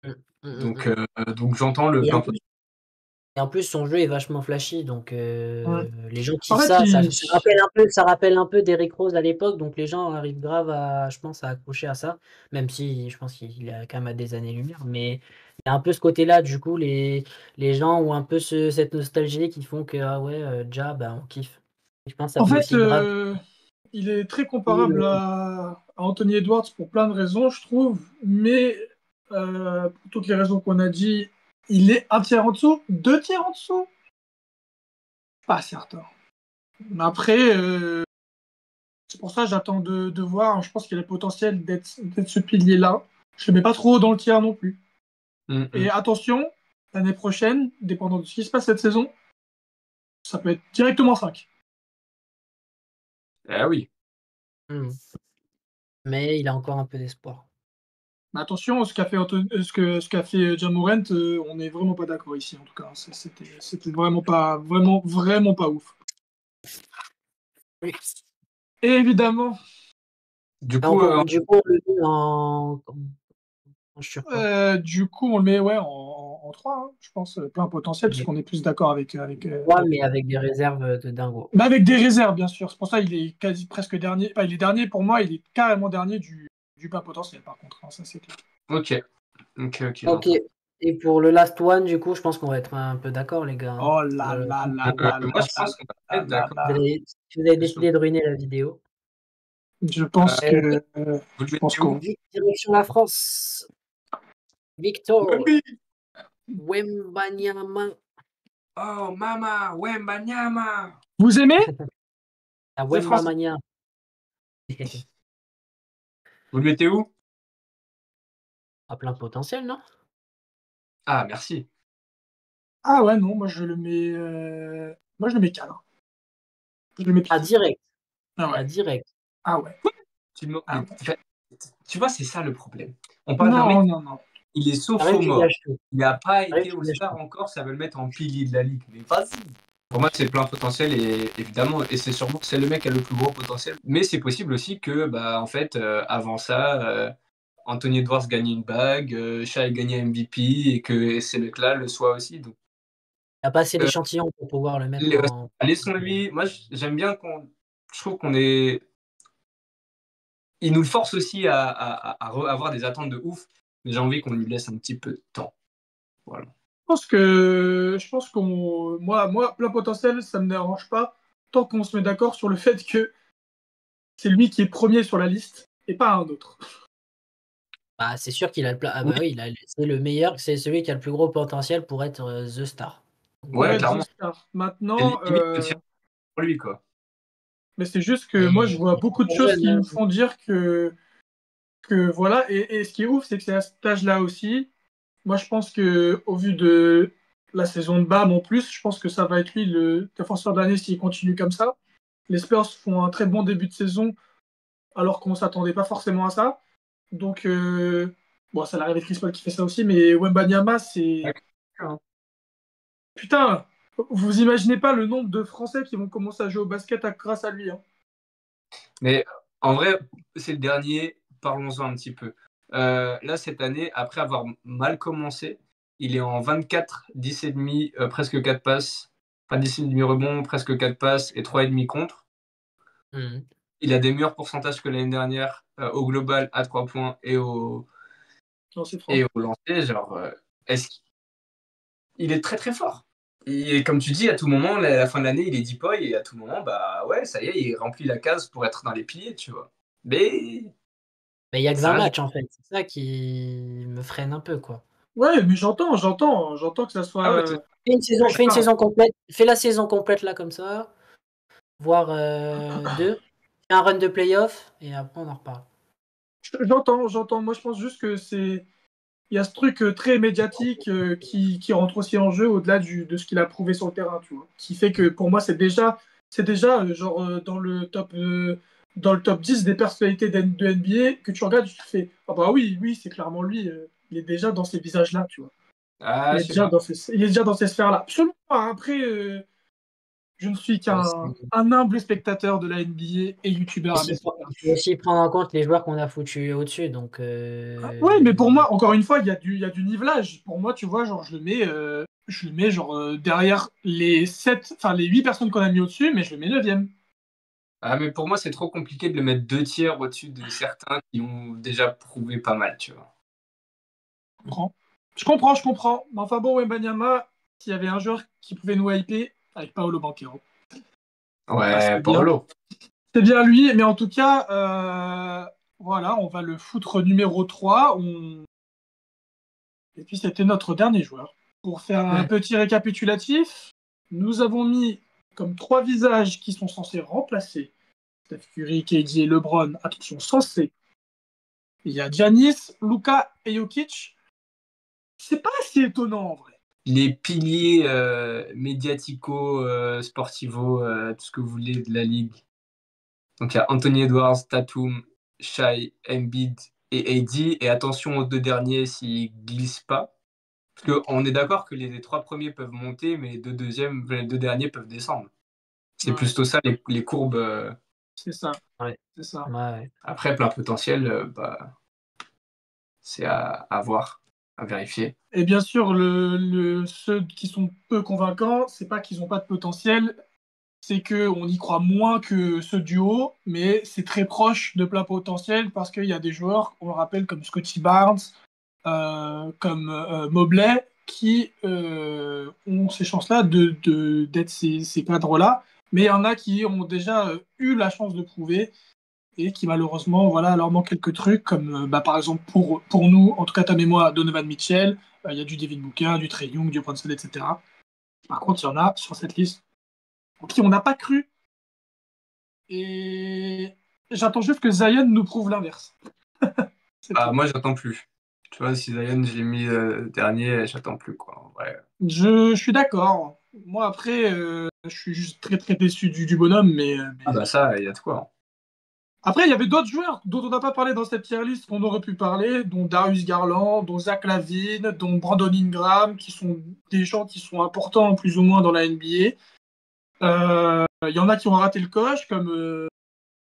Mm, mm, mm, Donc, mm. donc j'entends le Et plein en pot. plus, et en plus, son jeu est vachement flashy, donc Ouais. les gens En kiffent fait, ça. Ça rappelle un peu Derrick Rose à l'époque, donc les gens arrivent grave je pense, à accrocher à ça, même si je pense qu'il a quand même à des années-lumière. Mais il y a un peu ce côté-là, du coup, les gens ont un peu cette nostalgie qui font que, ah ouais, Ja, bah, on kiffe. Je pense que ça en peut fait aussi grave. il est très comparable à Anthony Edwards pour plein de raisons, je trouve. Mais pour toutes les raisons qu'on a dit, il est un tiers en dessous, deux tiers en dessous. Pas certain. Mais après, c'est pour ça que j'attends de voir. Je pense qu'il a le potentiel d'être ce pilier-là. Je le mets pas trop dans le tiers non plus. Et attention, l'année prochaine, dépendant de ce qui se passe cette saison, ça peut être directement 5. Ah oui. Hmm. Mais il a encore un peu d'espoir. Mais attention, ce qu'a fait Ja Morant, on n'est vraiment pas d'accord ici, en tout cas. C'était vraiment pas ouf. Oui. Et évidemment, Du coup, Donc, on le met sur quoi? du coup, on le met ouais, en 3, hein, je pense, plein potentiel, parce Mais, qu'on est plus d'accord ouais, mais avec des réserves de dingo. Mais avec des réserves, bien sûr. C'est pour ça qu'il est quasi presque dernier. Enfin, il est dernier pour moi, il est carrément dernier du plein potentiel, par contre, hein, ça c'est clair. ok, Ok. j'entends. Et pour le last one, du coup, je pense qu'on va être un peu d'accord, les gars, hein. Oh là là là là Moi, là je là pense qu'on va là être là d'accord. Vous là. avez, si vous avez décidé de ruiner la vidéo. Je pense Euh, que vous le je pense mettez où? qu'on Direction la France. Victor Wemby. Wembanyama. Oh, mama, Wembanyama. vous aimez? La Vous êtes français? Wembanyama. Vous le mettez où? À plein potentiel, non? Ah, merci. Ah ouais, non, moi je le mets cadre. Je le mets À pilier. direct. Ah À ouais. direct. Ah ouais. Ah Mais, ouais. tu vois, c'est ça le problème. On parle d'un Non, mec, non, non. il est Arrive, tu sophomore. gâches tout. Il n'a pas Arrive, été tu gâches All-Star tout. encore, ça veut le mettre en pilier de la ligue. Mais vas-y. Pour moi, c'est plein potentiel et évidemment, et c'est sûrement c'est le mec qui a le plus gros potentiel. Mais c'est possible aussi que, bah, en fait, avant ça, Anthony Edwards gagne une bague, Shai gagne un MVP et que ces mecs-là le soient aussi. Donc, Il a pas assez euh, d'échantillons pour pouvoir le mettre en. laissons-lui. Moi, j'aime bien qu'on. Je trouve qu'on est. Il nous force aussi à avoir des attentes de ouf, mais j'ai envie qu'on lui laisse un petit peu de temps. Voilà. Je pense qu'on, moi, plein potentiel, ça me dérange pas, tant qu'on se met d'accord sur le fait que c'est lui qui est premier sur la liste et pas un autre. Bah, c'est sûr qu'il a le pla ah Oui, bah oui, c'est le meilleur, c'est celui qui a le plus gros potentiel pour être, the star. Donc, Pour ouais, être The clairement. Star. C'est Maintenant, limite le tir pour lui, quoi. mais c'est juste que moi, mais je vois il est beaucoup de trop choses jeune, qui hein. me font dire que voilà. Et ce qui est ouf, c'est que c'est à cet âge-là aussi. Moi, je pense que au vu de la saison de BAM en plus, je pense que ça va être lui le défenseur de l'année s'il continue comme ça. Les Spurs font un très bon début de saison alors qu'on s'attendait pas forcément à ça. Donc, bon, ça l'arrivée de Chris Paul qui fait ça aussi, mais Wembanyama, Ouais, c'est. hein. Putain, vous imaginez pas le nombre de Français qui vont commencer à jouer au basket grâce à lui, hein. Mais en vrai, c'est le dernier. Parlons-en un petit peu. Là, cette année, après avoir mal commencé, il est en 24, 10,5, presque 4 passes. Enfin, 10,5 rebonds, presque 4 passes et 3,5 contre. Il a des meilleurs pourcentages que l'année dernière au global à 3 points et au lancer. Genre, il est très très fort. Et comme tu dis, à tout moment, à la fin de l'année, il est deep boy et à tout moment, bah ouais, ça y est, il remplit la case pour être dans les piliers, tu vois. Mais il y a que ça 20 reste- matchs en fait. C'est ça qui me freine un peu, quoi. Ouais, mais j'entends que ça soit. Ah ouais, Fais une saison complète. Fais la saison complète là comme ça. Voire 2. Fais un run de playoff et après on en reparle. J'entends. Moi, je pense juste que c'est. Il y a ce truc très médiatique qui rentre aussi en jeu au-delà de ce qu'il a prouvé sur le terrain, tu vois. Qui fait que pour moi, c'est déjà genre dans le top 10 des personnalités de NBA que tu regardes, tu te fais ah bah oui, c'est clairement lui. Il est déjà dans ces visages-là, tu vois. Ah, Il je est sais déjà pas. il est déjà dans ces sphères-là. Absolument. Après, je ne suis qu'un humble spectateur de la NBA et youtubeur à mes Il faut aussi prendre en compte les joueurs qu'on a foutus au-dessus. Donc, ouais, mais pour moi, encore une fois, il y a du nivelage. Pour moi, tu vois, genre, je le mets genre derrière les 8 personnes qu'on a mis au-dessus, mais je le mets 9e. Ah, mais pour moi, c'est trop compliqué de le mettre 2 tiers au-dessus de certains qui ont déjà prouvé pas mal, tu vois. Je comprends. Mais enfin bon, Wembanyama, s'il y avait un joueur qui pouvait nous hyper avec Paolo Banchero. Ouais, Paolo. C'est bien lui, mais en tout cas, voilà, on va le foutre numéro 3. Et puis c'était notre dernier joueur. Pour faire un petit récapitulatif, nous avons mis comme 3 visages qui sont censés remplacer Steph Curry, KD et LeBron. Attention, censés. Il y a Giannis, Luka et Jokic. C'est pas si étonnant en vrai. Les piliers médiatico, sportivo, tout ce que vous voulez de la ligue. Donc il y a Anthony Edwards, Tatum, Shai, Embiid et AD. Et attention aux 2 derniers s'ils glissent pas. Parce qu'on est d'accord que les 3 premiers peuvent monter, mais les 2 derniers peuvent descendre. C'est plutôt ça, les courbes. C'est ça. Ouais. C'est ça. Ouais. Après, plein potentiel, c'est à voir, à vérifier. Et bien sûr, ceux qui sont peu convaincants, c'est pas qu'ils n'ont pas de potentiel, c'est qu'on y croit moins que ceux du haut, mais c'est très proche de plein potentiel parce qu'il y a des joueurs, on le rappelle, comme Scottie Barnes, comme Mobley, qui ont ces chances-là d'être ces cadres-là. Mais il y en a qui ont déjà eu la chance de prouver et qui malheureusement, voilà, leur manque quelques trucs, comme par exemple pour nous, en tout cas ta mémoire, Donovan Mitchell, il y a du Devin Booker, du Trae Young, du Brunson, etc. Par contre, il y en a sur cette liste en qui on n'a pas cru. Et j'attends juste que Zion nous prouve l'inverse. Moi, j'attends plus. Tu vois, si Zion, je l'ai mis dernier, j'attends plus, quoi. Ouais. Je suis d'accord. Moi, après, je suis juste très très déçu du bonhomme, mais... Ah bah ça, il y a de quoi. Hein. Après, il y avait d'autres joueurs dont on n'a pas parlé dans cette tier list qu'on aurait pu parler, dont Darius Garland, dont Zach LaVine, dont Brandon Ingram, qui sont des gens qui sont importants plus ou moins dans la NBA. Il y en a qui ont raté le coche, comme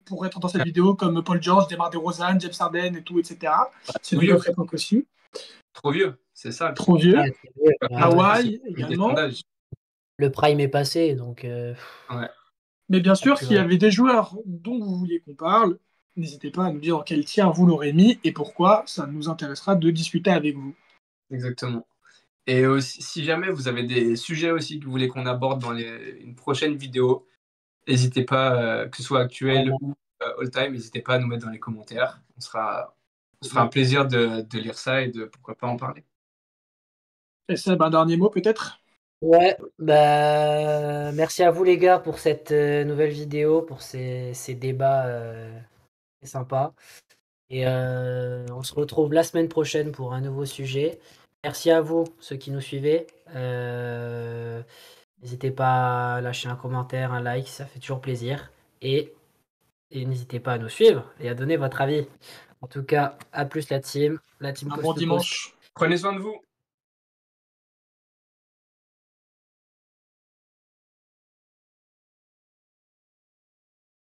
pour être dans cette vidéo, comme Paul George, DeMar DeRozan, James Harden et tout, etc. C'est de notre époque aussi. Trop vieux, c'est ça. Trop vieux. Hawaï également. Le prime est passé, donc... Ouais. Mais bien sûr, s'il y avait des joueurs dont vous vouliez qu'on parle, n'hésitez pas à nous dire dans quel tiers vous l'aurez mis et pourquoi. Ça nous intéressera de discuter avec vous. Exactement. Et aussi, si jamais vous avez des sujets aussi que vous voulez qu'on aborde dans une prochaine vidéo, n'hésitez pas, que ce soit actuel ou all-time, n'hésitez pas à nous mettre dans les commentaires. On sera un plaisir de lire ça et de pourquoi pas en parler. Et ça, un dernier mot peut-être ? Ouais, merci à vous les gars pour cette nouvelle vidéo, pour ces débats sympas. Et on se retrouve la semaine prochaine pour un nouveau sujet. Merci à vous, ceux qui nous suivez. N'hésitez pas à lâcher un commentaire, un like, ça fait toujours plaisir. Et n'hésitez pas à nous suivre et à donner votre avis. En tout cas, à plus la team. La team un bon dimanche. Prenez soin de vous.